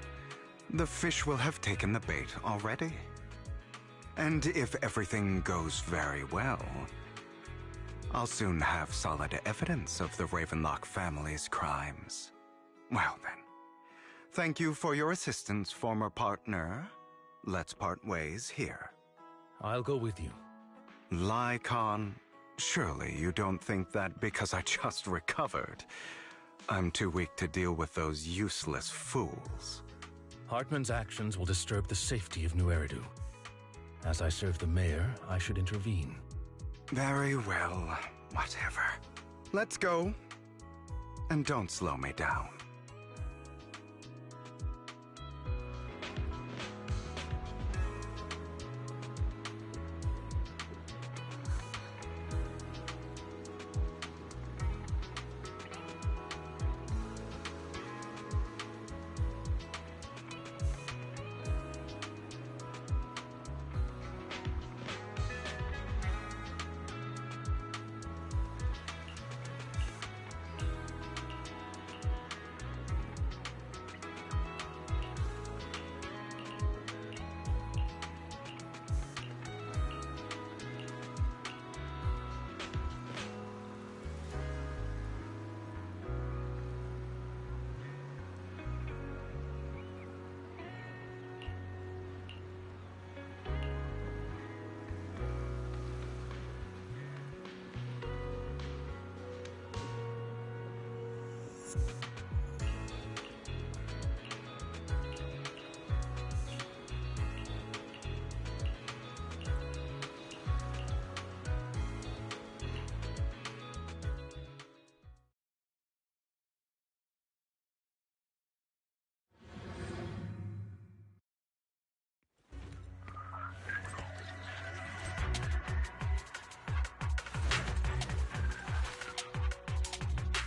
the fish will have taken the bait already. And if everything goes very well, I'll soon have solid evidence of the Ravenlock family's crimes. Well then, thank you for your assistance, former partner. Let's part ways here. I'll go with you. Lycon, surely you don't think that because I just recovered, I'm too weak to deal with those useless fools. Hartman's actions will disturb the safety of New Eridu. As I serve the mayor, I should intervene. Very well, whatever. Let's go. And don't slow me down.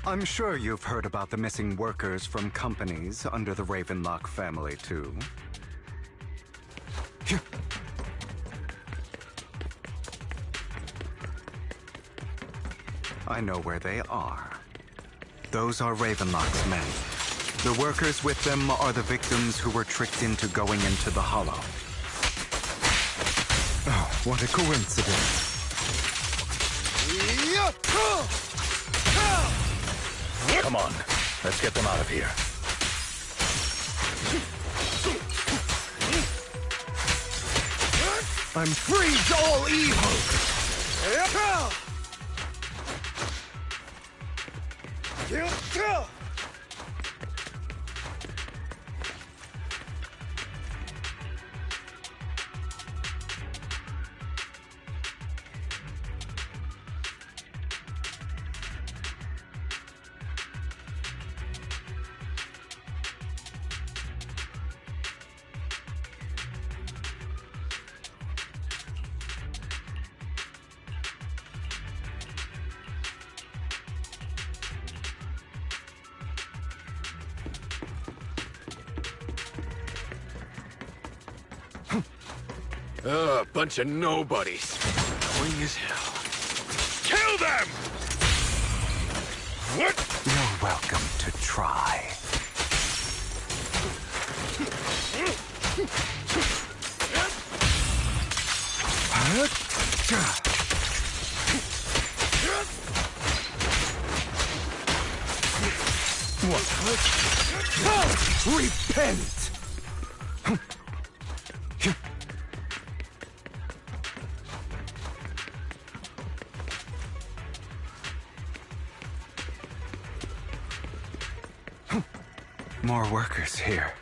I'm sure you've heard about the missing workers from companies under the Ravenlock family, too. I know where they are. Those are Ravenlock's men. The workers with them are the victims who were tricked into going into the Hollow. Oh, what a coincidence. Come on, let's get them out of here. I'm free to all evil! Bunch of nobodies. Annoying as hell. Kill them! What? You're welcome to try. What? Repent! More workers here.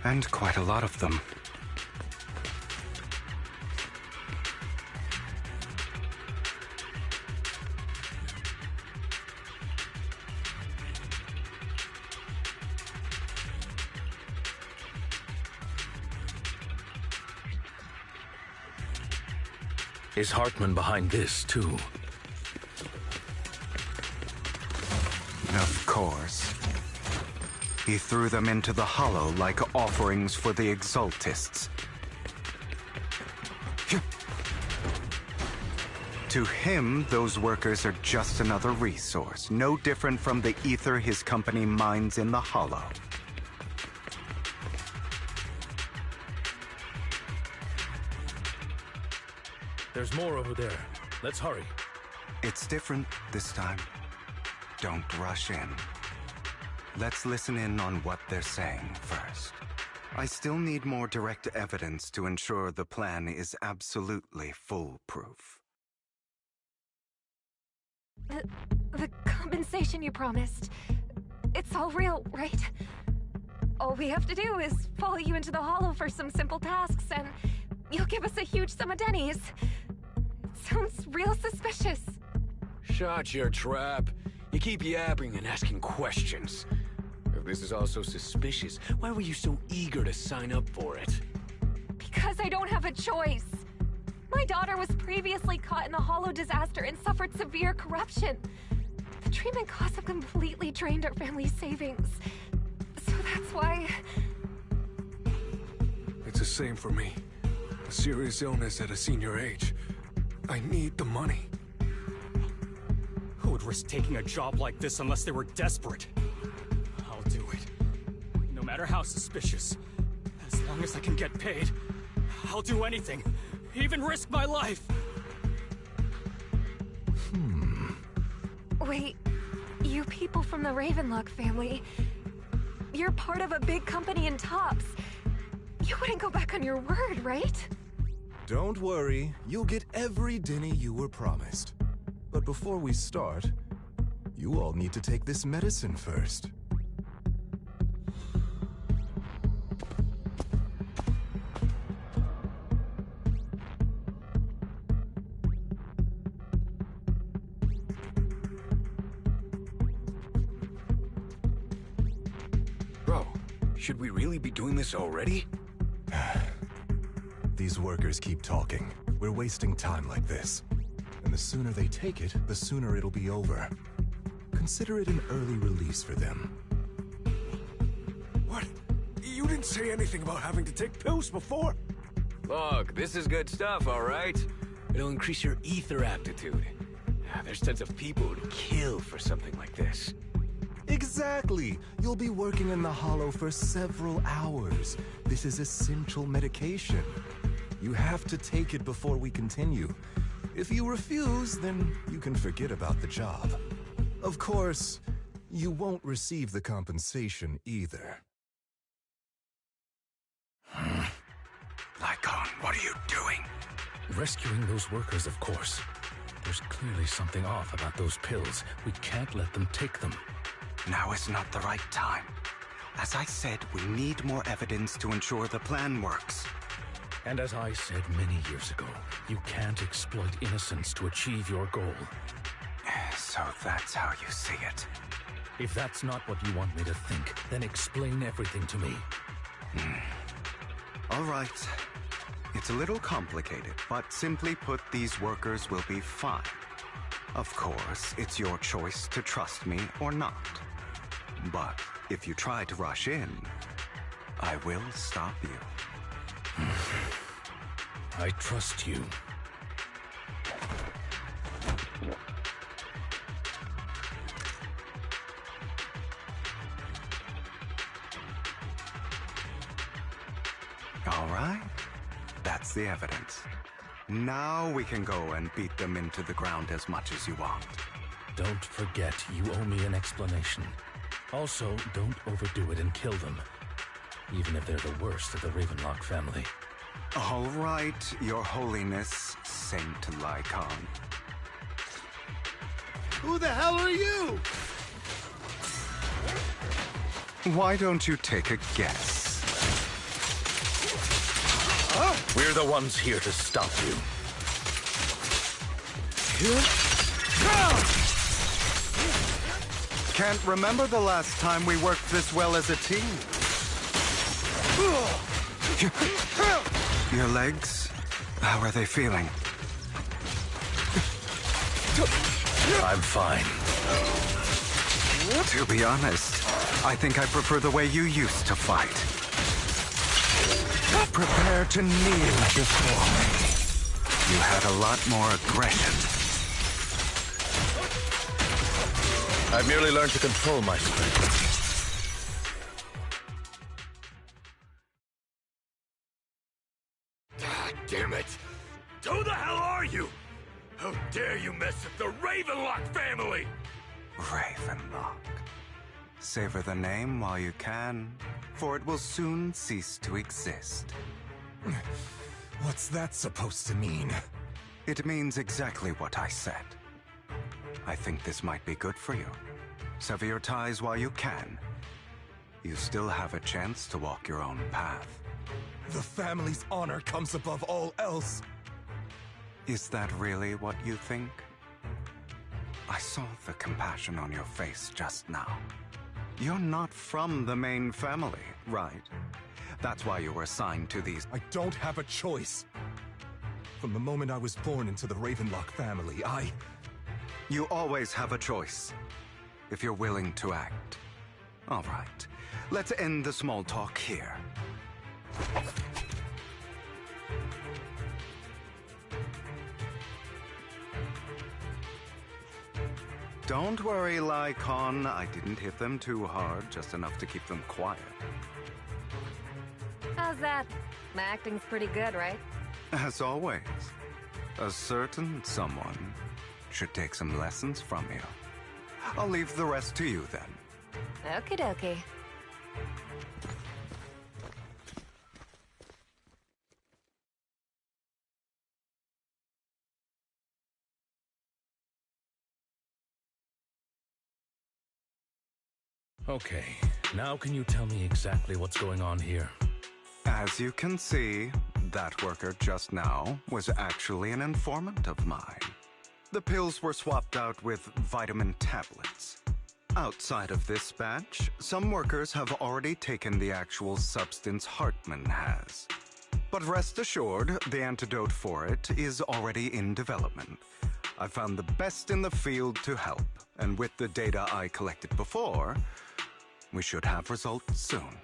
And quite a lot of them. Is Hartman behind this, too? Of course. He threw them into the Hollow like offerings for the Exaltists. To him, those workers are just another resource, no different from the ether his company mines in the Hollow. There's more over there. Let's hurry. It's different this time. Don't rush in. Let's listen in on what they're saying first. I still need more direct evidence to ensure the plan is absolutely foolproof. The compensation you promised, it's all real, right? All we have to do is follow you into the Hollow for some simple tasks, and you'll give us a huge sum of dennies. It sounds real suspicious. Shut your trap. You keep yapping and asking questions. If this is all so suspicious, why were you so eager to sign up for it? Because I don't have a choice. My daughter was previously caught in the Hollow disaster and suffered severe corruption. The treatment costs have completely drained our family's savings. So that's why... It's the same for me. A serious illness at a senior age. I need the money. Who would risk taking a job like this unless they were desperate? I'll do it. No matter how suspicious. As long as I can get paid, I'll do anything. Even risk my life. Wait, you people from the Ravenlock family, you're part of a big company in Tops. You wouldn't go back on your word, right? Don't worry, you'll get every denny you were promised. But before we start, you all need to take this medicine first. Bro, should we really be doing this already? These workers keep talking. We're wasting time like this. And the sooner they take it, the sooner it'll be over. consider it an early release for them. What? You didn't say anything about having to take pills before. Look, this is good stuff, all right? It'll increase your ether aptitude. There's tons of people who'd kill for something like this. Exactly! You'll be working in the Hollow for several hours. This is essential medication. You have to take it before we continue. If you refuse, then you can forget about the job. Of course, you won't receive the compensation either. Lycon, what are you doing? Rescuing those workers, of course. There's clearly something off about those pills. We can't let them take them. Now is not the right time. As I said, we need more evidence to ensure the plan works. And as I said many years ago, you can't exploit innocence to achieve your goal. So that's how you see it. If that's not what you want me to think, then explain everything to me. All right. It's a little complicated, but simply put, these workers will be fine. Of course, it's your choice to trust me or not. But if you try to rush in, I will stop you. I trust you. All right. That's the evidence. Now we can go and beat them into the ground as much as you want. Don't forget, you owe me an explanation. Also, don't overdo it and kill them. Even if they're the worst of the Ravenlock family. All right, Your Holiness, Saint Lycon. Who the hell are you? Why don't you take a guess? We're the ones here to stop you. Can't remember the last time we worked this well as a team. Your legs? How are they feeling? I'm fine. To be honest, I think I prefer the way you used to fight. Prepare to kneel before me. You had a lot more aggression. I've merely learned to control my strength. God damn it! Who the hell are you? How dare you mess with the Ravenlock family? Ravenlock. Savor the name while you can, for it will soon cease to exist. What's that supposed to mean? It means exactly what I said. I think this might be good for you. Sever your ties while you can. You still have a chance to walk your own path. The family's honor comes above all else. Is that really what you think? I saw the compassion on your face just now. You're not from the main family, right? That's why you were assigned to these. I don't have a choice. From the moment I was born into the Ravenlock family, You always have a choice, if you're willing to act. All right, let's end the small talk here. Don't worry, Lycon. I didn't hit them too hard, just enough to keep them quiet. How's that? My acting's pretty good, right? As always, a certain someone should take some lessons from you. I'll leave the rest to you then. Okie dokie. Okay, now can you tell me exactly what's going on here? As you can see, that worker just now was actually an informant of mine. The pills were swapped out with vitamin tablets. Outside of this batch, some workers have already taken the actual substance Hartman has. But rest assured, the antidote for it is already in development. I found the best in the field to help. And with the data I collected before, we should have results soon.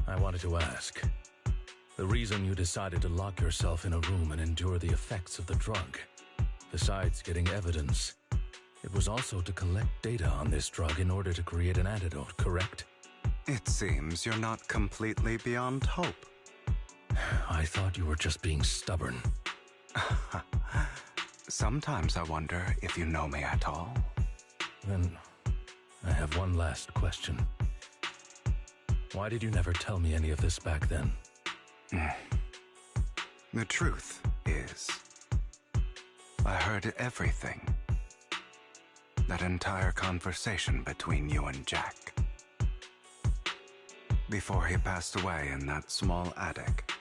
I wanted to ask, the reason you decided to lock yourself in a room and endure the effects of the drug, besides getting evidence, it was also to collect data on this drug in order to create an antidote, correct? It seems you're not completely beyond hope. I thought you were just being stubborn. Sometimes I wonder if you know me at all. Then, I have one last question. Why did you never tell me any of this back then? The truth is, I heard everything. That entire conversation between you and Jack. Before he passed away in that small attic.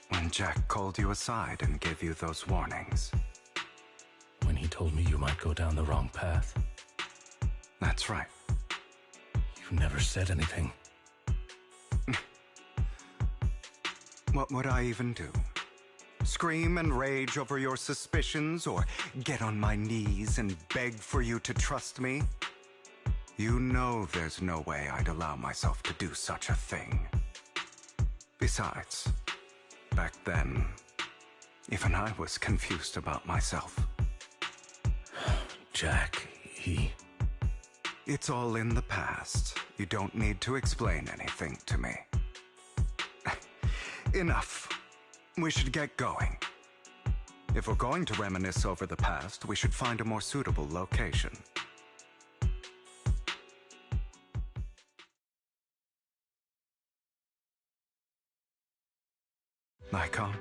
When Jack called you aside and gave you those warnings. When he told me you might go down the wrong path? That's right. You never said anything. What would I even do? Scream and rage over your suspicions, or get on my knees and beg for you to trust me? You know there's no way I'd allow myself to do such a thing. Besides, back then, even I was confused about myself. Jack, It's all in the past. You don't need to explain anything to me. Enough. We should get going. If we're going to reminisce over the past, we should find a more suitable location. Nikon,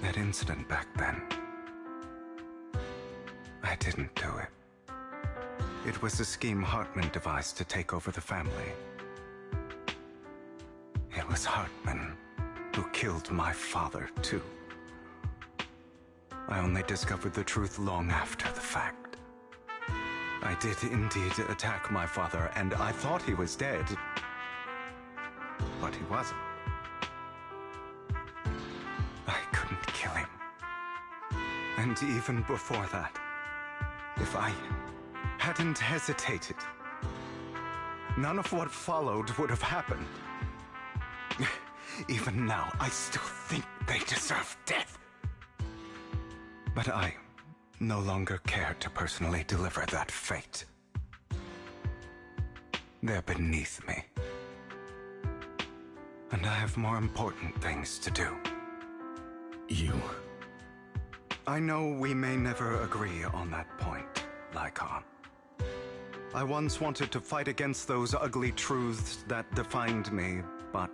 that incident back then, I didn't do it. It was a scheme Hartman devised to take over the family. It was Hartman who killed my father, too. I only discovered the truth long after the fact. I did indeed attack my father, and I thought he was dead. But he wasn't. I couldn't kill him. And even before that, if I hadn't hesitated, none of what followed would have happened. Even now, I still think they deserve death. But I no longer care to personally deliver that fate. They're beneath me. And I have more important things to do. I know we may never agree on that point, Lycon. I once wanted to fight against those ugly truths that defined me, but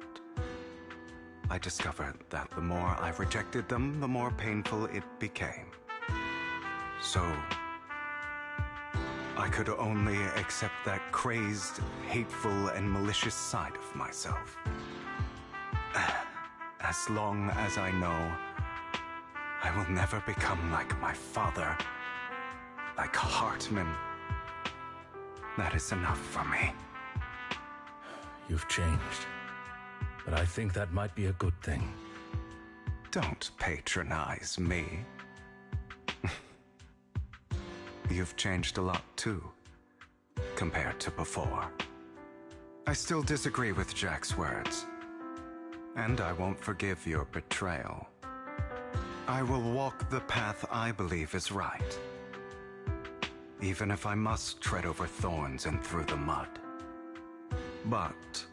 I discovered that the more I rejected them, the more painful it became. So, I could only accept that crazed, hateful, and malicious side of myself. As long as I know I will never become like my father, like Hartman, that is enough for me. You've changed. But I think that might be a good thing. Don't patronize me. You've changed a lot too, compared to before. I still disagree with Jack's words. And I won't forgive your betrayal. I will walk the path I believe is right. Even if I must tread over thorns and through the mud. But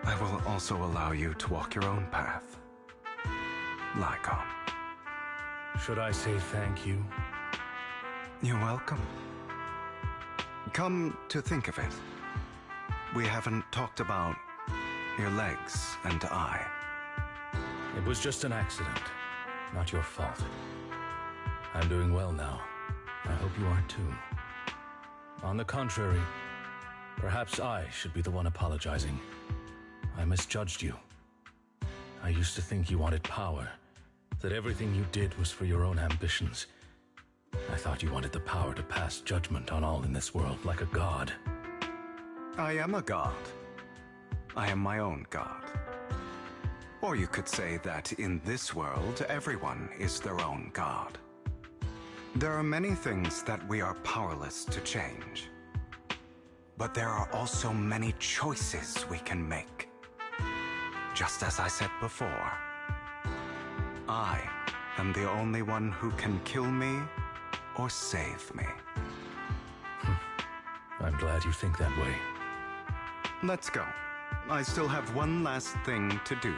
I will also allow you to walk your own path. Lycon. Should I say thank you? You're welcome. Come to think of it, we haven't talked about your legs and eye. It was just an accident, not your fault. I'm doing well now. I hope you are too. On the contrary, perhaps I should be the one apologizing. I misjudged you. I used to think you wanted power, that everything you did was for your own ambitions. I thought you wanted the power to pass judgment on all in this world like a god. I am a god. I am my own god. Or you could say that in this world, everyone is their own god. There are many things that we are powerless to change. But there are also many choices we can make. Just as I said before, I am the only one who can kill me or save me. I'm glad you think that way. Let's go. I still have one last thing to do.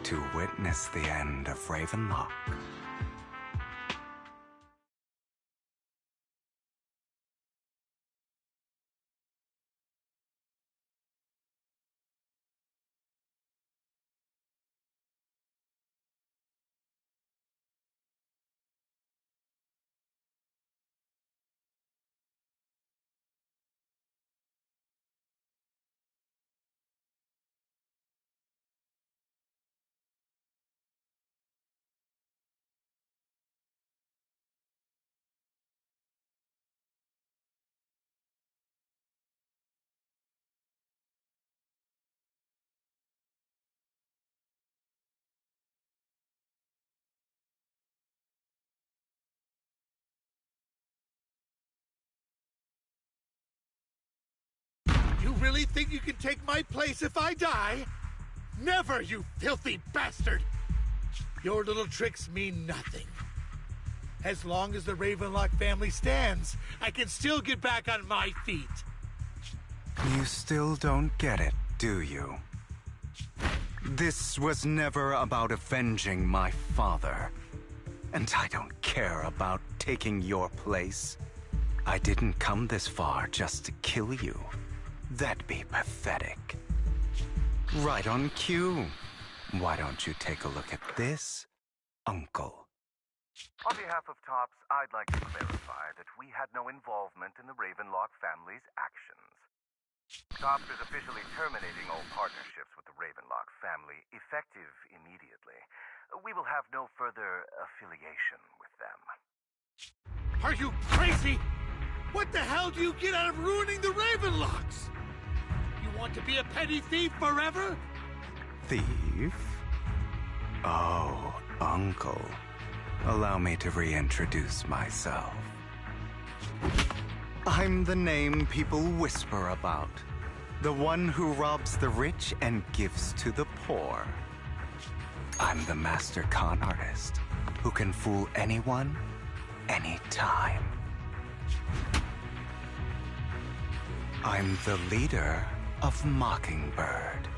To witness the end of Ravenlock. You really think you can take my place if I die? Never, you filthy bastard! Your little tricks mean nothing. As long as the Ravenlock family stands, I can still get back on my feet. You still don't get it, do you? This was never about avenging my father. And I don't care about taking your place. I didn't come this far just to kill you. That'd be pathetic. Right on cue. Why don't you take a look at this, Uncle? On behalf of TOPS, I'd like to clarify that we had no involvement in the Ravenlock family's actions. TOPS is officially terminating all partnerships with the Ravenlock family, effective immediately. We will have no further affiliation with them. Are you crazy? What the hell do you get out of ruining the Ravenlocks? You want to be a petty thief forever? Thief? Oh, Uncle. Allow me to reintroduce myself. I'm the name people whisper about. The one who robs the rich and gives to the poor. I'm the master con artist who can fool anyone, anytime. I'm the leader of Mockingbird.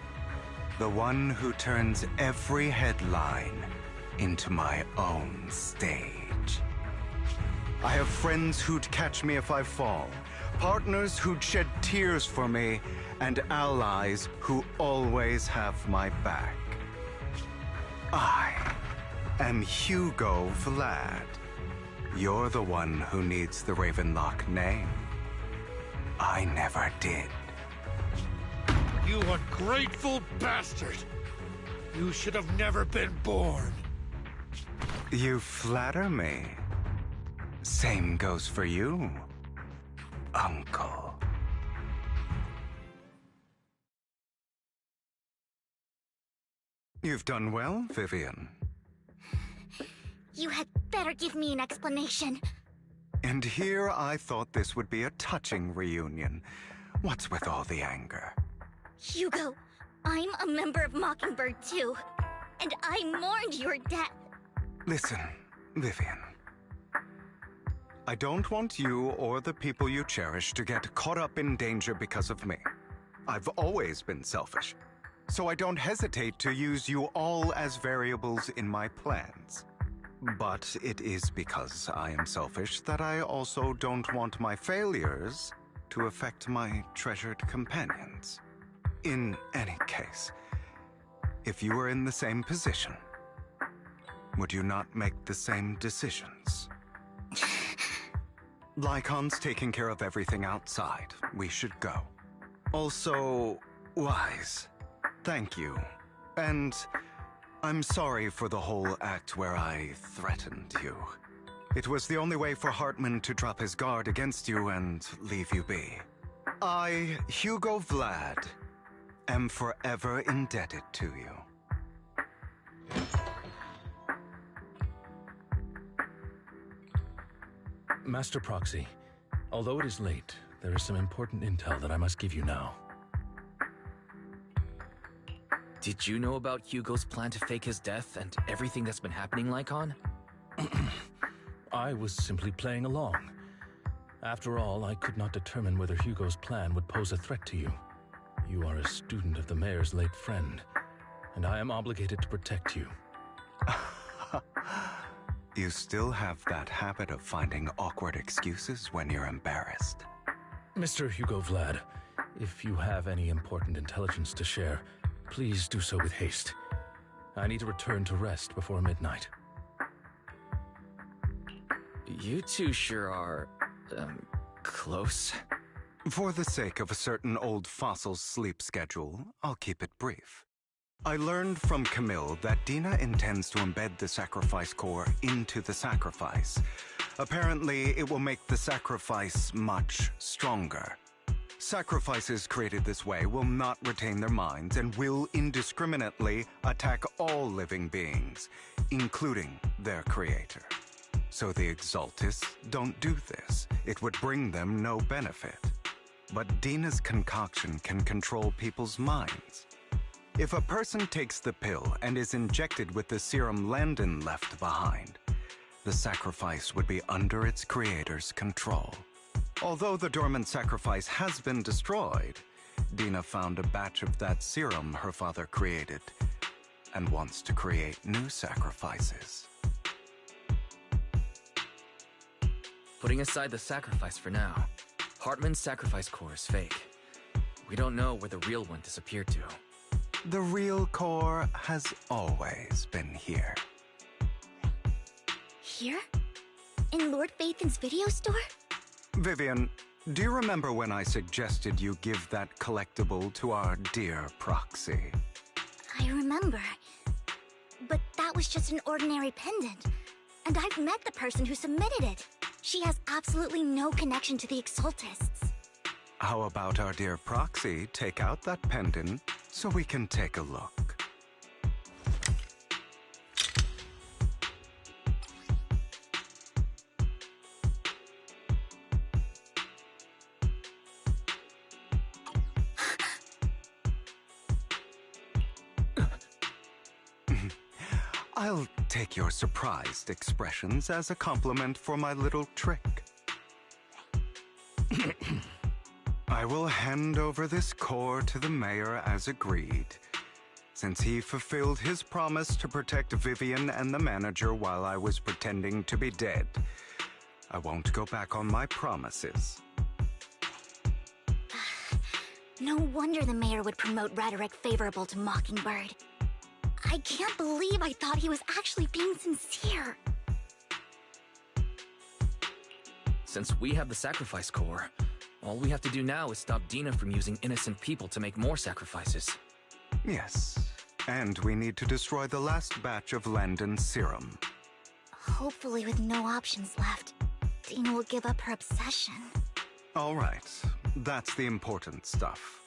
The one who turns every headline into my own stage. I have friends who'd catch me if I fall, partners who'd shed tears for me, and allies who always have my back. I am Hugo Vlad. You're the one who needs the Ravenlock name. I never did. You ungrateful bastard! You should have never been born. You flatter me. Same goes for you, Uncle. You've done well, Vivian. You had better give me an explanation. And here I thought this would be a touching reunion. What's with all the anger? Hugo, I'm a member of Mockingbird too. And I mourned your death. Listen, Vivian. I don't want you or the people you cherish to get caught up in danger because of me. I've always been selfish, so I don't hesitate to use you all as variables in my plans. But it is because I am selfish that I also don't want my failures to affect my treasured companions. In any case, if you were in the same position, would you not make the same decisions? Lycon's taking care of everything outside. We should go. Also, Wise, thank you. And I'm sorry for the whole act where I threatened you. It was the only way for Hartman to drop his guard against you and leave you be. I, Hugo Vlad, am forever indebted to you. Master Proxy, although it is late, there is some important intel that I must give you now. Did you know about Hugo's plan to fake his death and everything that's been happening, Lycon? I was simply playing along. After all, I could not determine whether Hugo's plan would pose a threat to you. You are a student of the mayor's late friend, and I am obligated to protect you. You still have that habit of finding awkward excuses when you're embarrassed. Mr. Hugo Vlad, if you have any important intelligence to share, please do so with haste. I need to return to rest before midnight. You two sure are, close. For the sake of a certain old fossil's sleep schedule, I'll keep it brief. I learned from Camille that Dina intends to embed the sacrifice core into the sacrifice. Apparently, it will make the sacrifice much stronger. Sacrifices created this way will not retain their minds and will indiscriminately attack all living beings, including their creator. So the Exaltists don't do this. It would bring them no benefit. But Dina's concoction can control people's minds. If a person takes the pill and is injected with the serum Landon left behind, the sacrifice would be under its creator's control. Although the dormant sacrifice has been destroyed, Dina found a batch of that serum her father created and wants to create new sacrifices. Putting aside the sacrifice for now, Hartman's sacrifice core is fake. We don't know where the real one disappeared to. The real core has always been here. Here? In Lord Phaethon's video store? Vivian, do you remember when I suggested you give that collectible to our dear Proxy? I remember. But that was just an ordinary pendant. And I've met the person who submitted it. She has absolutely no connection to the Exaltists. How about our dear Proxy take out that pendant so we can take a look? I'll take your surprised expressions as a compliment for my little trick. I will hand over this core to the mayor as agreed, since he fulfilled his promise to protect Vivian and the manager while I was pretending to be dead. I won't go back on my promises. No wonder the mayor would promote rhetoric favorable to Mockingbird. I can't believe I thought he was actually being sincere. Since we have the sacrifice core, all we have to do now is stop Dina from using innocent people to make more sacrifices. Yes, and we need to destroy the last batch of Landon's serum. Hopefully with no options left, Dina will give up her obsession. All right, that's the important stuff.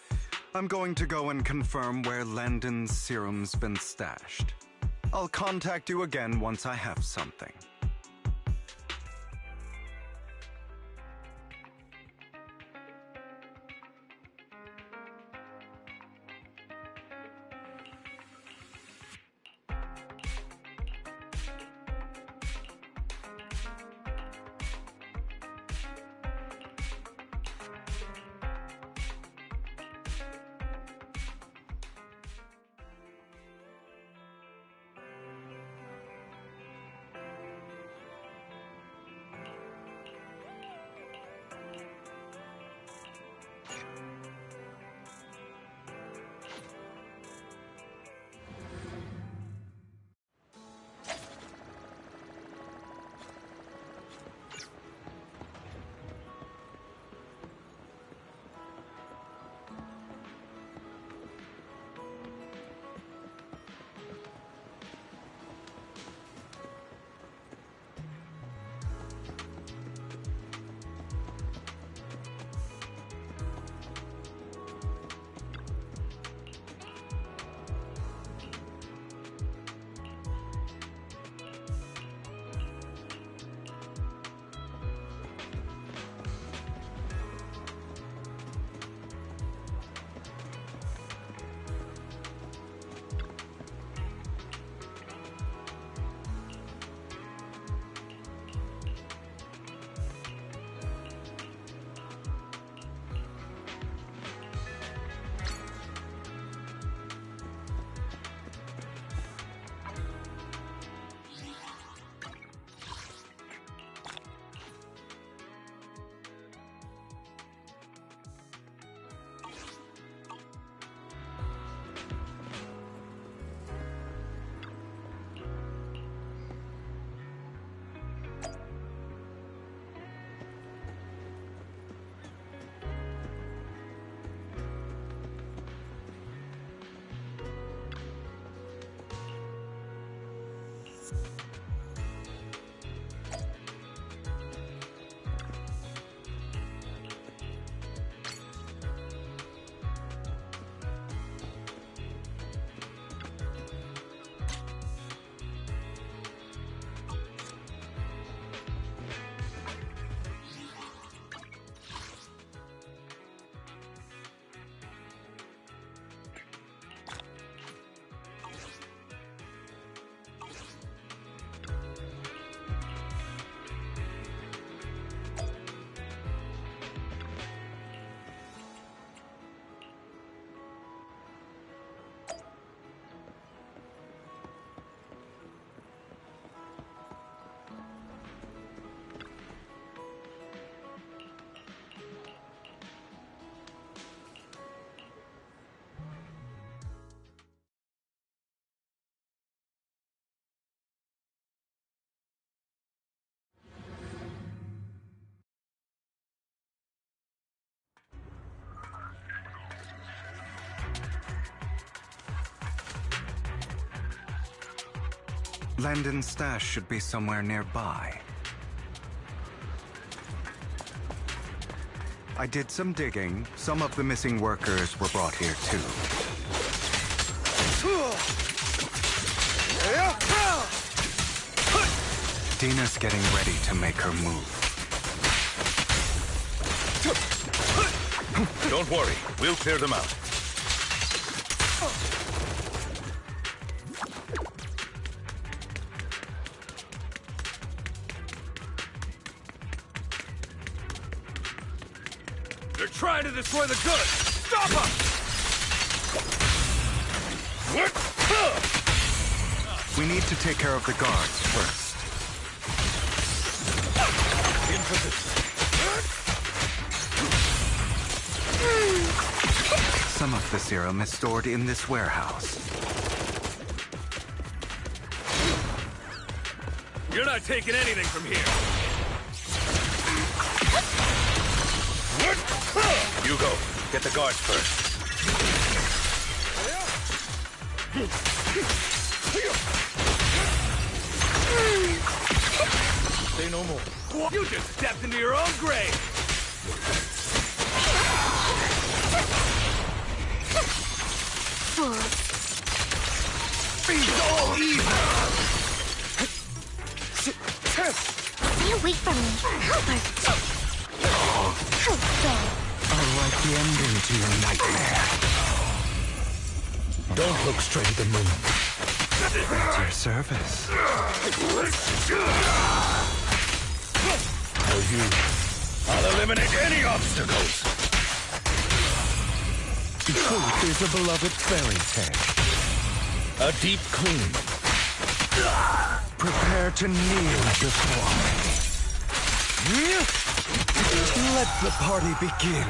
I'm going to go and confirm where Landon's serum's been stashed. I'll contact you again once I have something. Landon's stash should be somewhere nearby. I did some digging. Some of the missing workers were brought here too. Dina's getting ready to make her move. Don't worry, we'll clear them out. They're trying to destroy the goods! Stop them! We need to take care of the guards first. In position. Some of the serum is stored in this warehouse. You're not taking anything from here. Hugo, get the guards first. Say no more. You just stepped into your own grave! Be all evil! Stay away from me, Albert! I'll write the ending to your nightmare. Don't look straight at the moon. At your service. For you, I'll eliminate any obstacles. Truth is a beloved fairy tale. A deep clean. Prepare to kneel before me. Let the party begin.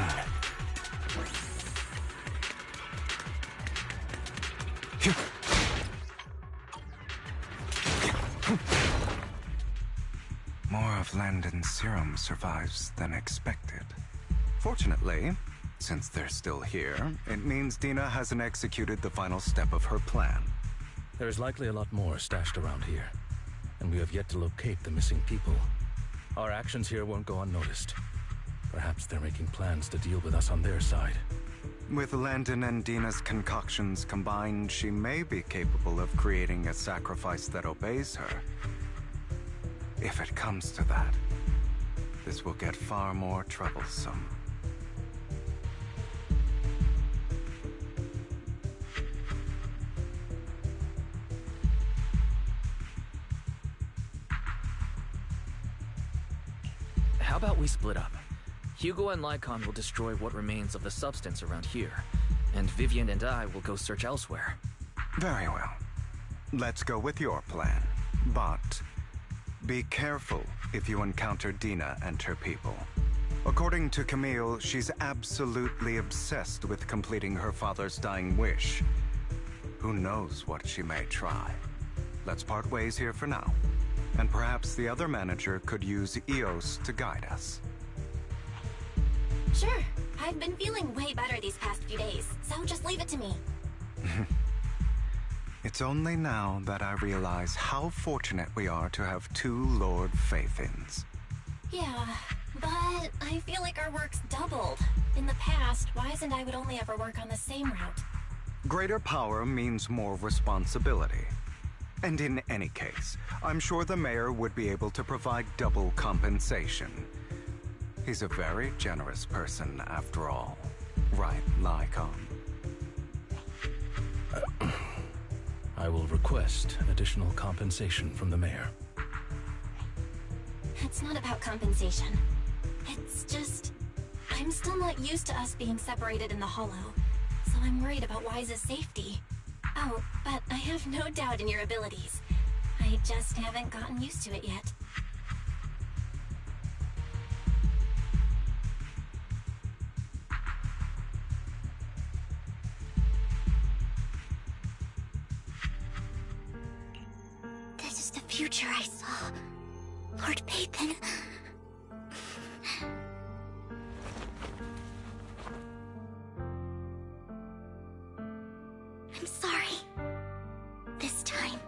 More of Landon's serum survives than expected. Fortunately, since they're still here, it means Dina hasn't executed the final step of her plan. There is likely a lot more stashed around here, and we have yet to locate the missing people. Our actions here won't go unnoticed. Perhaps they're making plans to deal with us on their side. With Landon and Dina's concoctions combined, she may be capable of creating a sacrifice that obeys her. If it comes to that, this will get far more troublesome. How about we split up? Hugo and Lycon will destroy what remains of the substance around here, and Vivian and I will go search elsewhere. Very well. Let's go with your plan. But be careful if you encounter Dina and her people. According to Camille, she's absolutely obsessed with completing her father's dying wish. Who knows what she may try? Let's part ways here for now. And perhaps the other manager could use EOS to guide us. Sure. I've been feeling way better these past few days, so just leave it to me. It's only now that I realize how fortunate we are to have two Lord Faithins. Yeah, but I feel like our work's doubled. In the past, Wise and I would only ever work on the same route. Greater power means more responsibility. And in any case, I'm sure the mayor would be able to provide double compensation. He's a very generous person, after all. Right, Lycon? I will request additional compensation from the mayor. It's not about compensation. It's just... I'm still not used to us being separated in the Hollow, so I'm worried about Wise's safety. Oh, but I have no doubt in your abilities. I just haven't gotten used to it yet. This is the future I saw. Lord Pathan. I'm sorry. This time,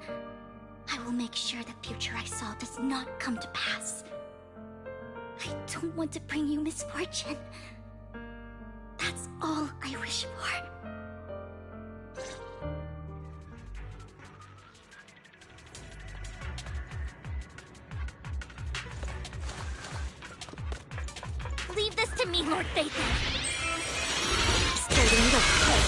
I will make sure the future I saw does not come to pass. I don't want to bring you misfortune. That's all I wish for. Leave this to me, Lord Phaethon. Starting the play.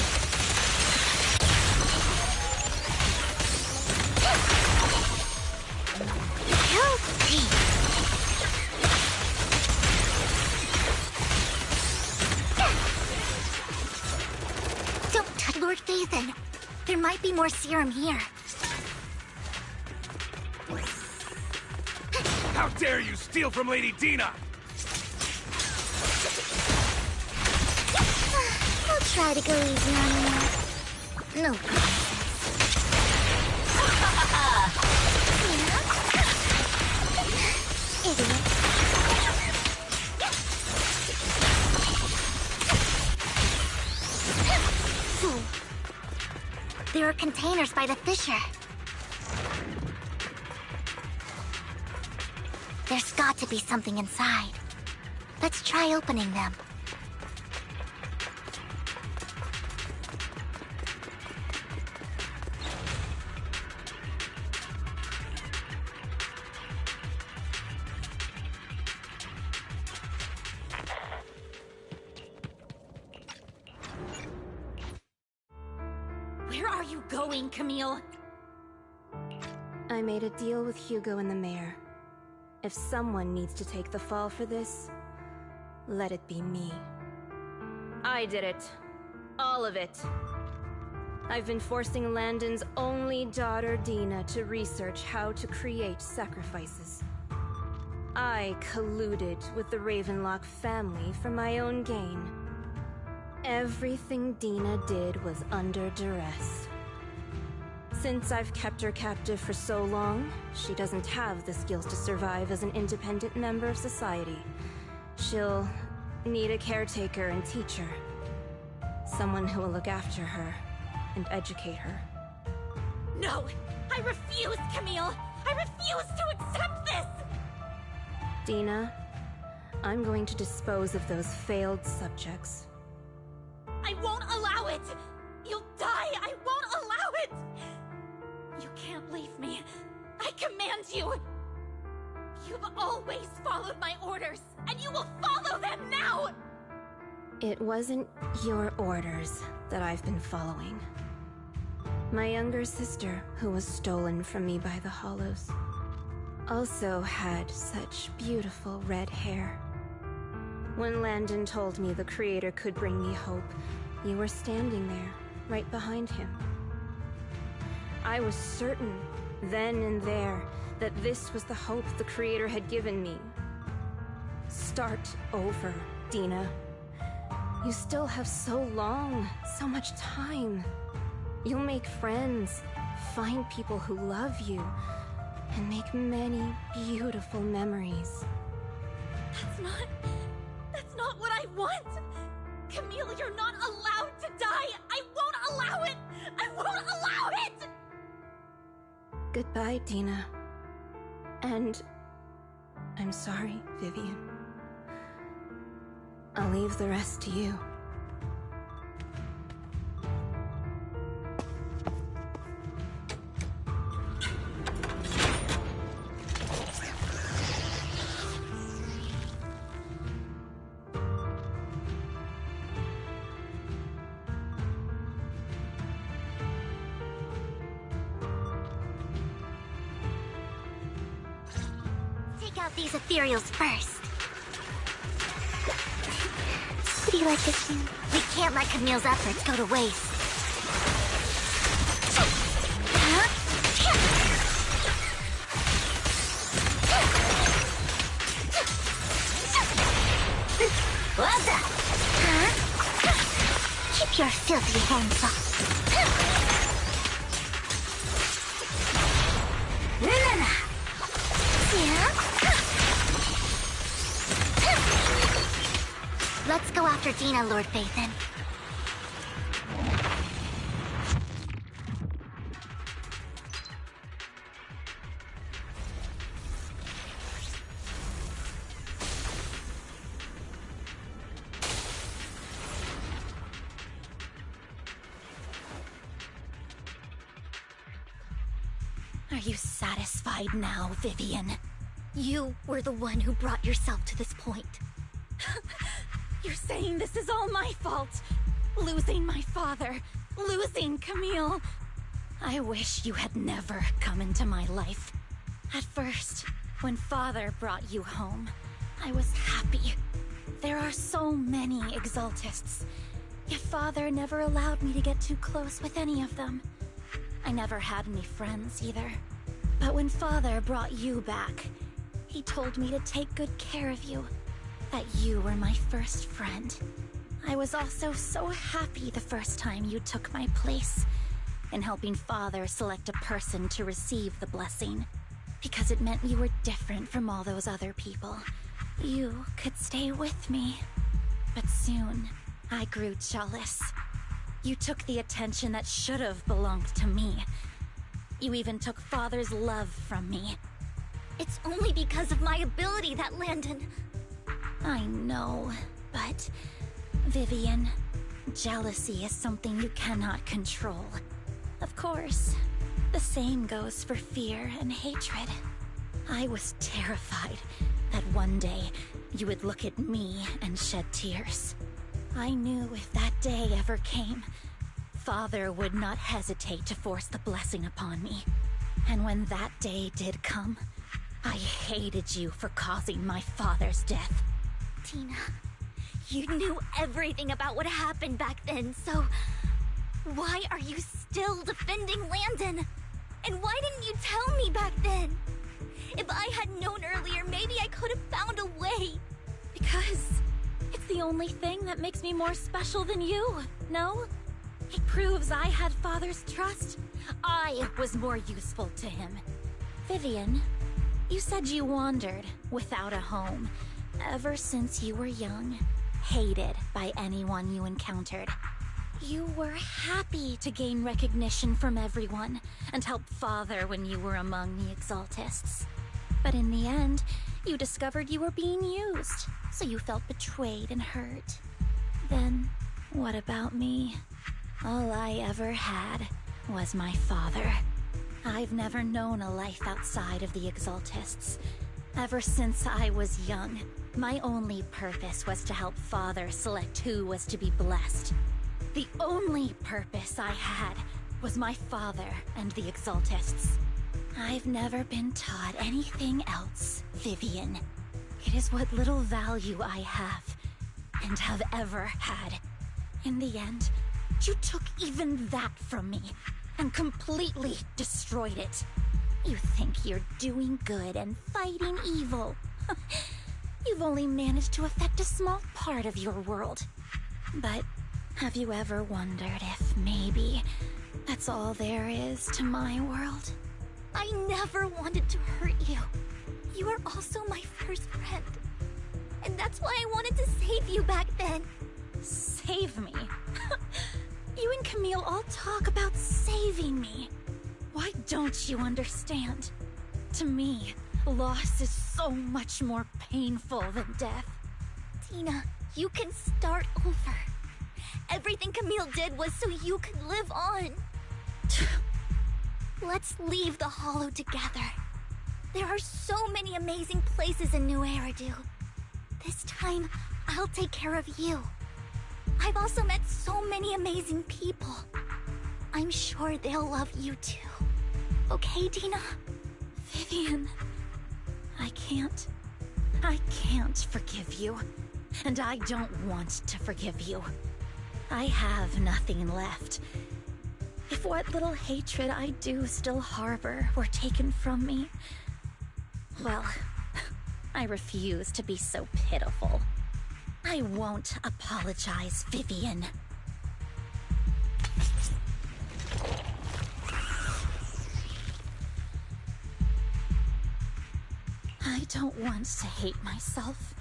Help me. Don't touch Lord Phaethon. There might be more serum here. How dare you steal from Lady Dina! I'll try to go easy on you. No promises. Idiot. Fool. There are containers by the fissure. There's got to be something inside. Let's try opening them. Where are you going, Camille? I made a deal with Hugo and the mayor. If someone needs to take the fall for this, let it be me. I did it. All of it. I've been forcing Landon's only daughter, Dina, to research how to create sacrifices. I colluded with the Ravenlock family for my own gain. Everything Dina did was under duress. Since I've kept her captive for so long, she doesn't have the skills to survive as an independent member of society. She'll need a caretaker and teacher. Someone who will look after her and educate her. No! I refuse, Camille! I refuse to accept this! Dina, I'm going to dispose of those failed subjects. I won't allow it! You'll die! I won't allow it! You can't leave me. I command you! You've always followed my orders, and you will follow them now! It wasn't your orders that I've been following. My younger sister, who was stolen from me by the Hollows, also had such beautiful red hair. When Landon told me the Creator could bring me hope, you were standing there, right behind him. I was certain, then and there, that this was the hope the Creator had given me. Start over, Dina. You still have so long, so much time. You'll make friends, find people who love you, and make many beautiful memories. That's not what I want! Camille, you're not allowed to die! I won't allow it! I won't allow it! Goodbye, Dina. And I'm sorry, Vivian. I'll leave the rest to you. Take out these ethereals first. What do you like this one? We can't let Camille's efforts go to waste. Huh? What's that? Huh? Keep your filthy hands off. Let's go after Dina, Lord Phaethon. Are you satisfied now, Vivian? You were the one who brought yourself to this point. You're saying this is all my fault? Losing my father, losing Camille. I wish you had never come into my life. At first, when Father brought you home, I was happy. There are so many Exaltists, yet Father never allowed me to get too close with any of them. I never had any friends either. But when Father brought you back, he told me to take good care of you. That you were my first friend. I was also so happy the first time you took my place in helping Father select a person to receive the blessing, because it meant you were different from all those other people. You could stay with me. But soon, I grew jealous. You took the attention that should have belonged to me. You even took Father's love from me. It's only because of my ability that Landon... I know, but... Vivian, jealousy is something you cannot control. Of course, the same goes for fear and hatred. I was terrified that one day you would look at me and shed tears. I knew if that day ever came, Father would not hesitate to force the blessing upon me. And when that day did come, I hated you for causing my father's death. Tina, you knew everything about what happened back then, so... why are you still defending Landon? And why didn't you tell me back then? If I had known earlier, maybe I could have found a way. Because it's the only thing that makes me more special than you, no? It proves I had Father's trust. I was more useful to him. Vivian, you said you wandered without a home ever since you were young, hated by anyone you encountered. You were happy to gain recognition from everyone and help Father when you were among the Exaltists. But in the end, you discovered you were being used, so you felt betrayed and hurt. Then, what about me? All I ever had was my father. I've never known a life outside of the Exaltists. Ever since I was young, my only purpose was to help Father select who was to be blessed. The only purpose I had was my father and the Exaltists. I've never been taught anything else, Vivian. It is what little value I have, and have ever had. In the end, you took even that from me, and completely destroyed it. You think you're doing good and fighting evil. You've only managed to affect a small part of your world. But have you ever wondered if maybe that's all there is to my world? I never wanted to hurt you. You were also my first friend. And that's why I wanted to save you back then. Save me? You and Camille all talk about saving me. Why don't you understand? To me, loss is so much more painful than death. Tina, you can start over. Everything Camille did was so you could live on. Let's leave the Hollow together. There are so many amazing places in New Eridu. This time, I'll take care of you. I've also met so many amazing people. I'm sure they'll love you too. Okay, Tina? Vivian, I can't forgive you. And I don't want to forgive you. I have nothing left. If what little hatred I do still harbor were taken from me, well, I refuse to be so pitiful. I won't apologize, Vivian. I don't want to hate myself,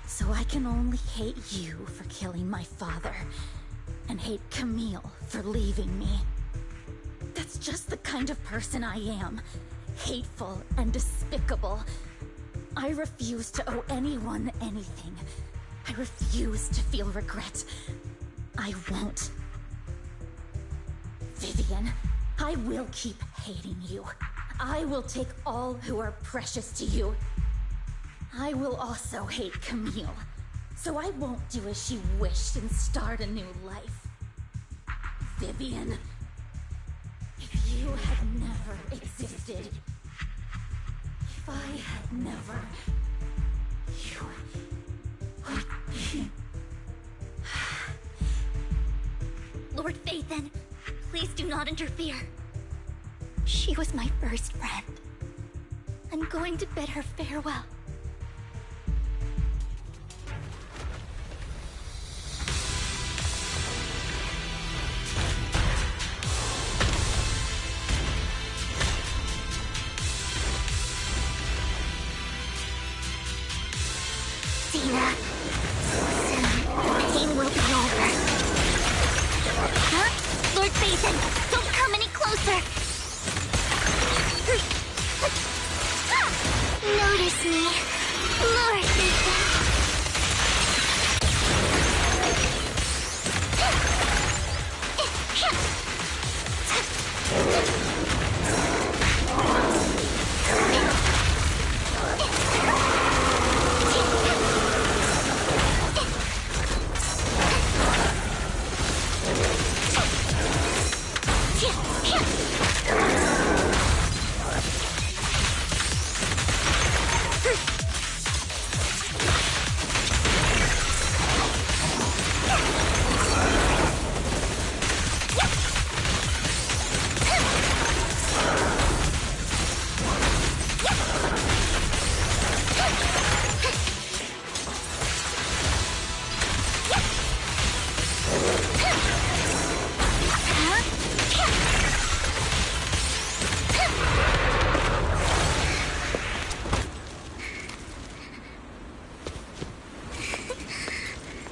so I can only hate you for killing my father, and hate Camille for leaving me. That's just the kind of person I am. Hateful and despicable. I refuse to owe anyone anything. I refuse to feel regret. I won't. Vivian, I will keep hating you. I will take all who are precious to you. I will also hate Camille, so I won't do as she wished and start a new life. Vivian, if you had never existed, if I had never, you would be... Lord Phaethon, please do not interfere. She was my first friend. I'm going to bid her farewell. Tina, soon, pain will be over. Huh? Lord Phaethon, don't come any closer! Notice me, Lord Phaethon.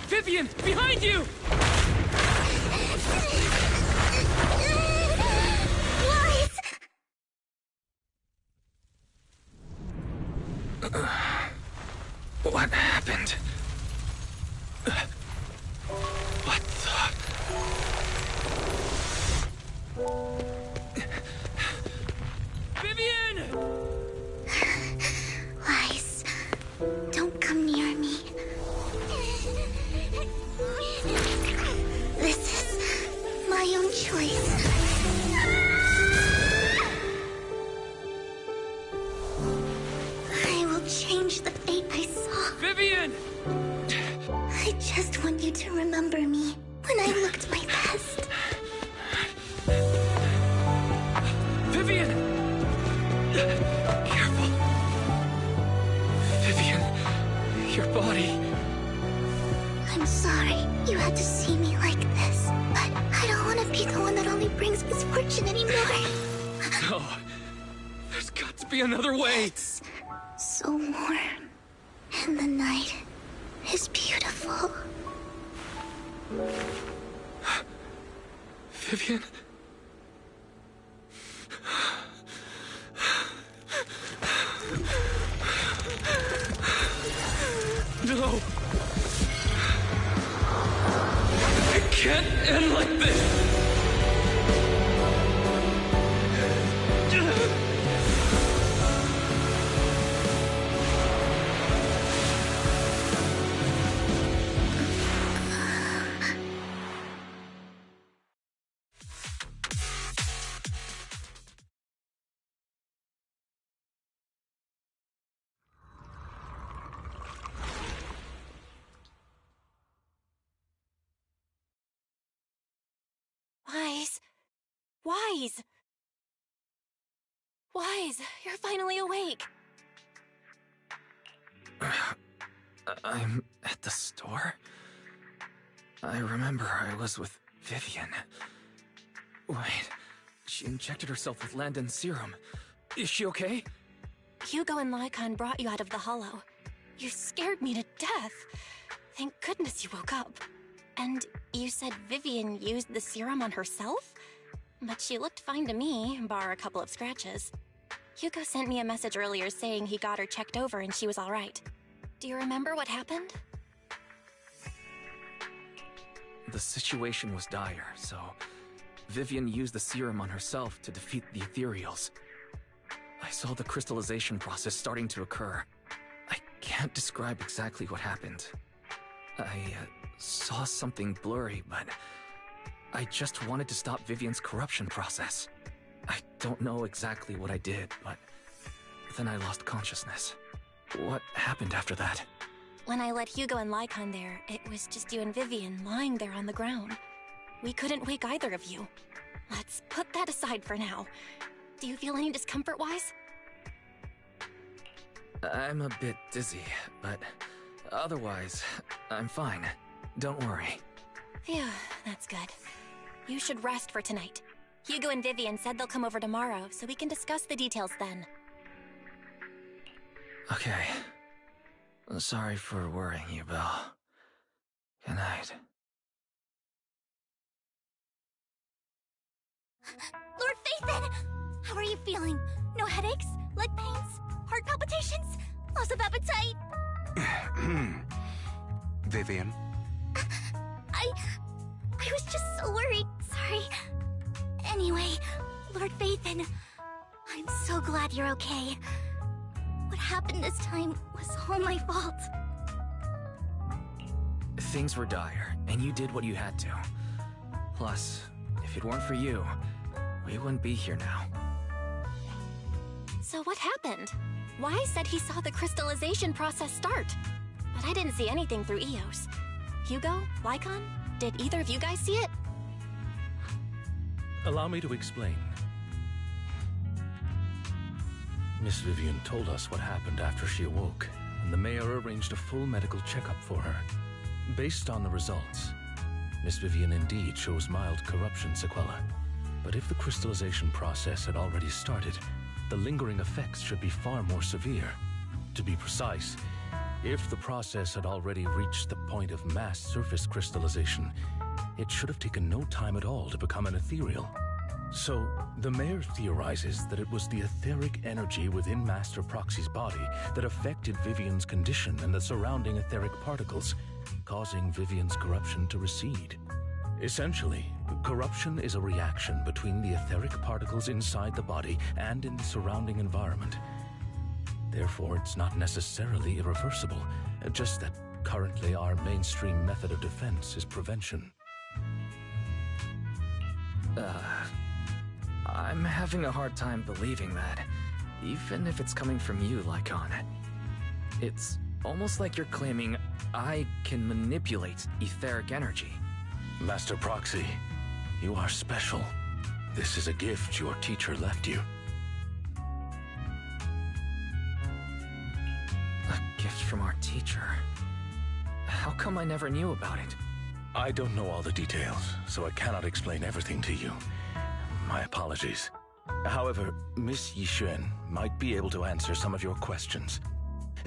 Vivian, behind you! What happened? What the... Vivian! Lies. Don't come near me. This is my own choice. I will change the fate I saw. Vivian! I just want you to remember me when I looked my best. Vivian! Careful. Vivian, your body. I'm sorry you had to see me like this, but I don't want to be the one that only brings misfortune anymore. No. There's got to be another way. It's so warm, and the night is beautiful. Vivian? can't end like this! Wise! Wise, you're finally awake! I'm at the store? I remember I was with Vivian. Wait, she injected herself with Landon's serum. Is she okay? Hugo and Lycon brought you out of the hollow. You scared me to death. Thank goodness you woke up. And you said Vivian used the serum on herself? But she looked fine to me, bar a couple of scratches. Hugo sent me a message earlier saying he got her checked over and she was alright. Do you remember what happened? The situation was dire, so Vivian used the serum on herself to defeat the ethereals. I saw the crystallization process starting to occur. I can't describe exactly what happened. I saw something blurry, but I just wanted to stop Vivian's corruption process. I don't know exactly what I did, but then I lost consciousness. What happened after that? When I let Hugo and Lycon there, it was just you and Vivian lying there on the ground. We couldn't wake either of you. Let's put that aside for now. Do you feel any discomfort-wise? I'm a bit dizzy, but otherwise, I'm fine. Don't worry. Phew, that's good. You should rest for tonight. Hugo and Vivian said they'll come over tomorrow, so we can discuss the details then. Okay. Sorry for worrying you, Belle. Good night. Lord Phaethon! How are you feeling? No headaches? Leg pains? Heart palpitations? Loss of appetite? Vivian? I was just so worried. Sorry. Anyway, Lord Phaethon, I'm so glad you're okay. What happened this time was all my fault. Things were dire, and you did what you had to. Plus, if it weren't for you, we wouldn't be here now. So what happened? Wise said he saw the crystallization process start, but I didn't see anything through EOS. Hugo? Lycon? Did either of you guys see it? Allow me to explain. Miss Vivian told us what happened after she awoke, and the mayor arranged a full medical checkup for her. Based on the results, Miss Vivian indeed shows mild corruption sequelae. But if the crystallization process had already started, the lingering effects should be far more severe. To be precise, if the process had already reached the point of mass surface crystallization, it should have taken no time at all to become an ethereal. So, the mayor theorizes that it was the etheric energy within Master Proxy's body that affected Vivian's condition and the surrounding etheric particles, causing Vivian's corruption to recede. Essentially, corruption is a reaction between the etheric particles inside the body and in the surrounding environment. Therefore, it's not necessarily irreversible, just that currently our mainstream method of defense is prevention. I'm having a hard time believing that, even if it's coming from you, Lycon. It's almost like you're claiming I can manipulate etheric energy. Master Proxy, you are special. This is a gift your teacher left you. A gift from our teacher? How come I never knew about it? I don't know all the details, so I cannot explain everything to you. My apologies. However, Miss Yixuan might be able to answer some of your questions.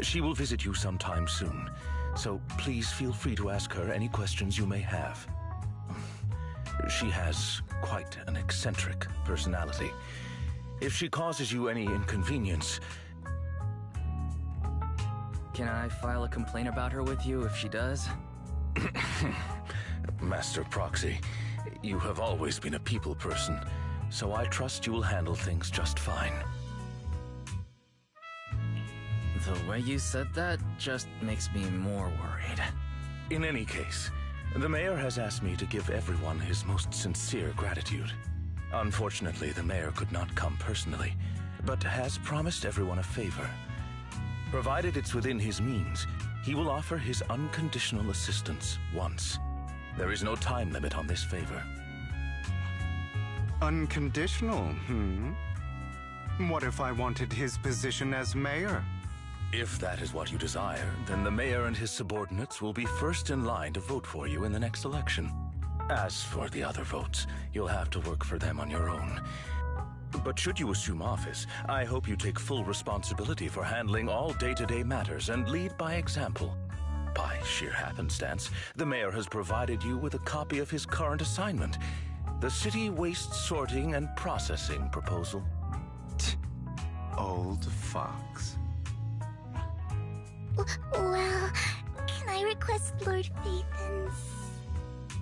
She will visit you sometime soon, so please feel free to ask her any questions you may have. She has quite an eccentric personality. If she causes you any inconvenience... Can I file a complaint about her with you if she does? Master Proxy, you have always been a people person, so I trust you will handle things just fine. The way you said that just makes me more worried. In any case, the mayor has asked me to give everyone his most sincere gratitude. Unfortunately, the mayor could not come personally, but has promised everyone a favor. Provided it's within his means, he will offer his unconditional assistance once. There is no time limit on this favor. Unconditional, What if I wanted his position as mayor? If that is what you desire, then the mayor and his subordinates will be first in line to vote for you in the next election. As for the other votes, you'll have to work for them on your own. But should you assume office, I hope you take full responsibility for handling all day-to-day matters and lead by example. By sheer happenstance, the mayor has provided you with a copy of his current assignment, the City Waste Sorting and Processing proposal. Old fox. Well, can I request Lord Phaethon's?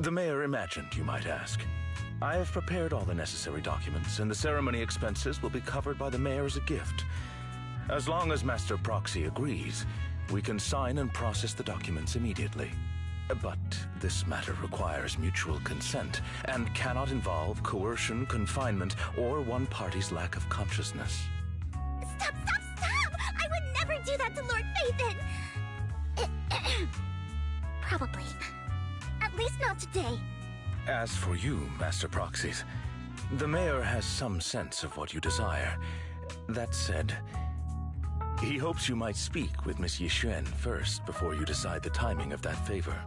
The mayor imagined, you might ask. I have prepared all the necessary documents, and the ceremony expenses will be covered by the mayor as a gift. As long as Master Proxy agrees, we can sign and process the documents immediately. But this matter requires mutual consent and cannot involve coercion, confinement, or one party's lack of consciousness. Stop! I would never do that to Lord Phaethon! Probably. At least not today. As for you, Master Proxies, the mayor has some sense of what you desire. That said, he hopes you might speak with Miss Yixuan first before you decide the timing of that favor.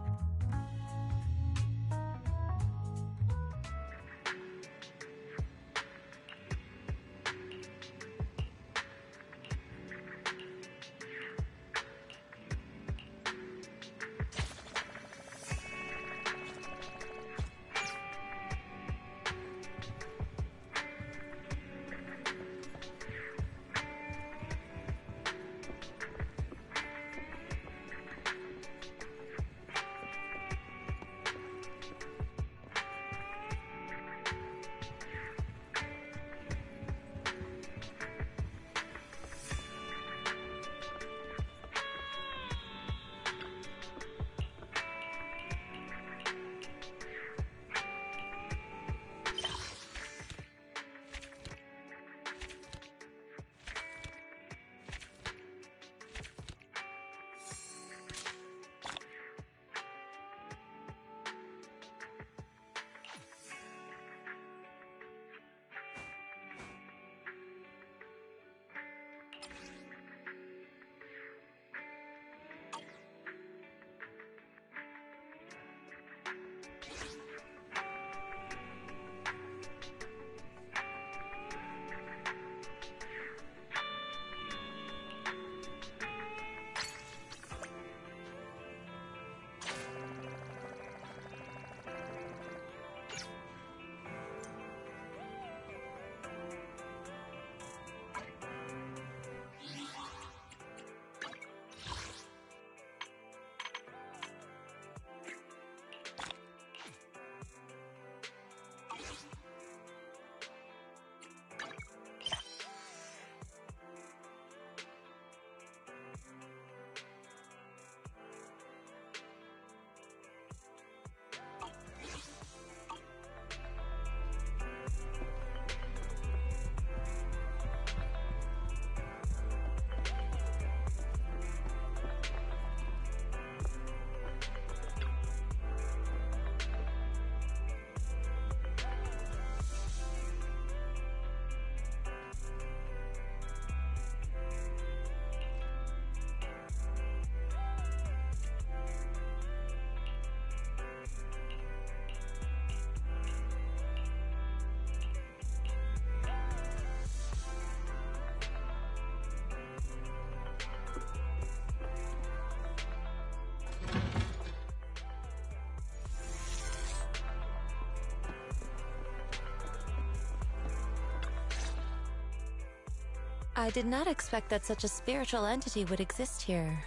I did not expect that such a spiritual entity would exist here.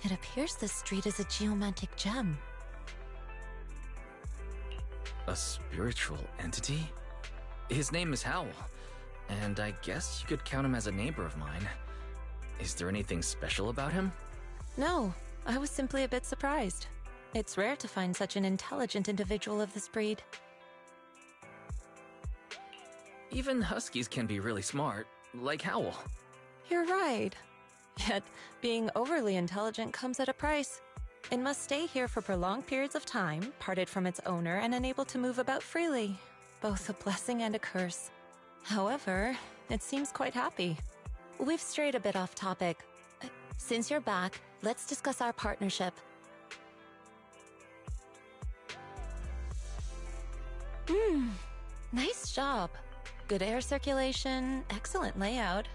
It appears this street is a geomantic gem. A spiritual entity? His name is Howl, and I guess you could count him as a neighbor of mine. Is there anything special about him? No, I was simply a bit surprised. It's rare to find such an intelligent individual of this breed. Even huskies can be really smart, like Howl. You're right. Yet, being overly intelligent comes at a price. It must stay here for prolonged periods of time, parted from its owner and unable to move about freely. Both a blessing and a curse. However, it seems quite happy. We've strayed a bit off topic. Since you're back, let's discuss our partnership. Nice job. Good air circulation, excellent layout.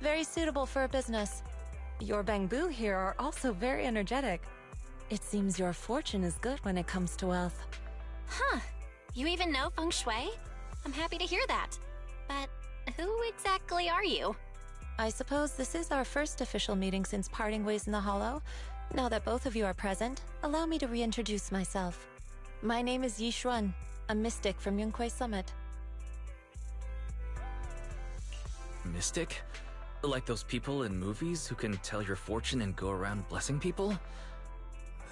Very suitable for a business. Your bamboo here are also very energetic. It seems your fortune is good when it comes to wealth. Huh. You even know feng shui? I'm happy to hear that. But who exactly are you? I suppose this is our first official meeting since parting ways in the Hollow. Now that both of you are present, allow me to reintroduce myself. My name is Yi Xuan, a mystic from Yunquei Summit. Mystic? Like those people in movies who can tell your fortune and go around blessing people?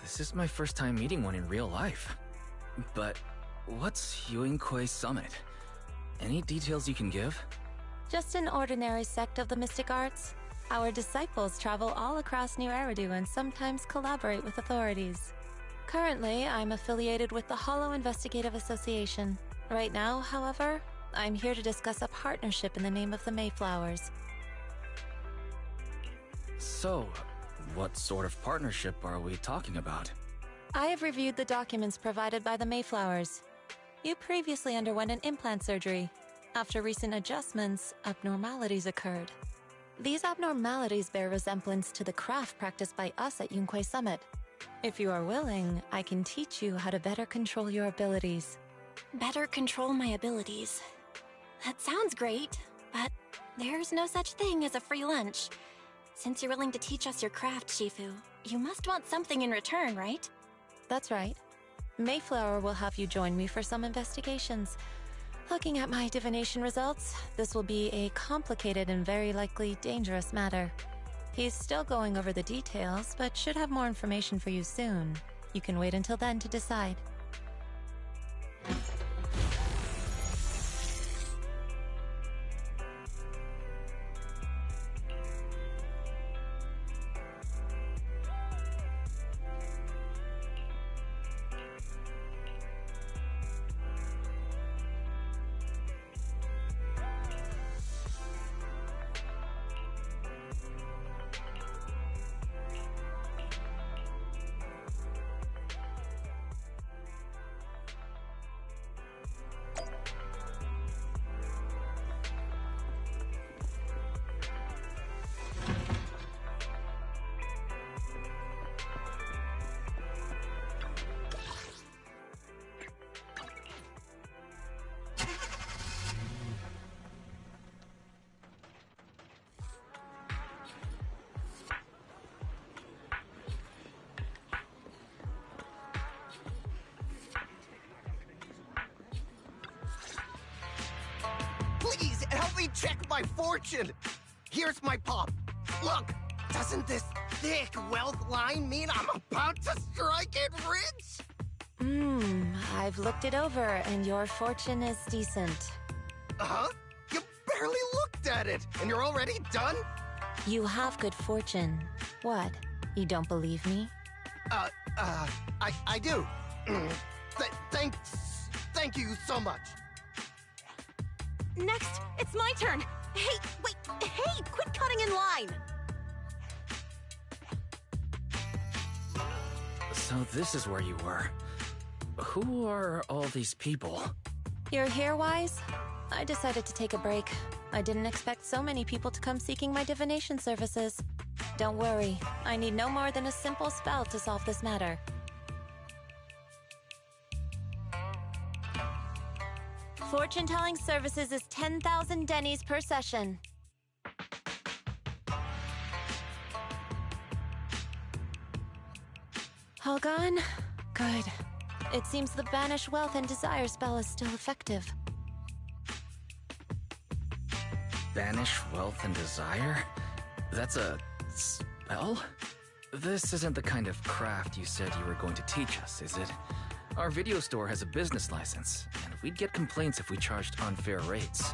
This is my first time meeting one in real life. But what's Yunquei Summit? Any details you can give? Just an ordinary sect of the mystic arts. Our disciples travel all across New Eridu and sometimes collaborate with authorities. Currently, I'm affiliated with the Hollow Investigative Association. Right now, however, I'm here to discuss a partnership in the name of the Mayflowers. So, what sort of partnership are we talking about? I have reviewed the documents provided by the Mayflowers. You previously underwent an implant surgery. After recent adjustments, abnormalities occurred. These abnormalities bear resemblance to the craft practiced by us at Yunquei Summit. If you are willing, I can teach you how to better control your abilities. Better control my abilities. That sounds great, but there's no such thing as a free lunch. Since you're willing to teach us your craft, Shifu, you must want something in return, right? That's right. Mayflower will have you join me for some investigations. Looking at my divination results, this will be a complicated and very likely dangerous matter. He's still going over the details, but should have more information for you soon. You can wait until then to decide. Please, help me check my fortune! Here's my pop. Look, doesn't this thick wealth line mean I'm about to strike it rich? I've looked it over, and your fortune is decent. Huh? You barely looked at it, and you're already done? You have good fortune. What? You don't believe me? I do. Thank you so much. Next, it's my turn. Hey, wait, hey, quit cutting in line. So this is where you were. Who are all these people? You're here, Wise? I decided to take a break. I didn't expect so many people to come seeking my divination services. Don't worry, I need no more than a simple spell to solve this matter. Fortune-telling services is 10,000 dennies per session. All gone? Good. It seems the Banish Wealth and Desire spell is still effective. Banish wealth and desire? That's a spell? This isn't the kind of craft you said you were going to teach us, is it? Our video store has a business license, and we'd get complaints if we charged unfair rates.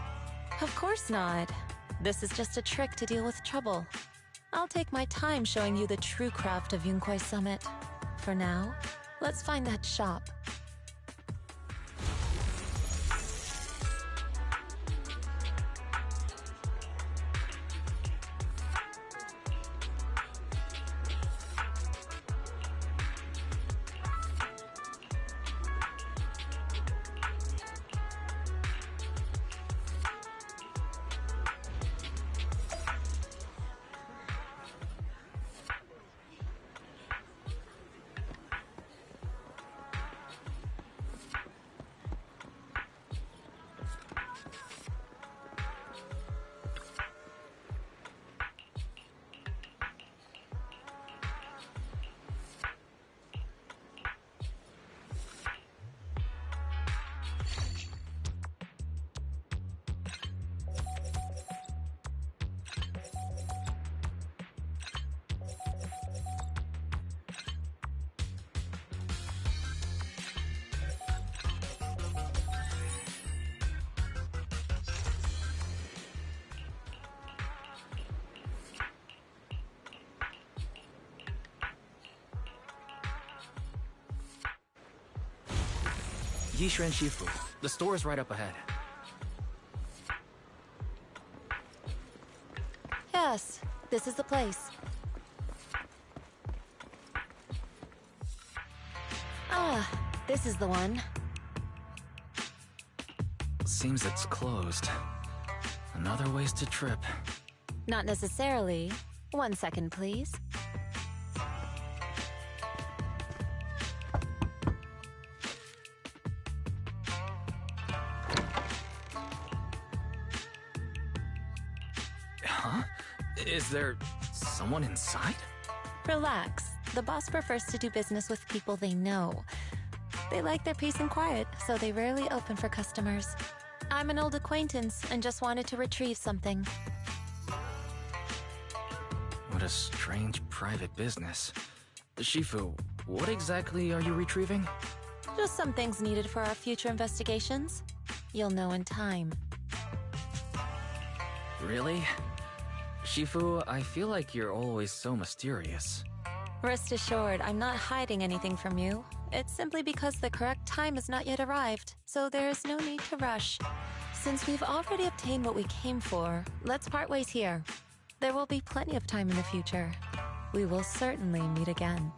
Of course not. This is just a trick to deal with trouble. I'll take my time showing you the true craft of Yunkwai Summit. For now, let's find that shop. Yishuan Shifu. The store is right up ahead. Yes, this is the place. Ah, this is the one. Seems it's closed. Another wasted trip. Not necessarily. 1 second, please. Huh? Is there someone inside? Relax. The boss prefers to do business with people they know. They like their peace and quiet, so they rarely open for customers. I'm an old acquaintance and just wanted to retrieve something. What a strange private business. Shifu, what exactly are you retrieving? Just some things needed for our future investigations. You'll know in time. Really? Shifu, I feel like you're always so mysterious. Rest assured, I'm not hiding anything from you. It's simply because the correct time has not yet arrived, so there is no need to rush. Since we've already obtained what we came for, let's part ways here. There will be plenty of time in the future. We will certainly meet again.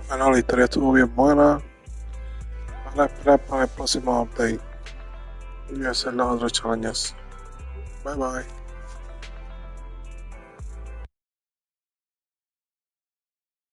Bueno, la historia estuvo bien buena. Van a esperar para el próximo update. Y voy a hacer los otros challenges. Bye bye.